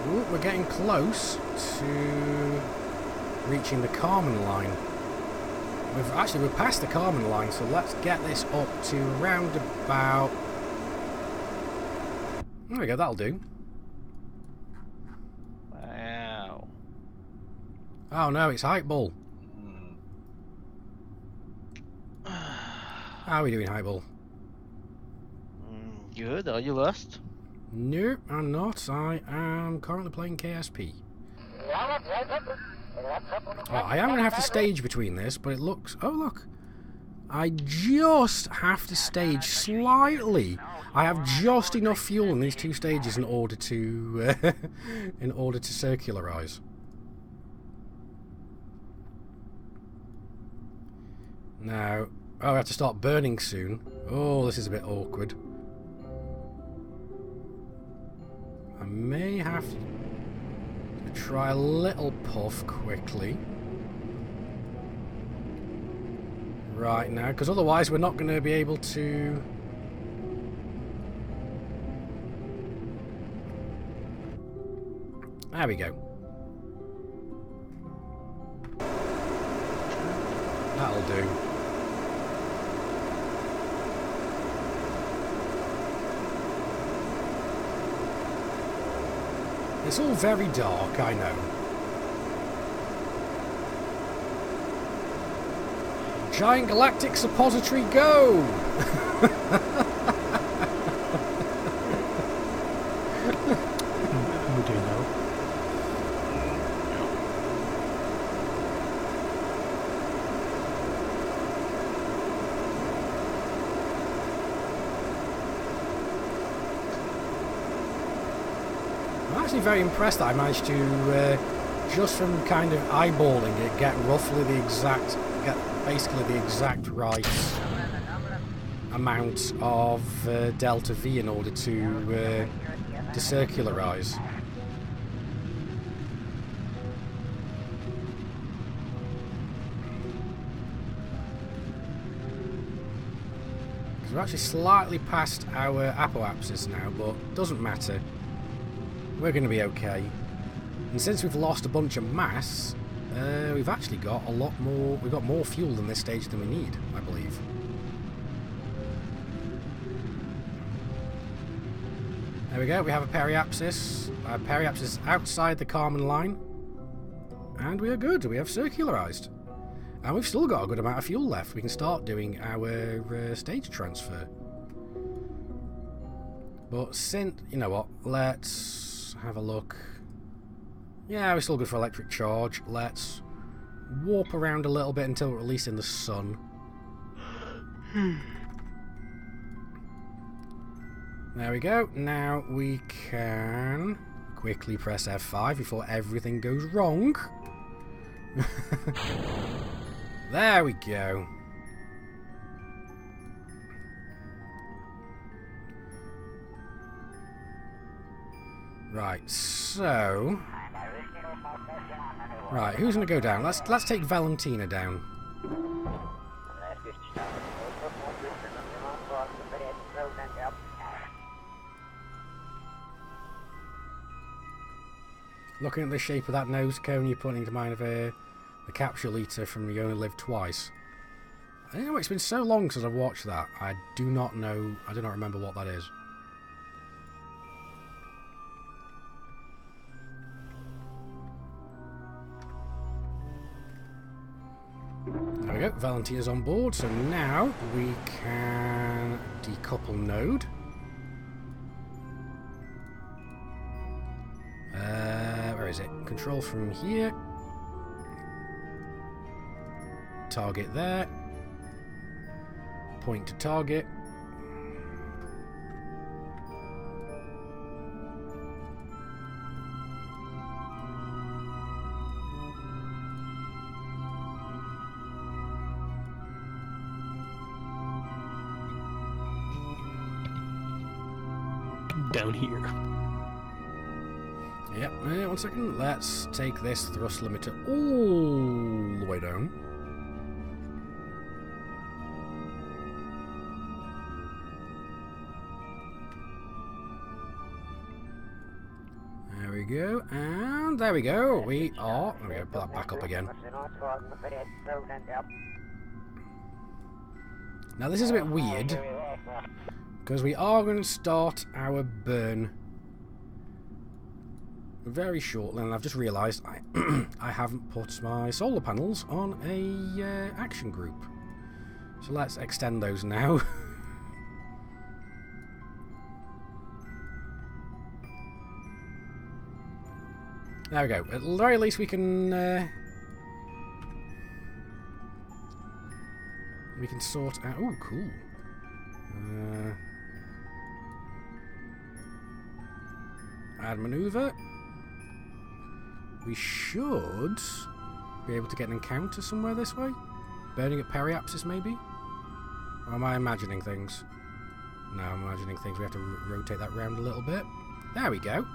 Ooh, we're getting close to reaching the Carmen line. We're past the Carmen line, so let's get this up to around about There we go, that'll do. Wow. Oh no, it's Hypebull. How are we doing, Hypebull? Good, are you lost? No, I'm not. I am currently playing KSP. Oh, I am going to have to stage between this, but it looks... Oh, look. I just have to stage slightly. I have just enough fuel in these two stages in order to circularize. Now, oh, I have to start burning soon. Oh, this is a bit awkward. I may have to try a little puff quickly. Right now, because otherwise we're not going to be able to... There we go. That'll do. It's all very dark, I know. Giant galactic suppository, go! We do know. I'm actually very impressed that I managed to, just from kind of eyeballing it, get basically the exact right amount of delta V in order to circularize. Because we're actually slightly past our apoapsis now, but doesn't matter. We're going to be okay. And since we've lost a bunch of mass, we've actually got a lot more... We've got more fuel in this stage than we need, I believe. There we go, we have a periapsis. Our periapsis is outside the Kármán line. And we are good, we have circularized. And we've still got a good amount of fuel left. We can start doing our stage transfer. But since... You know what, let's have a look. Yeah, we're still good for electric charge. Let's warp around a little bit until we're at least in the sun. There we go. Now we can quickly press F5 before everything goes wrong. There we go. Right, so... Right, who's going to go down? Let's take Valentina down. Looking at the shape of that nose cone, you're putting to mind of the capsule eater from You Only Live Twice. I don't know, it's been so long since I've watched that. I do not remember what that is. There we go, Valentina's on board, so now we can decouple node. Where is it? Control from here. Target there. Point to target. Down here. Yep, 1 second. Let's take this thrust limiter all the way down. There we go, and there we go. We are... There we go, put that back up again. Now this is a bit weird, Because we are going to start our burn very shortly, and I've just realised I haven't put my solar panels on a action group. So let's extend those now. There we go. At the very least we can sort out... Oh, cool. Add maneuver. We should be able to get an encounter somewhere this way. Burning at periapsis, maybe? Or am I imagining things? No, I'm imagining things. We have to rotate that round a little bit. There we go.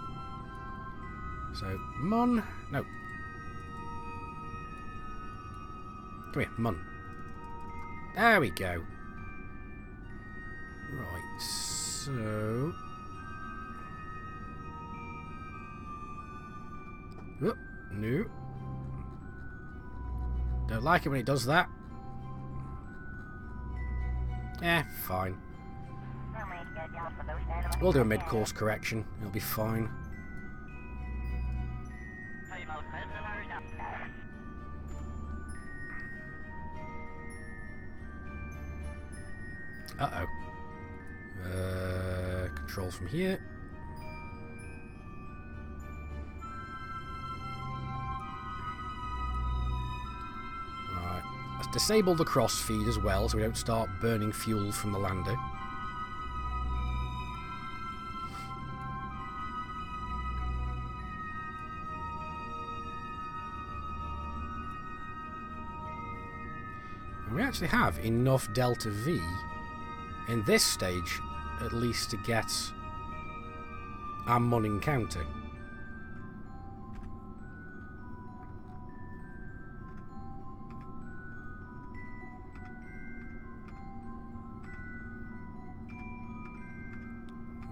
So, Mun. No. Come here, Mun. There we go. Right, so... Whoop, no. Don't like it when it does that. Eh, fine. We'll do a mid-course correction. It'll be fine. Uh-oh. Control from here. Right. Let's disable the cross feed as well so we don't start burning fuel from the lander. And we actually have enough delta V in this stage, at least, to get our Mun encounter.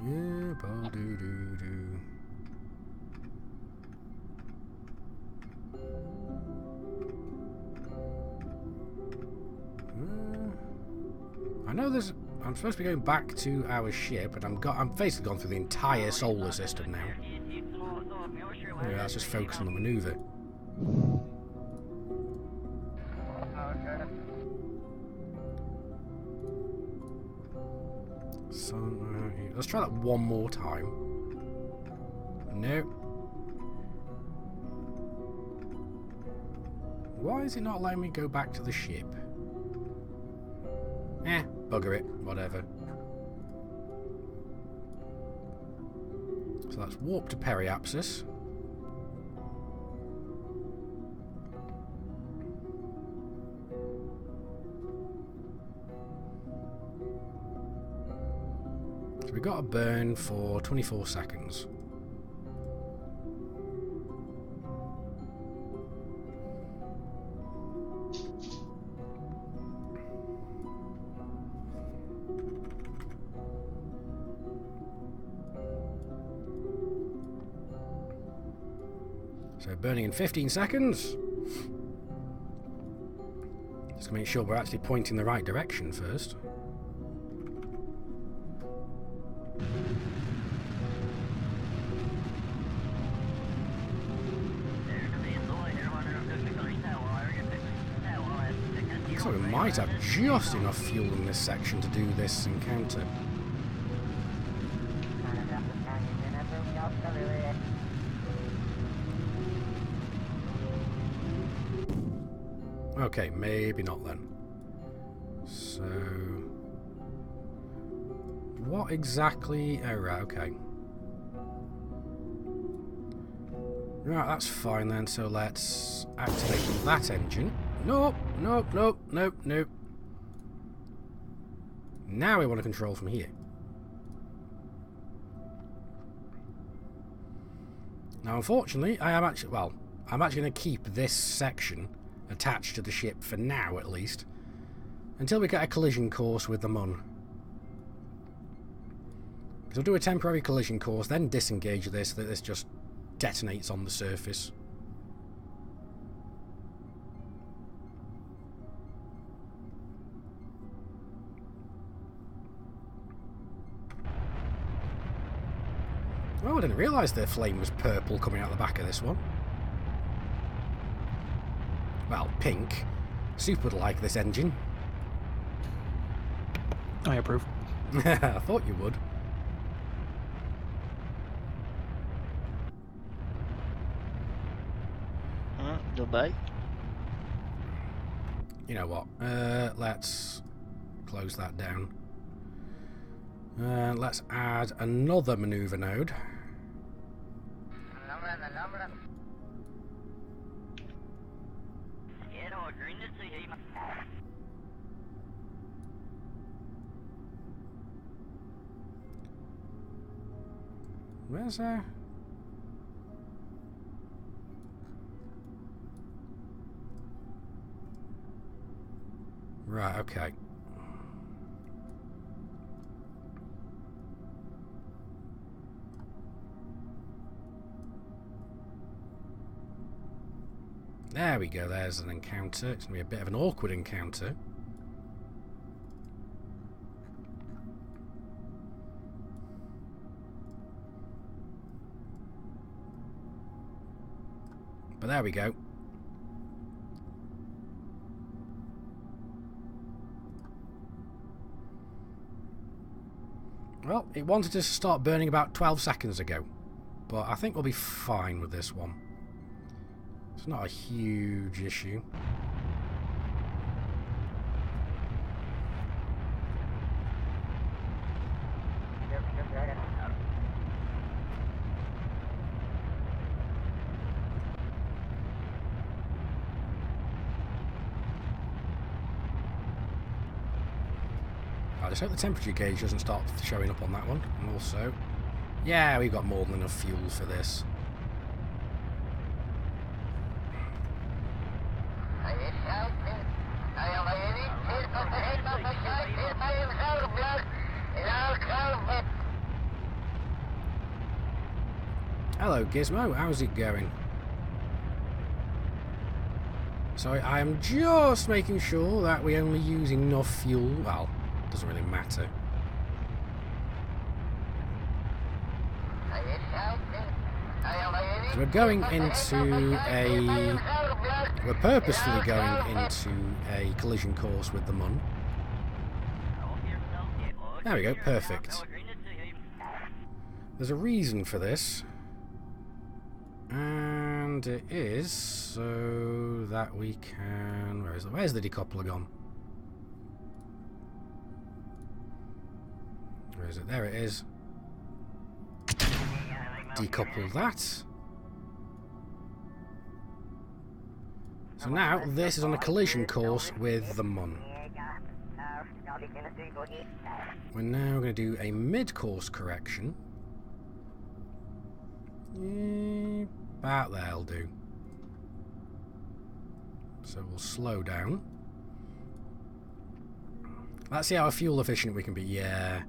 Yeah, ba-doo-doo-doo. I know there's... I'm supposed to be going back to our ship, and I'm basically gone through the entire solar system now. Yeah, let's just focus on the maneuver. Let's try that one more time. No. Why is it not letting me go back to the ship? Eh, bugger it, whatever. So that's warp to periapsis. So we got a burn for 24 seconds. So burning in 15 seconds. Just to make sure we're actually pointing the right direction first. So we might have just enough fuel in this section to do this encounter. Okay, maybe not then. So... what exactly... oh, right, okay. Right, that's fine then, so let's activate that engine. Nope, nope, nope, nope, nope. Now we want to control from here. Now, unfortunately, I'm actually going to keep this section attached to the ship for now, at least, until we get a collision course with the Mun. Because we'll do a temporary collision course, then disengage this, that this just detonates on the surface. Oh, I didn't realise the flame was purple coming out the back of this one. Well, pink. Super would like this engine. I approve. I thought you would. Goodbye. You know what? Let's close that down. Let's add another maneuver node. Where's Right, okay. There we go, there's an encounter. It's going to be a bit of an awkward encounter. But there we go. Well, it wanted to start burning about 12 seconds ago. But I think we'll be fine with this one. It's not a huge issue. I just hope the temperature gauge doesn't start showing up on that one. And also, yeah, we've got more than enough fuel for this. Hello Gizmo, how's it going? So I am just making sure that we only use enough fuel. Well, doesn't really matter. So we're going into a... We're purposefully going into a collision course with the Mun. There we go, perfect. There's a reason for this. And it is so that we can... Where's the decoupler gone? Where is it? There it is. Decouple that. So now this is on a collision course with the Mun. We're now going to do a mid-course correction. About that'll do. So we'll slow down. Let's see how fuel efficient we can be. Yeah.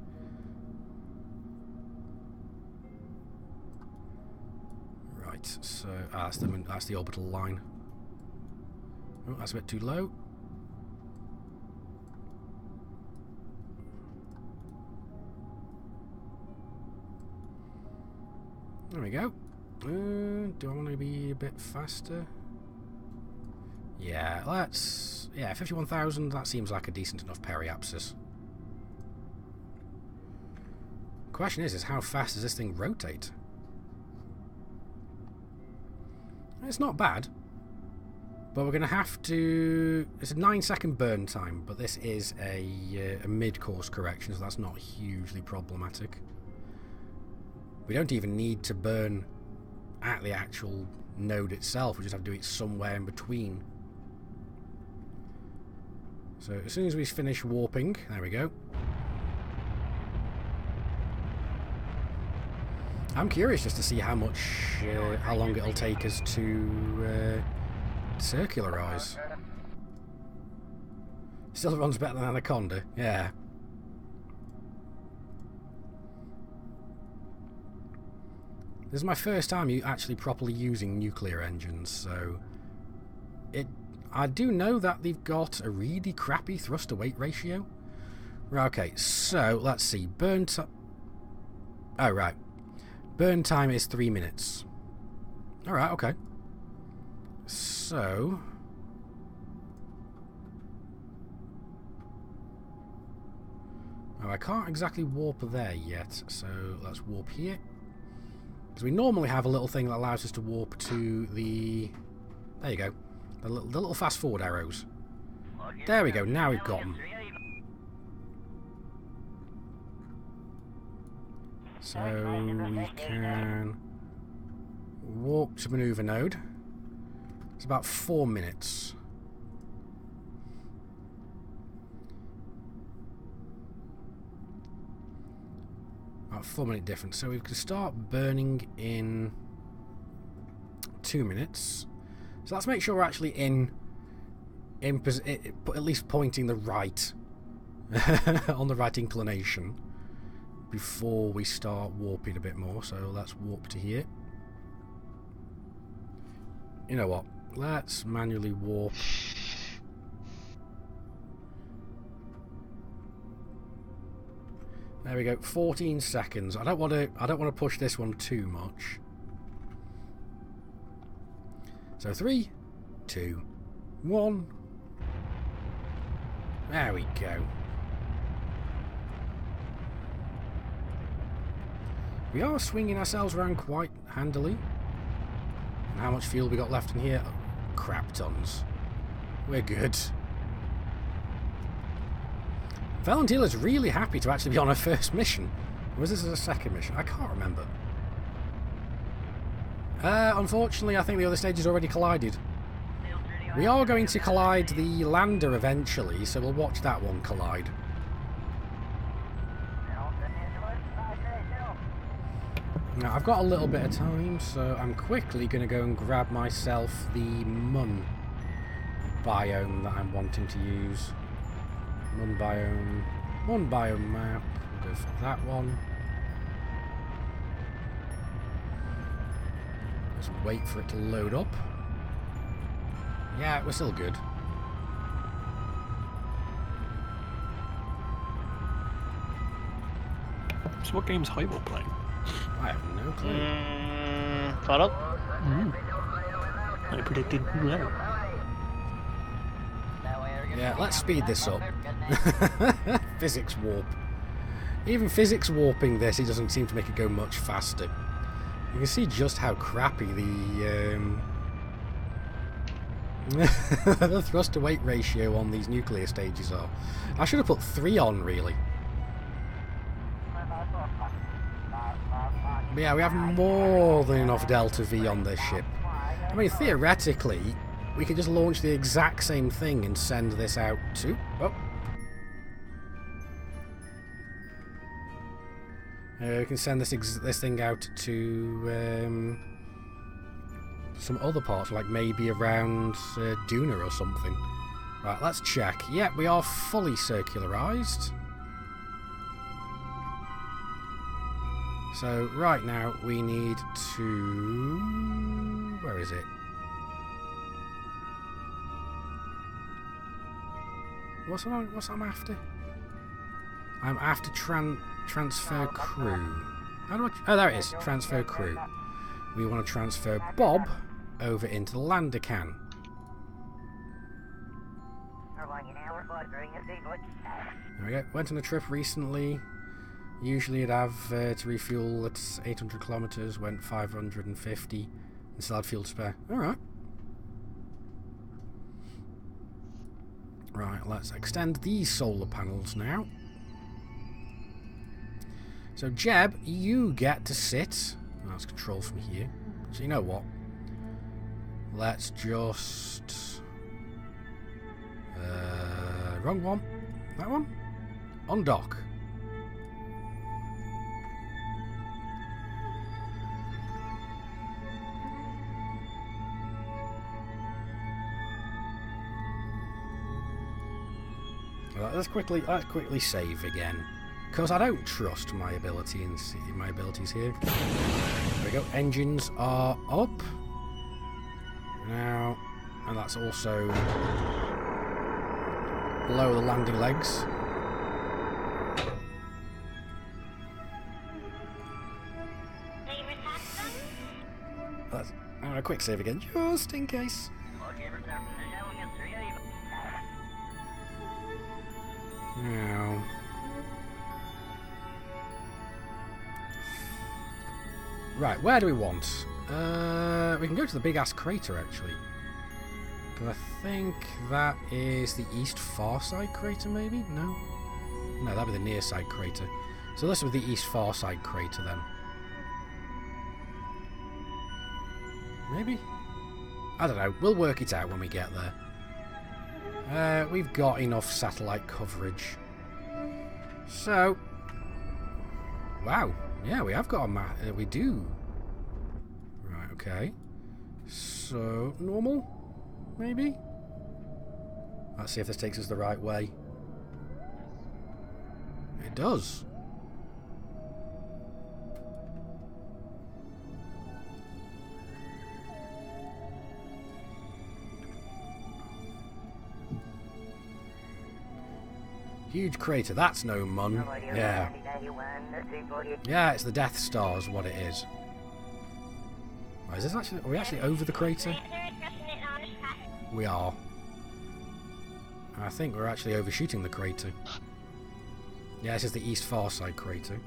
Right. So that's the orbital line. Oh, that's a bit too low. There we go. Do I want to be a bit faster? Yeah, let's... Yeah, 51,000, that seems like a decent enough periapsis. Question is how fast does this thing rotate? It's not bad. But we're going to have to... It's a 9-second burn time, but this is a mid-course correction, so that's not hugely problematic. We don't even need to burn at the actual node itself, we just have to do it somewhere in between. So as soon as we finish warping, there we go. I'm curious just to see how long it'll take us to circularize. Still runs better than Anaconda, yeah. This is my first time actually properly using nuclear engines, so I do know that they've got a really crappy thrust to weight ratio. Right, okay, so let's see. Oh, right. Burn time is 3 minutes. Alright, okay. So... oh, I can't exactly warp there yet, so let's warp here. Because we normally have a little thing that allows us to warp to the... there you go. The little fast forward arrows. There we go, now we've got them. So we can warp to maneuver node. It's about 4 minutes. About 4 minute difference. So we can start burning in 2 minutes. So let's make sure we're actually in at least pointing the right on the right inclination before we start warping a bit more. So let's warp to here. You know what? Let's manually warp. There we go. 14 seconds. I don't want to push this one too much. So 3, 2, 1. There we go. We are swinging ourselves around quite handily. And how much fuel we got left in here? Oh, crap tons. We're good. Valentila's really happy to actually be on her first mission. Or was this a second mission? I can't remember. Unfortunately, I think the other stage has already collided. We are going to collide the lander eventually, so we'll watch that one collide. Now, I've got a little bit of time, so I'm quickly going to go and grab myself the Mun biome that I'm wanting to use. Mun biome map. We'll go for that one. Just wait for it to load up. Yeah, we're still good. So what game's Hyper playing? I have no clue. Caught up? I predicted well. Yeah, let's speed this up. Physics warp. Even physics warping this, it doesn't seem to make it go much faster. You can see just how crappy the thrust to weight ratio on these nuclear stages are. I should have put 3 on, really. But yeah, we have more than enough delta V on this ship. I mean, theoretically, we could just launch the exact same thing and send this out to... oh. We can send this thing out to some other parts, like maybe around Duna or something. Right, let's check. Yeah, we are fully circularized. So right now we need to... where is it? What's I'm after? I'm after transfer crew. How do I... oh, there it is. Transfer crew. We want to transfer Bob over into the lander can. There we go. Went on a trip recently. Usually it'd have to refuel at 800 kilometers. Went 550 and still had fuel to spare. Alright. Right, let's extend these solar panels now. So Jeb, you get to sit. Oh, that's control from here. So you know what? Let's just... wrong one. That one? Undock. Let's quickly save again, because I don't trust my abilities here. There we go. Engines are up now, and that's also below the landing legs. A quick save again, just in case. Now. Right, where do we want? We can go to the big ass crater actually. Because I think that is the east far side crater, maybe? No? No, that'd be the near side crater. So this would be the east far side crater then. Maybe? I don't know. We'll work it out when we get there. We've got enough satellite coverage. So... Wow. Yeah, we have got a map. We do. Right, okay. So, normal? Maybe? Let's see if this takes us the right way. It does. Huge crater, that's no mun. Yeah. Yeah, it's the Death Star is what it is. Oh, is this actually, are we actually over the crater? We are. I think we're actually overshooting the crater. Yeah, this is the east far side crater.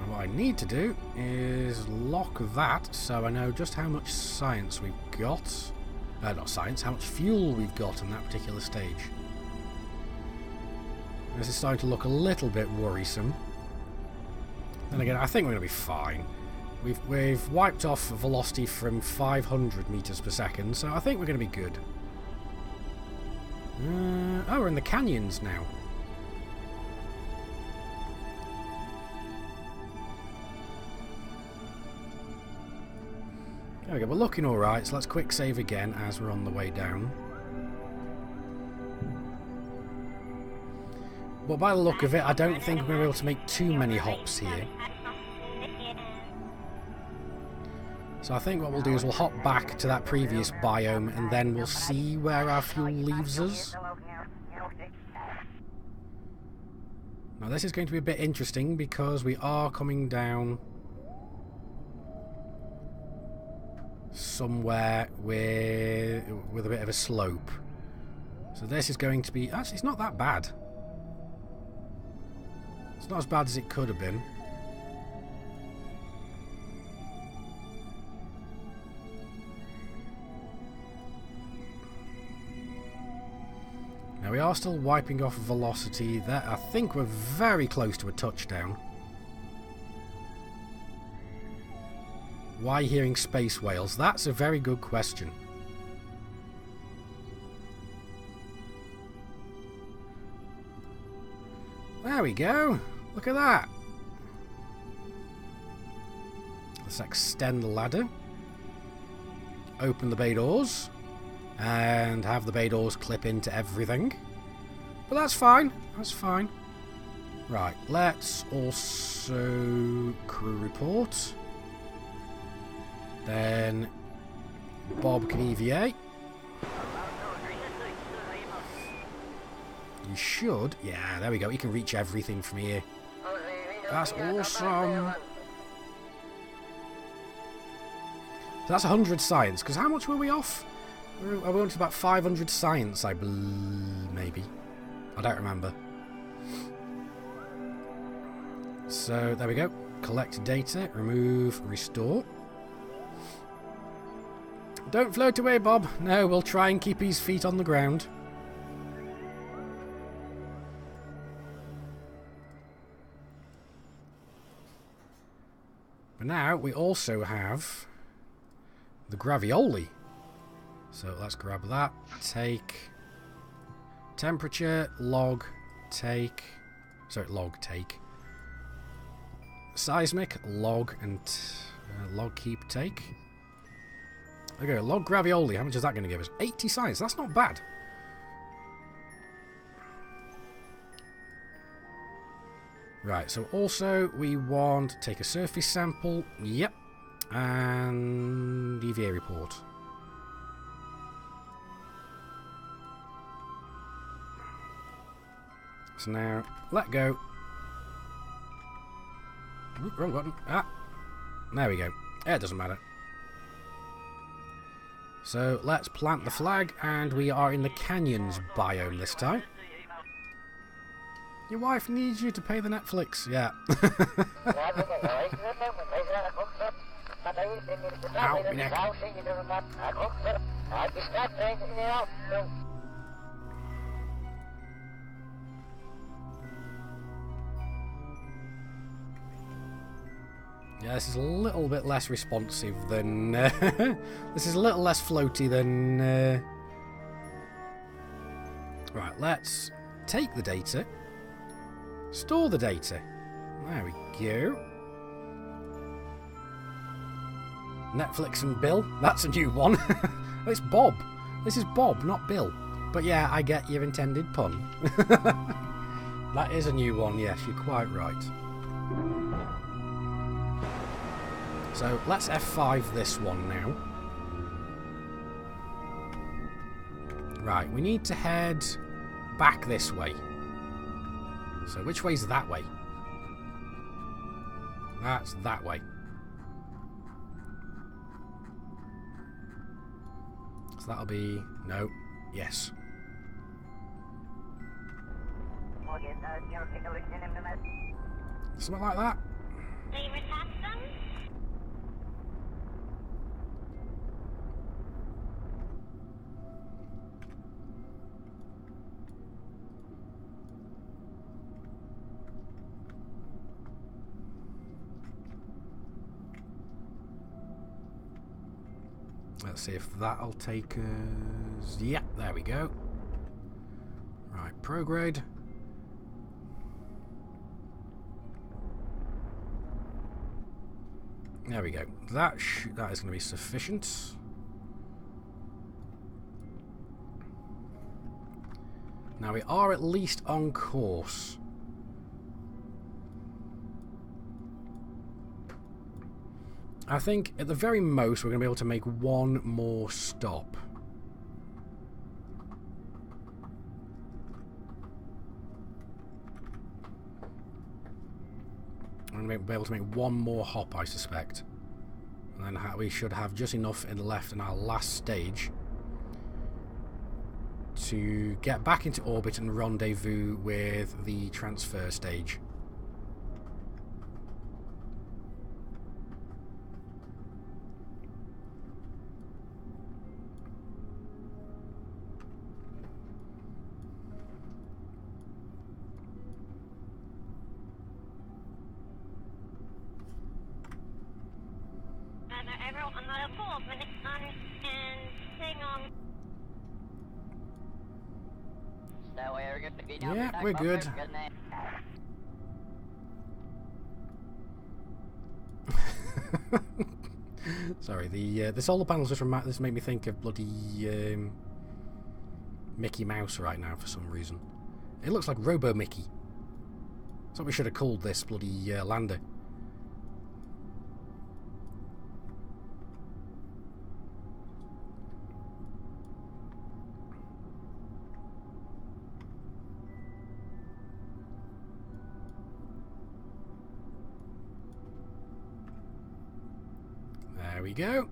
What I need to do is lock that so I know just how much science we've got. Not science, how much fuel we've got in that particular stage. This is starting to look a little bit worrisome. Then again, I think we're going to be fine. We've wiped off velocity from 500 meters per second, so I think we're going to be good. Oh, we're in the canyons now. There we go, we're looking alright, so let's quick save again as we're on the way down. But by the look of it, I don't think we're going to be able to make too many hops here. So I think what we'll do is we'll hop back to that previous biome and then we'll see where our fuel leaves us. Now this is going to be a bit interesting because we are coming down somewhere with a bit of a slope. So this is going to be... Actually, it's not that bad. It's not as bad as it could have been. Now we are still wiping off velocity. That I think we're very close to a touchdown. Why hearing space whales? That's a very good question. There we go. Look at that. Let's extend the ladder. Open the bay doors. And have the bay doors clip into everything. But that's fine. That's fine. Right. Let's also crew report. Then Bob can EVA. You should. Yeah, there we go. You can reach everything from here. That's awesome. So that's 100 science. Because how much were we off? Are we on to about 500 science, I believe, maybe. I don't remember. So, there we go. Collect data, remove, restore. Don't float away, Bob. No, we'll try and keep his feet on the ground. But now, we also have the gravioli. So let's grab that, take, temperature, log, take, sorry, log, take, seismic, log, and log, keep, take. Okay, log gravioli, how much is that going to give us? 80 science, that's not bad. Right, so also we want, take a surface sample, yep, and EVA report. So now, let go. Oop, wrong button. Ah, there we go. It doesn't matter. So let's plant the flag, and we are in the canyons biome this time. Your wife needs you to pay the Netflix. Yeah. Ow, my neck. Yeah, this is a little bit less responsive than... this is a little less floaty than... Right, let's take the data. Store the data. There we go. Netflix and Bill. That's a new one. It's Bob. This is Bob, not Bill. But yeah, I get your intended pun. That is a new one, yes, you're quite right. So let's F5 this one now. Right, we need to head back this way. So which way's that way? That's that way. So that'll be... no. Yes. Something like that. Let's see if that'll take us... yeah, there we go. Right, prograde. There we go. That is going to be sufficient. Now we are at least on course. I think at the very most we're going to be able to make one more stop. I'm going to be able to make one more hop, I suspect. And then we should have just enough in the left in our last stage to get back into orbit and rendezvous with the transfer stage. Yeah, we're good. Sorry, the solar panels just make me think of bloody Mickey Mouse right now for some reason. It looks like Robo Mickey. That's what we should have called this bloody lander. There we go.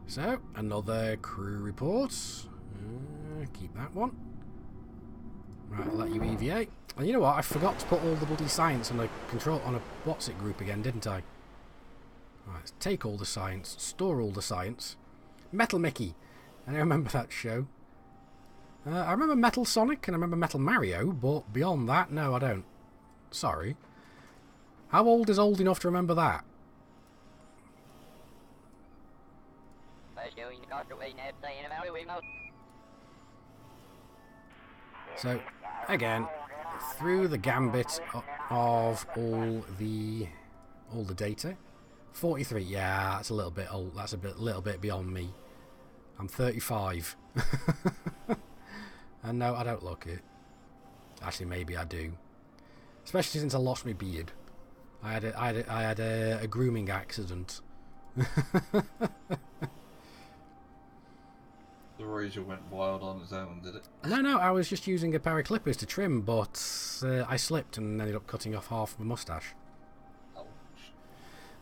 So, another crew report. Keep that one. Right, I'll let you EVA. And you know what? I forgot to put all the bloody science on a control on a what's it group again, didn't I? Right, let's take all the science, store all the science. Metal Mickey. I remember that show. I remember Metal Sonic and I remember Metal Mario, but beyond that, no, I don't. Sorry. How old is old enough to remember that? So, again, through the gambit of all the data. 43, yeah, that's a little bit old. That's little bit beyond me. I'm 35. And no, I don't look it. Actually, maybe I do. Especially since I lost my beard. I had a grooming accident. The razor went wild on its own, did it? No, I was just using a pair of clippers to trim, but I slipped and ended up cutting off half of my moustache. Ouch.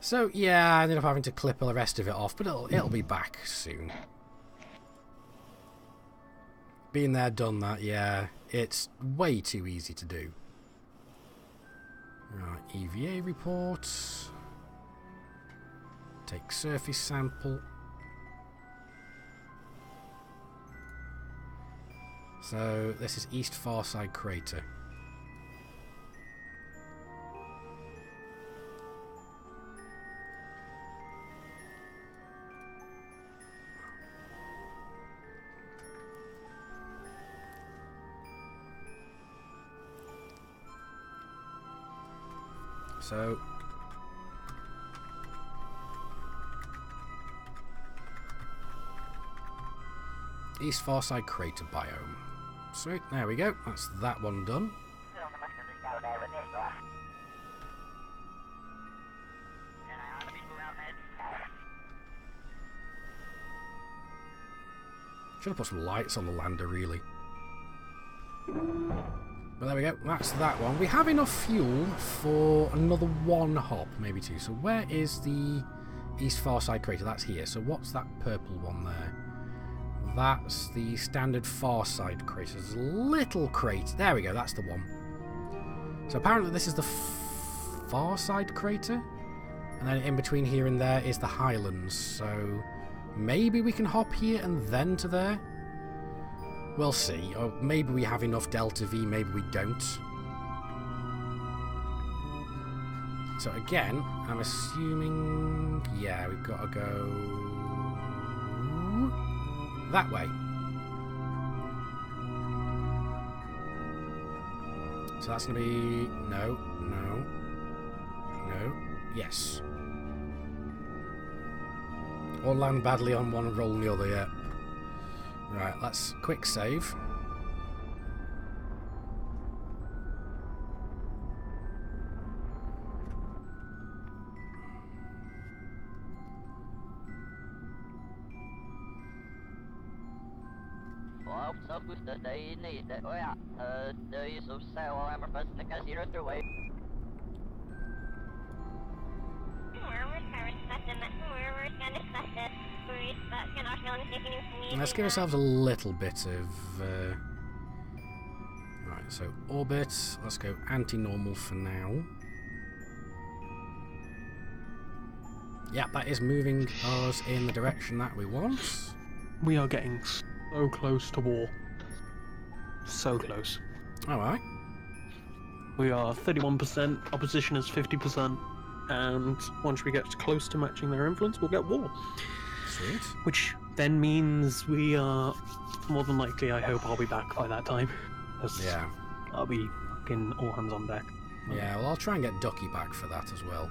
So yeah, I ended up having to clip the rest of it off, but it'll be back soon. Been there, done that, yeah. It's way too easy to do. Right, EVA report. Take surface sample. So this is East Farside Crater. So East Farside Crater biome. Sweet, there we go. That's that one done. Should have put some lights on the lander, really. But there we go. That's that one. We have enough fuel for another one hop, maybe two. So where is the East Farside Crater? That's here. So what's that purple one there? That's the standard Farside Crater. There's a little crater. There we go, that's the one. So apparently this is the Farside Crater. And then in between here and there is the Highlands. So maybe we can hop here and then to there. We'll see. Or maybe we have enough Delta V, maybe we don't. So again, I'm assuming... yeah, we've got to go... that way. So that's going to be... no, yes. Or land badly on one and roll on the other, yeah. Right, let's quick save. Let's give ourselves a little bit of... right, so orbit. Let's go anti-normal for now. Yeah, that is moving us in the direction that we want. We are getting so close to war. So close. Alright. We are 31%, opposition is 50%, and once we get close to matching their influence, we'll get war. Sweet. Which then means we are, more than likely, I hope I'll be back by that time. Yeah. I'll be fucking all hands on deck. Yeah, well, I'll try and get Ducky back for that as well.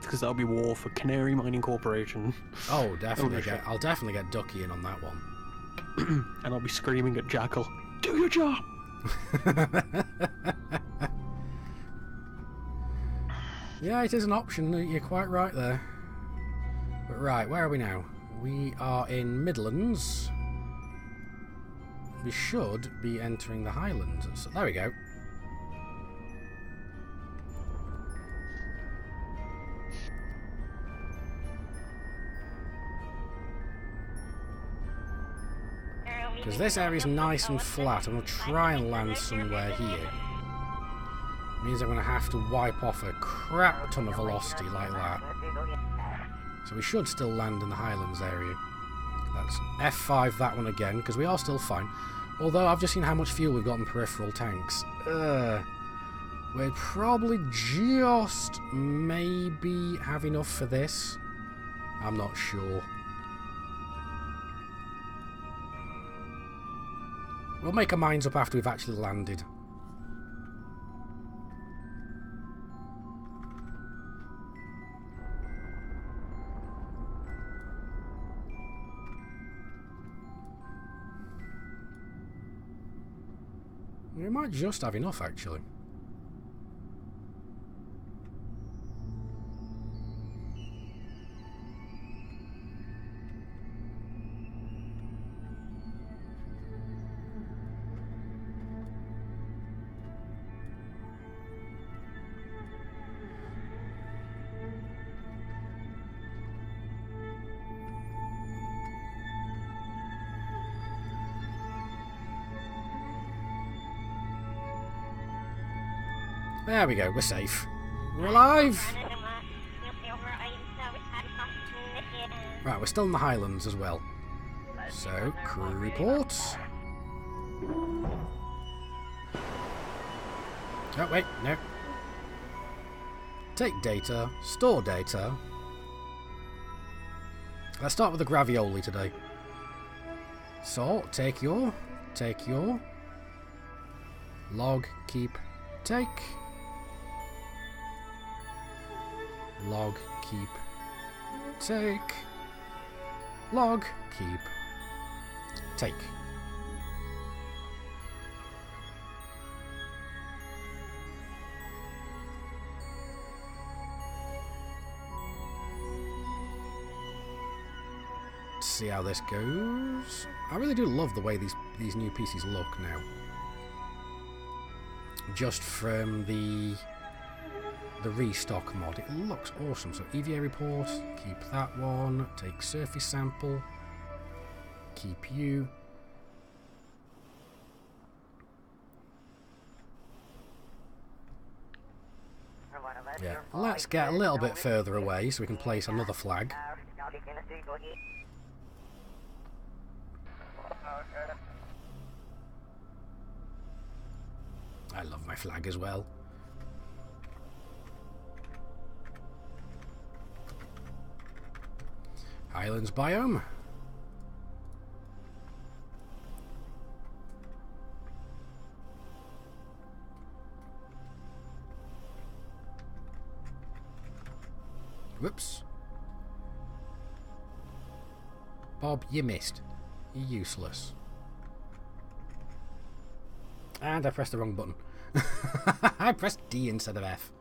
Because that'll be war for Canary Mining Corporation. Oh, definitely. I'll definitely get Ducky in on that one. And I'll be screaming at Jackal, do your job! Yeah, it is an option. You're quite right there. But right, where are we now? We are in Midlands. We should be entering the Highlands. So there we go. Because this area is nice and flat. I'm going to try and land somewhere here. Means I'm going to have to wipe off a crap ton of velocity like that. So we should still land in the Highlands area. Let's F5 that one again, because we are still fine. Although I've just seen how much fuel we've got in peripheral tanks. We'd probably just maybe have enough for this. I'm not sure. We'll make our minds up after we've actually landed. We might just have enough, actually. There we go, we're safe. We're alive! Right, we're still in the Highlands as well. So, crew reports. Oh, wait, no. Take data, store data. Let's start with the gravioli today. So, take your, log, keep, take, log, keep, take, log, keep, take. See how this goes. I really do love the way these new PCs look now. Just from the Restock mod, it looks awesome. So EVA report, keep that one. Take surface sample, keep you. Yeah, let's get a little bit further away so we can place another flag. I love my flag as well. Highlands biome. Whoops. Bob, you missed. You're useless. And I pressed the wrong button. I pressed D instead of F.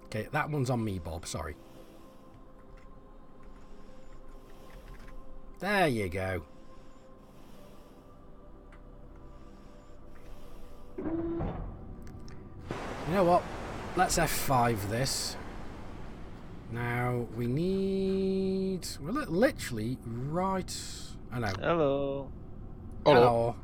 Okay, that one's on me, Bob. Sorry. There you go. You know what? Let's F5 this. Now, we need... We're literally right... I know. Hello. Hello.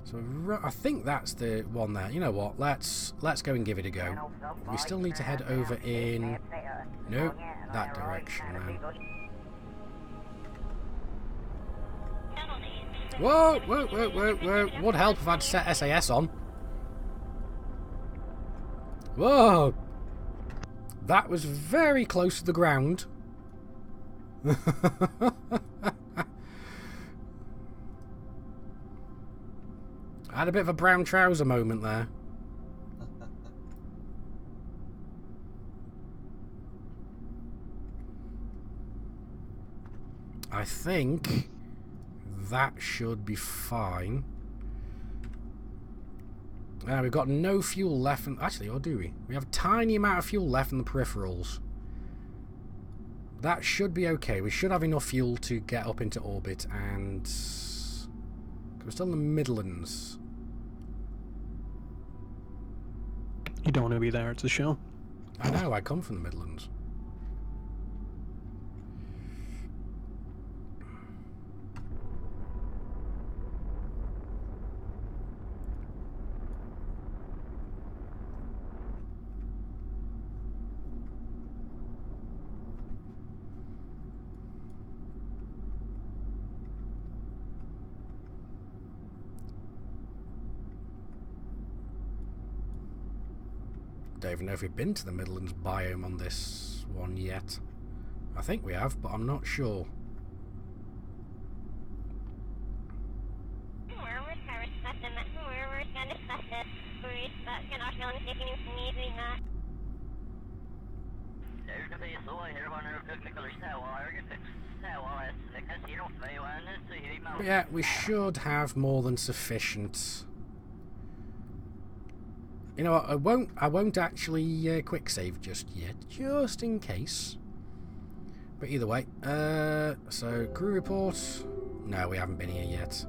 So I think that's the one there. You know what? Let's go and give it a go. We still need to head over in... No, that direction then. Whoa, whoa, whoa, whoa, whoa. Would help if I'd set SAS on. Whoa. That was very close to the ground. I had a bit of a brown trouser moment there. I think that should be fine. We've got no fuel left. Actually, or do we? We have a tiny amount of fuel left in the peripherals. That should be okay. We should have enough fuel to get up into orbit, and we're still in the Midlands. You don't want to be there, it's a show. I know, I come from the Midlands. Don't even know if we've been to the Midlands biome on this one yet. I think we have, but I'm not sure. But yeah, we should have more than sufficient. You know what, I won't actually quick save just yet, just in case. But either way, so crew report. No, we haven't been here yet.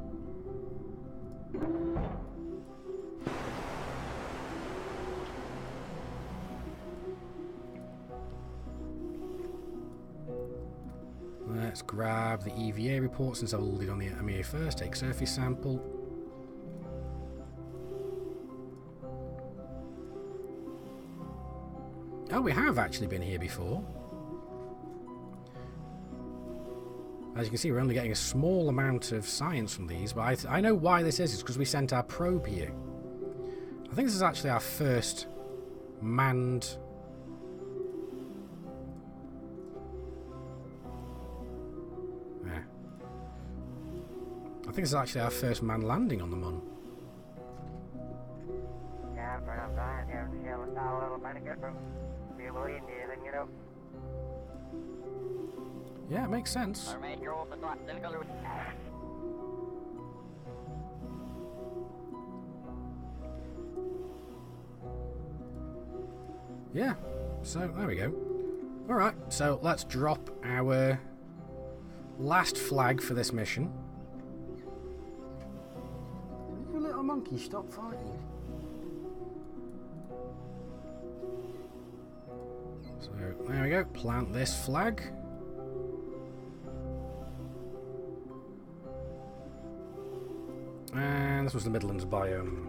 Let's grab the EVA report since I loaded on the MEA first. Take surface sample. Oh, we have actually been here before. As you can see, we're only getting a small amount of science from these, but I know why this is. It's because we sent our probe here. I think this is actually our first manned... Yeah. I think this is actually our first manned landing on the Mun. Yeah, it makes sense. Yeah, so there we go. Alright, so let's drop our last flag for this mission. You little monkey, stop fighting. So there we go, plant this flag. And this was the Midlands biome.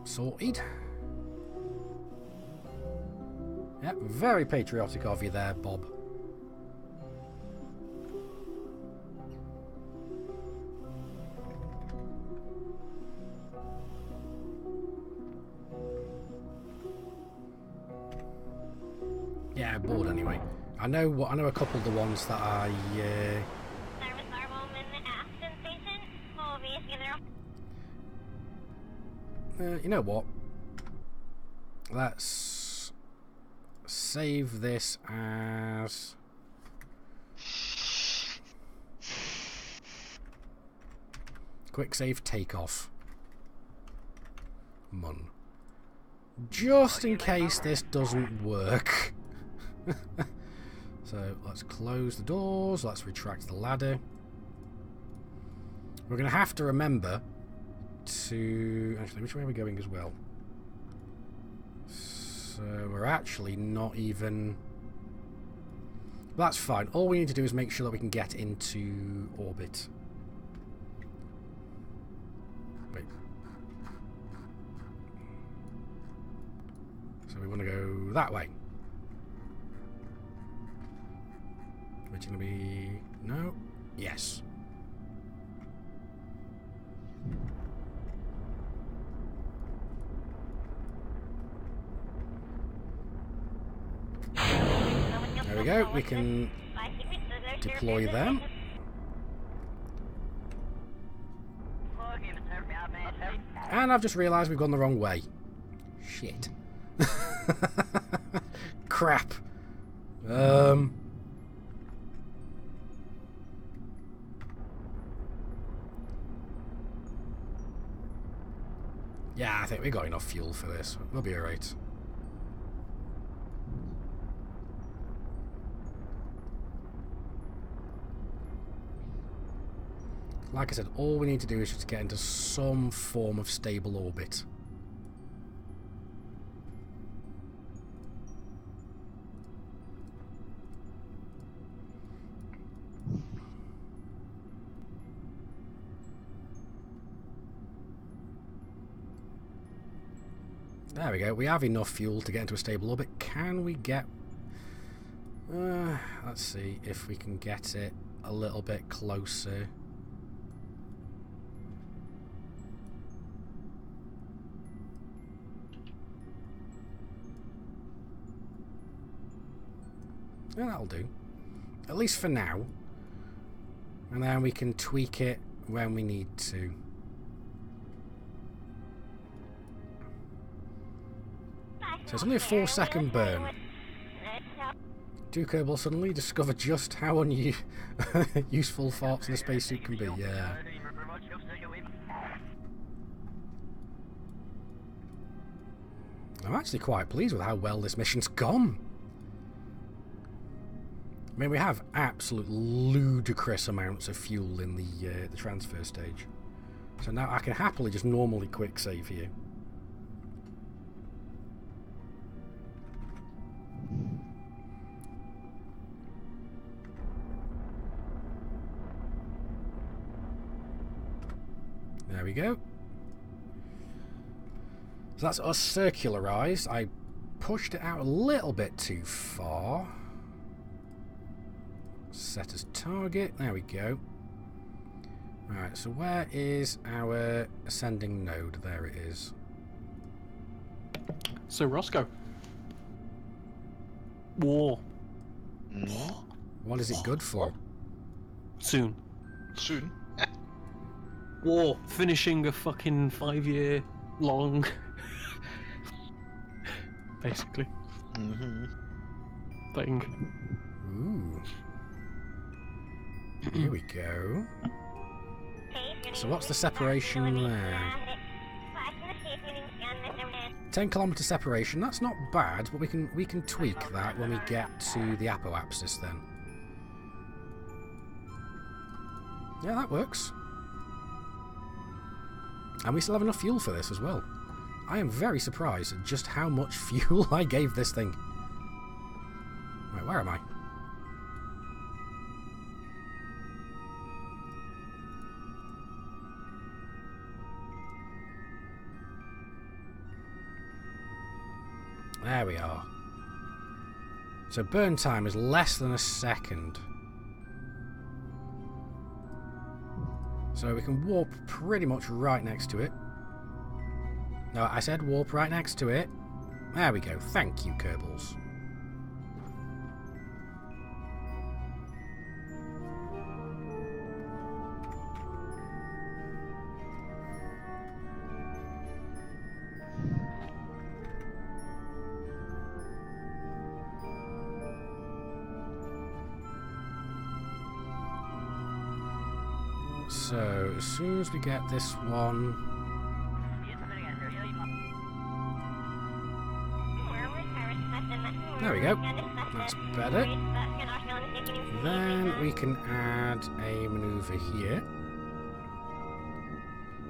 Sorted. Yep, very patriotic of you there, Bob. Yeah, bored anyway. I know a couple of the ones that I you know what? Let's save this as quick save takeoff. Mun. Just in case this doesn't work. So let's close the doors, let's retract the ladder. We're going to have to remember to... Actually, which way are we going as well? So we're actually not even... That's fine. All we need to do is make sure that we can get into orbit. Wait. So we want to go that way. Which is going to be... No? Yes. There we go, we can deploy them. And I've just realised we've gone the wrong way. Shit. Crap. Yeah, I think we got enough fuel for this. We'll be alright. Like I said, all we need to do is just get into some form of stable orbit. There we go. We have enough fuel to get into a stable orbit. Can we get... let's see if we can get it a little bit closer. Yeah, that'll do. At least for now. And then we can tweak it when we need to. So it's only a 4-second burn. Do Kerbal suddenly discover just how useful farts in a spacesuit can be? Yeah. I'm actually quite pleased with how well this mission's gone. I mean, we have absolute ludicrous amounts of fuel in the transfer stage. So now I can happily just normally quick save here. There we go. So that's us circularized. I pushed it out a little bit too far. Set as target. There we go. Alright, so where is our ascending node? There it is. So Roscoe. War. What is it good for? Soon. Soon. War. Finishing a fucking 5-year long. Basically. Thing. Ooh. Here we go. So what's the separation there? 10 kilometer separation. That's not bad, but we can tweak that when we get to the apoapsis then. Yeah, that works. And we still have enough fuel for this as well. I am very surprised at just how much fuel I gave this thing. Right, where am I? There we are. So burn time is less than a second. So we can warp pretty much right next to it. No, I said warp right next to it. There we go. Thank you, Kerbals. So, as soon as we get this one... There we go. That's better. Then we can add a maneuver here.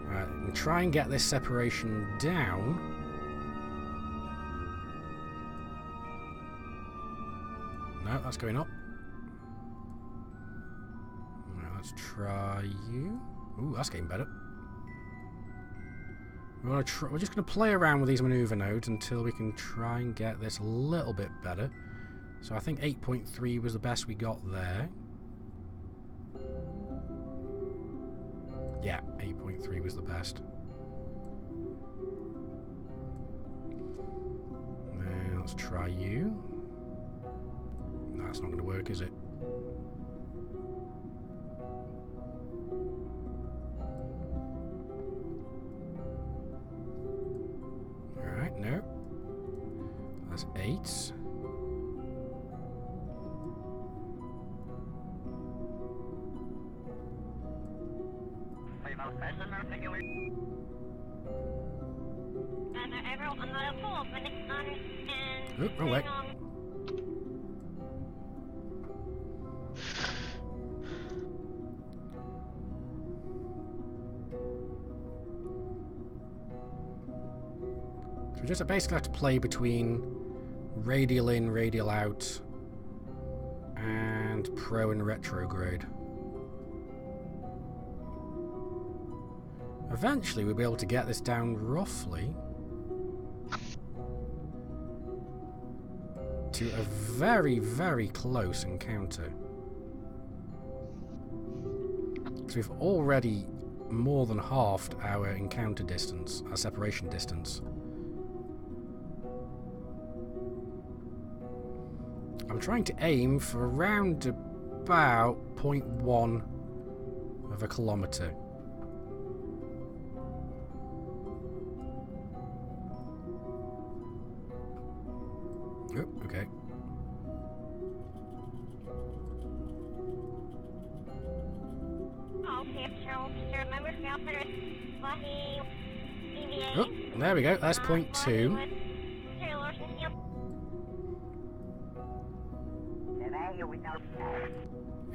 Right, and try and get this separation down. No, that's going up. Let's try you. Ooh, that's getting better. We're just going to play around with these maneuver nodes until we can try and get this a little bit better. So I think 8.3 was the best we got there. Yeah, 8.3 was the best. Now let's try you. No, that's not going to work, is it? No. That's 8. Oop, wrong way. So we just basically have to play between radial in, radial out, and pro and retrograde. Eventually we'll be able to get this down roughly to a very, very close encounter. Because we've already more than halved our encounter distance, our separation distance. I'm trying to aim for around about 0.1 of a kilometre. Oh, okay. Oh, there we go. That's 0.2.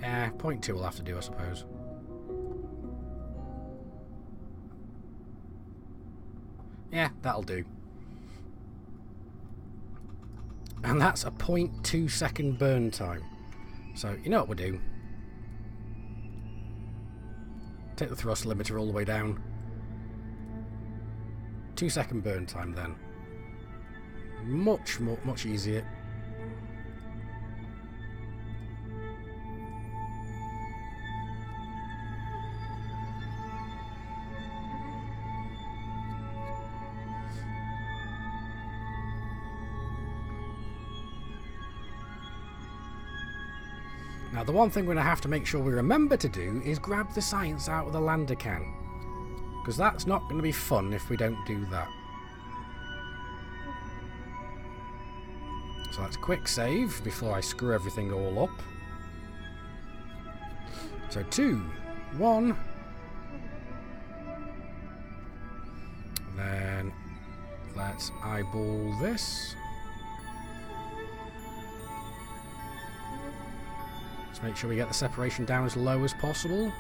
Yeah, 0.2 will have to do, I suppose. Yeah, that'll do. And that's a 0.2 second burn time. So, you know what we'll do? Take the thrust limiter all the way down. 2-second burn time then. Much easier. Now, the one thing we're going to have to make sure we remember to do is grab the science out of the lander can. Because that's not going to be fun if we don't do that. So let's quick save before I screw everything all up. So 2, 1. Then let's eyeball this. Let's make sure we get the separation down as low as possible.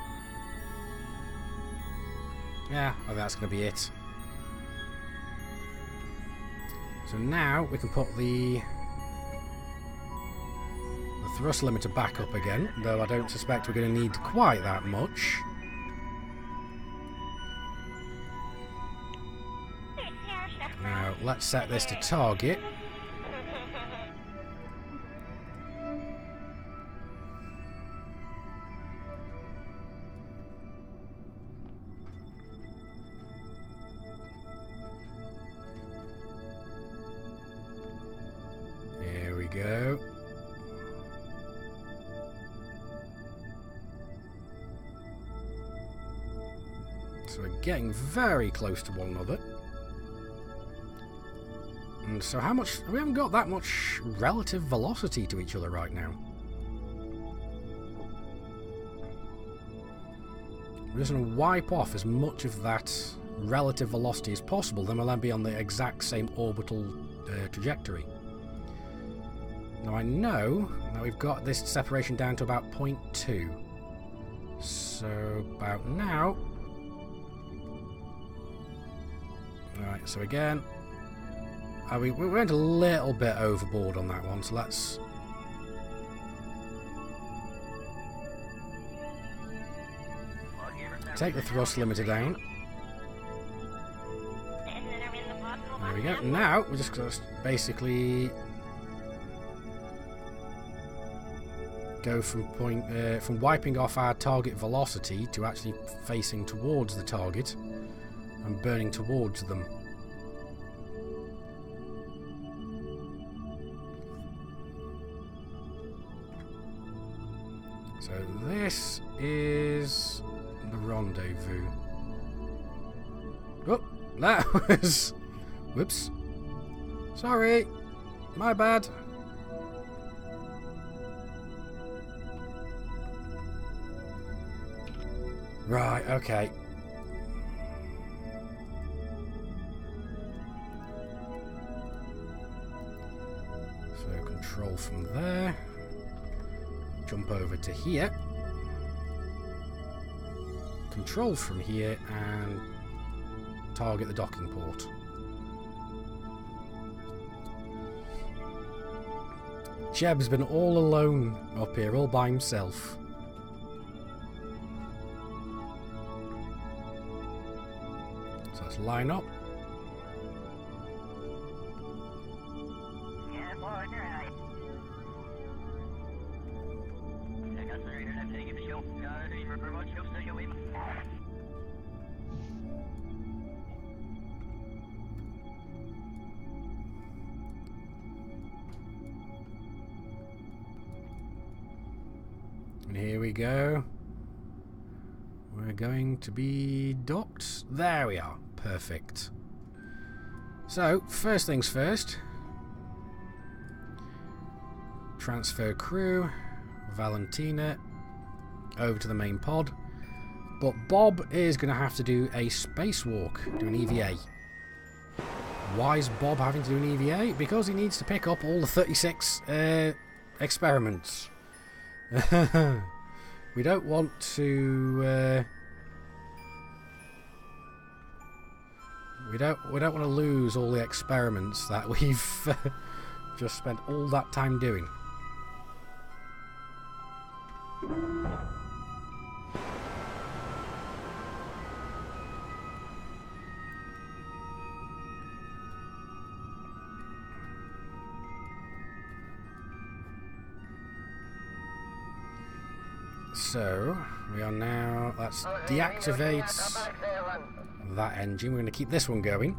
Yeah, I think that's going to be it. So now we can put the thrust limiter back up again, though I don't suspect we're going to need quite that much. Now let's set this to target. Here we go. So we're getting very close to one another. And so how much... we haven't got that much relative velocity to each other right now. We're just going to wipe off as much of that relative velocity as possible, then we'll then be on the exact same orbital trajectory. Now I know that we've got this separation down to about 0.2. So about now... Alright, so again, we went a little bit overboard on that one, so let's... take the thrust limiter down. There we go. Now, we're just going to basically go from wiping off our target velocity to actually facing towards the target and burning towards them. So this is the rendezvous. Oh, that was... whoops. Sorry. My bad. Right, okay. So control from there. Jump over to here. Control from here and target the docking port. Jeb's been all alone up here, all by himself. So let's line up. And here we go. We're going to be docked. There we are. Perfect. So, first things first. Transfer crew. Valentina. Over to the main pod. But Bob is going to have to do a spacewalk. Do an EVA. Why is Bob having to do an EVA? Because he needs to pick up all the 36 experiments. We don't want to we don't want to lose all the experiments that we've just spent all that time doing. So, we are now... Let's deactivate that engine. We're going to keep this one going.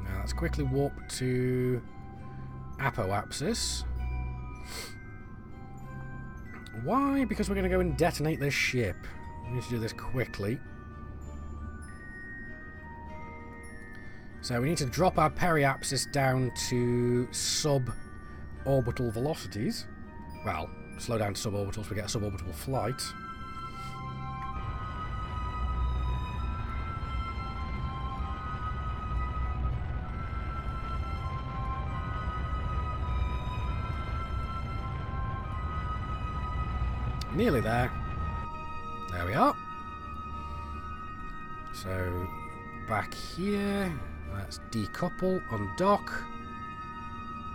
Now, let's quickly warp to Apoapsis. Why? Because we're going to go and detonate this ship. We need to do this quickly. So we need to drop our periapsis down to sub-orbital velocities. Well, slow down to suborbitals, we get a suborbital flight. Nearly there. There we are. So, back here. Let's decouple, undock.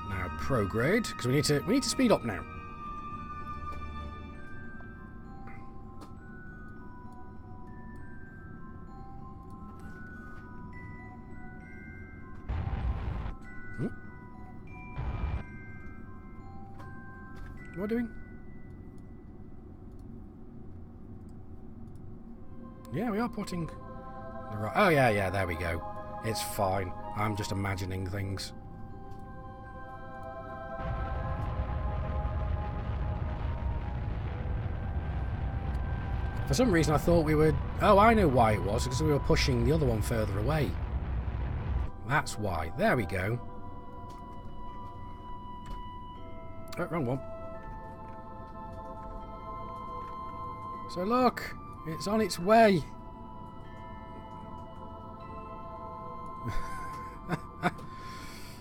Now prograde, because we need to speed up now. What am I doing? Yeah, we are putting the right. Oh yeah, there we go. It's fine. I'm just imagining things. For some reason I thought we would... Oh, I know why it was. Because we were pushing the other one further away. That's why. There we go. Oh, wrong one. So look, it's on its way.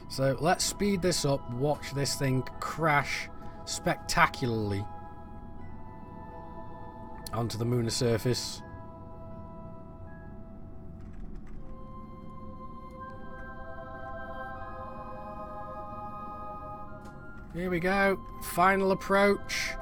So let's speed this up, watch this thing crash spectacularly onto the lunar surface. Here we go, final approach.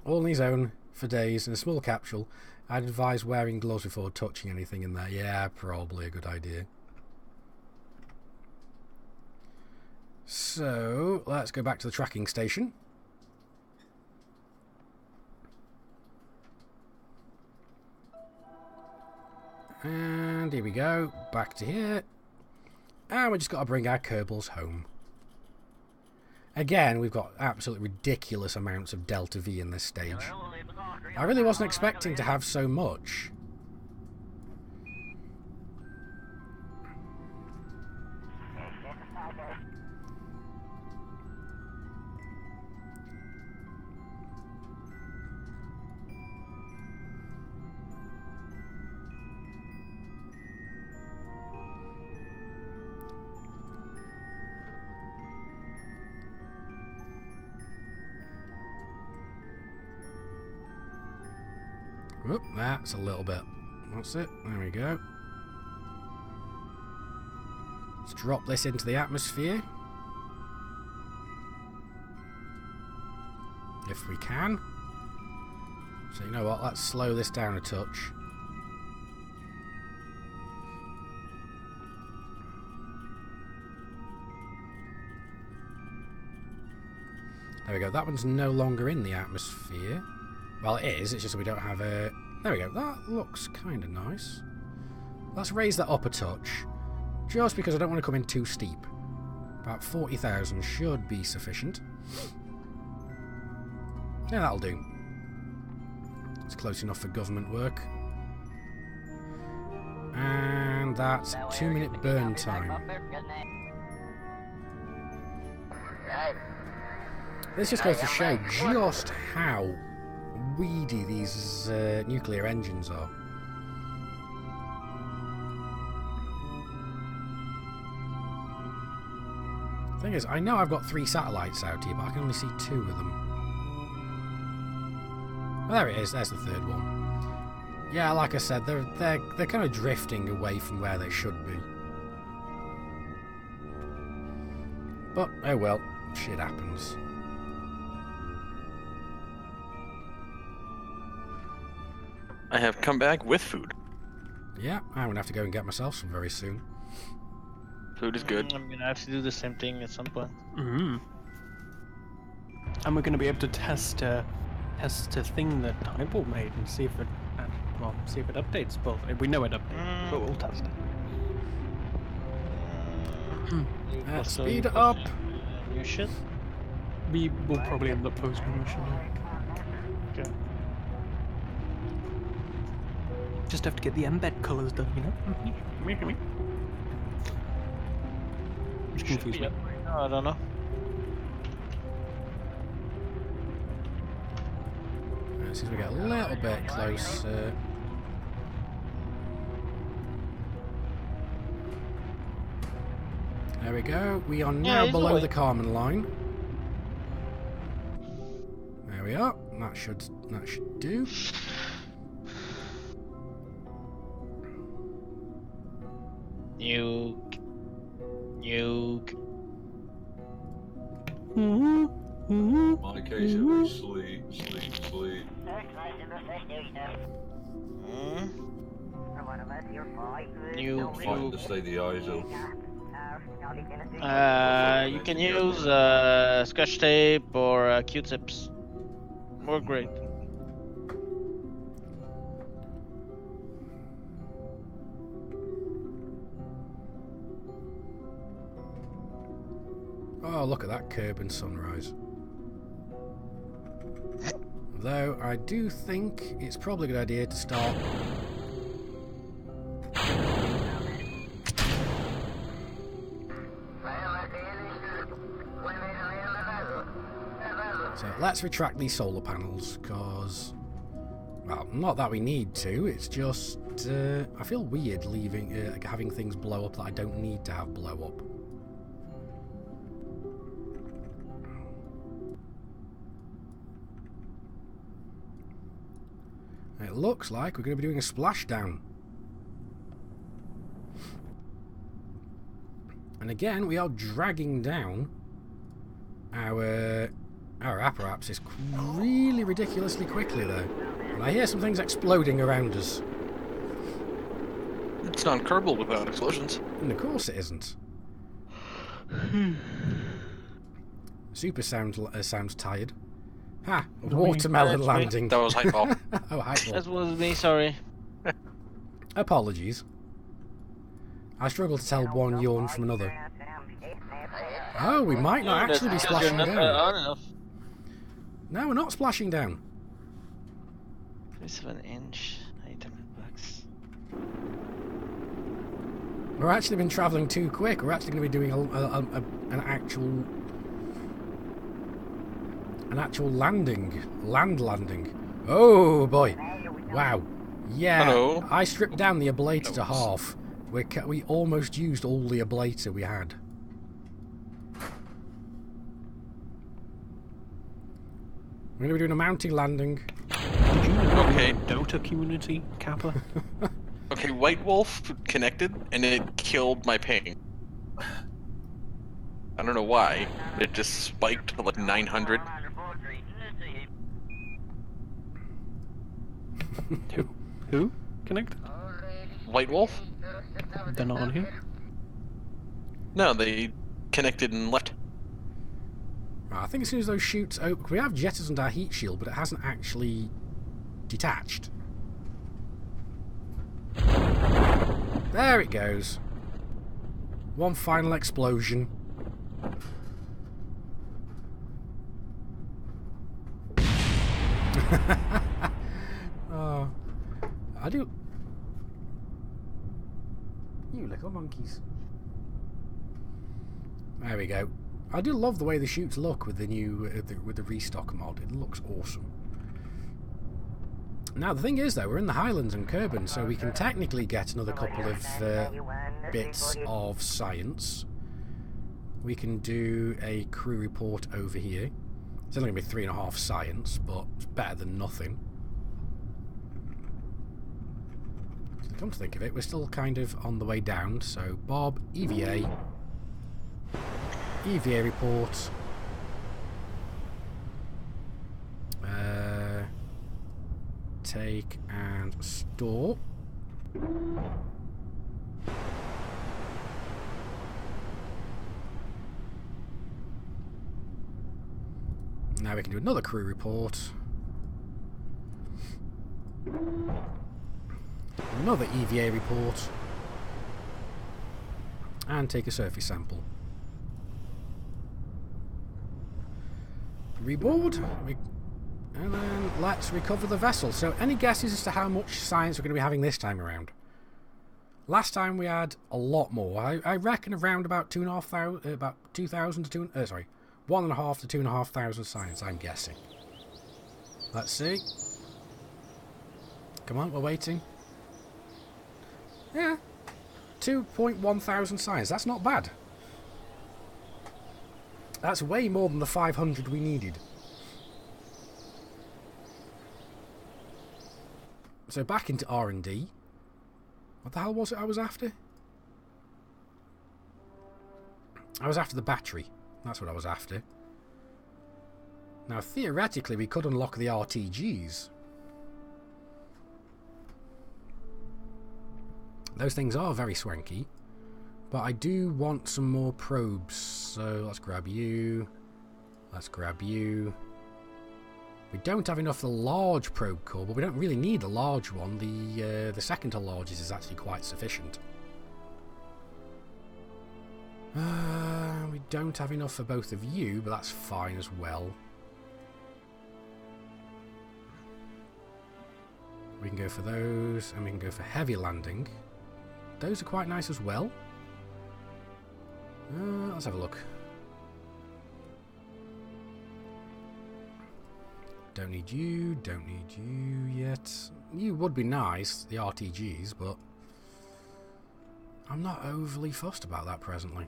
All on his own for days in a small capsule. I'd advise wearing gloves before touching anything in there. Yeah, probably a good idea. So, let's go back to the tracking station. And here we go. Back to here. And we just got to bring our Kerbals home. Again, we've got absolutely ridiculous amounts of Delta V in this stage. I really wasn't expecting to have so much. Whoop, that's a little bit. That's it. There we go. Let's drop this into the atmosphere. If we can. So you know what, let's slow this down a touch. There we go, that one's no longer in the atmosphere. Well, it is, it's just we don't have a... There we go, that looks kind of nice. Let's raise that up a touch, just because I don't want to come in too steep. About 40,000 should be sufficient. Yeah, that'll do. It's close enough for government work. And that's 2-minute burn time. This just goes to show just how weedy these nuclear engines are. Thing is, I know I've got 3 satellites out here, but I can only see 2 of them. Well, there it is. There's the 3rd one. Yeah, like I said, they're kind of drifting away from where they should be. But oh well, shit happens. I have come back with food. Yeah, I'm going to have to go and get myself some very soon. Food is good. I'm gonna have to do the same thing at some point. And we're going to be able to test a thing that Kerbal made and see if it see if it updates. Well, we know it updates, but we'll test it. Speed up! You should. We will probably end up posting a mission. Okay. Just have to get the embed colors done, you know. Which confused me. No, I don't know. As we get a little bit closer. There we go. We are now he's below away. the Carmen line. There we are. That should do. Nuke. In my case, it was sleep. Fighting to stay the eyes open. You can use scotch tape or Q-tips. Work great. Oh, look at that Kerbin sunrise. Though I do think it's probably a good idea to start. So let's retract these solar panels, because, well, not that we need to, it's just, I feel weird leaving, having things blow up that I don't need to have blow up. It looks like we're going to be doing a splashdown. And again, we are dragging down our apparatus really ridiculously quickly, though. And I hear some things exploding around us. It's not Kerbal without explosions. And of course it isn't. Super sounds tired. Ha! Watermelon landing. That was Hypeball. Oh, hi. That was me, sorry. Apologies. I struggle to tell one yawn from another. Oh, we might not actually be splashing down. On enough. No, we're not splashing down. 7-inch item box. We're actually been travelling too quick. We're actually going to be doing an actual landing. Land landing. Oh boy. Wow. Yeah. Hello. I stripped down the ablator to half. We almost used all the ablator we had. We're going to be doing a mounting landing. Did you know Okay. Dota community, Kappa? Okay, White Wolf connected, and it killed my ping. I don't know why. It just spiked to like 900. Who connected? White Wolf? They're not on here. No, they connected and left. Right, I think as soon as those chutes open, we have jettisoned our heat shield, but it hasn't actually detached. There it goes. One final explosion. Oh, I do. You little monkeys. There we go. I do love the way the chutes look with the new with the Restock mod. It looks awesome. Now the thing is, though, we're in the Highlands and Kerbin, so we can technically get another couple of bits of science. We can do a crew report over here. It's only going to be 3.5 science, but it's better than nothing. So come to think of it, we're still kind of on the way down. So Bob, EVA report. Take and store. Now we can do another crew report. Another EVA report. And take a surface sample. Reboard. And then let's recover the vessel. So any guesses as to how much science we're going to be having this time around? Last time we had a lot more. I reckon around about 2,500, about 2,000 to 2, sorry, 1,500 to 2,500 science, I'm guessing. Let's see. Come on, we're waiting. Yeah, 2.1 thousand science. That's not bad. That's way more than the 500 we needed. So back into R&D. What the hell was it I was after? I was after the battery. That's what I was after. Now, theoretically, we could unlock the RTGs. Those things are very swanky. But I do want some more probes. So let's grab you. Let's grab you. We don't have enough of the large probe core, but we don't really need the large one. The second to largest is actually quite sufficient. We don't have enough for both of you, but that's fine as well. We can go for those, and we can go for heavy landing. Those are quite nice as well. Let's have a look. Don't need you, don't need you yet. You would be nice, the RTGs, but I'm not overly fussed about that presently.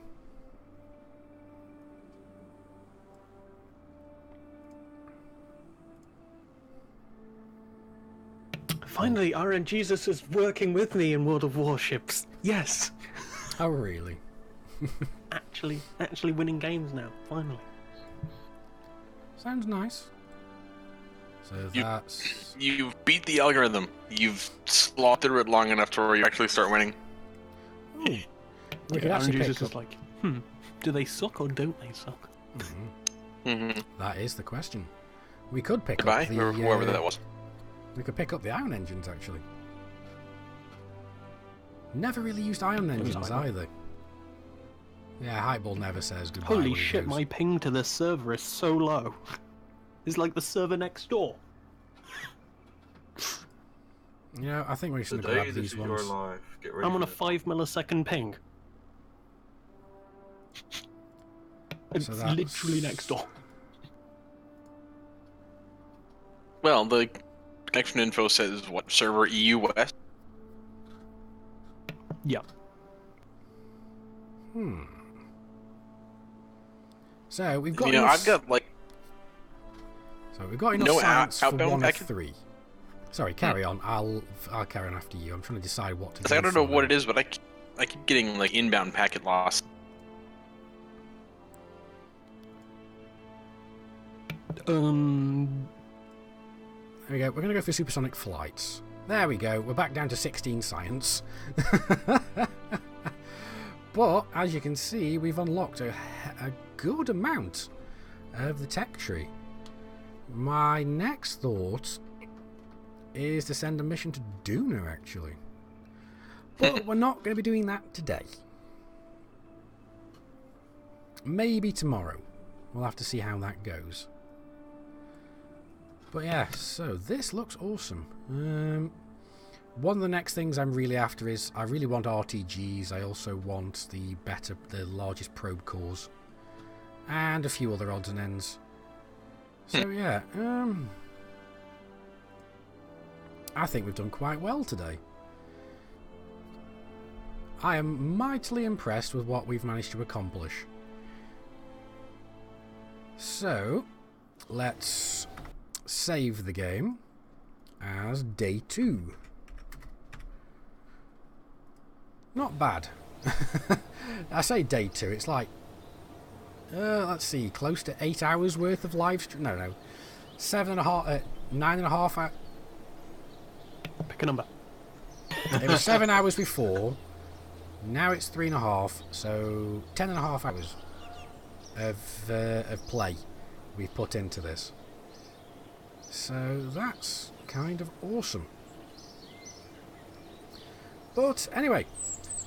Finally, RNGesus is working with me in World of Warships. Yes. Oh, really? actually winning games now. Finally. Sounds nice. So that's... You've beat the algorithm. You've slaughtered it long enough to where you actually start winning. Ooh. We could actually pick RNGesus is like, do they suck or don't they suck? That is the question. We could pick Goodbye, up the... whoever that was. We could pick up the ion engines, actually. Never really used ion engines either. Yeah, Hyperball never says goodbye. Holy shit, my ping to the server is so low. It's like the server next door. You know, I think we should Today, grab this these is your ones. life. Get ready I'm on a for it. 5 millisecond ping. It's So that's- literally next door. Well, the connection info says what, server EU West? Yeah. So we've got You know, enough... I've got like So we've got enough no science for outbound one of packet? 3. Sorry, carry on. I'll carry on after you. I'm trying to decide what to do. I don't know for what them. it is, but I keep getting like inbound packet loss. There we go. We're going to go for supersonic flights. There we go. We're back down to 16 science. But, as you can see, we've unlocked a good amount of the tech tree. My next thought is to send a mission to Duna, actually. But we're not going to be doing that today. Maybe tomorrow. We'll have to see how that goes. But yeah, so this looks awesome. One of the next things I'm really after is I really want RTGs. I also want the largest probe cores, and a few other odds and ends. So yeah, I think we've done quite well today. I am mightily impressed with what we've managed to accomplish. So let's save the game as day 2. Not bad. I say day 2, it's like, let's see, close to 8 hours worth of live stream. No, 7.5, 9.5 hours. Pick a number. It was 7 hours before. Now it's 3.5, so 10.5 hours of play we've put into this. So that's kind of awesome. But anyway,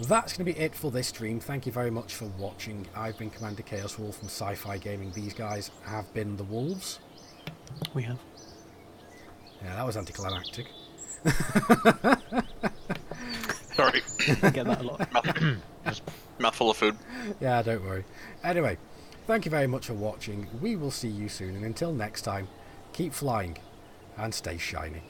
that's going to be it for this stream. Thank you very much for watching. I've been Commander Chaos Wolf from Sci-Fi Gaming. These guys have been the Wolves. We have. Yeah, that was anticlimactic. Sorry. I get that a lot. Mouthful of food. Yeah, don't worry. Anyway, thank you very much for watching. We will see you soon, and until next time, keep flying and stay shiny.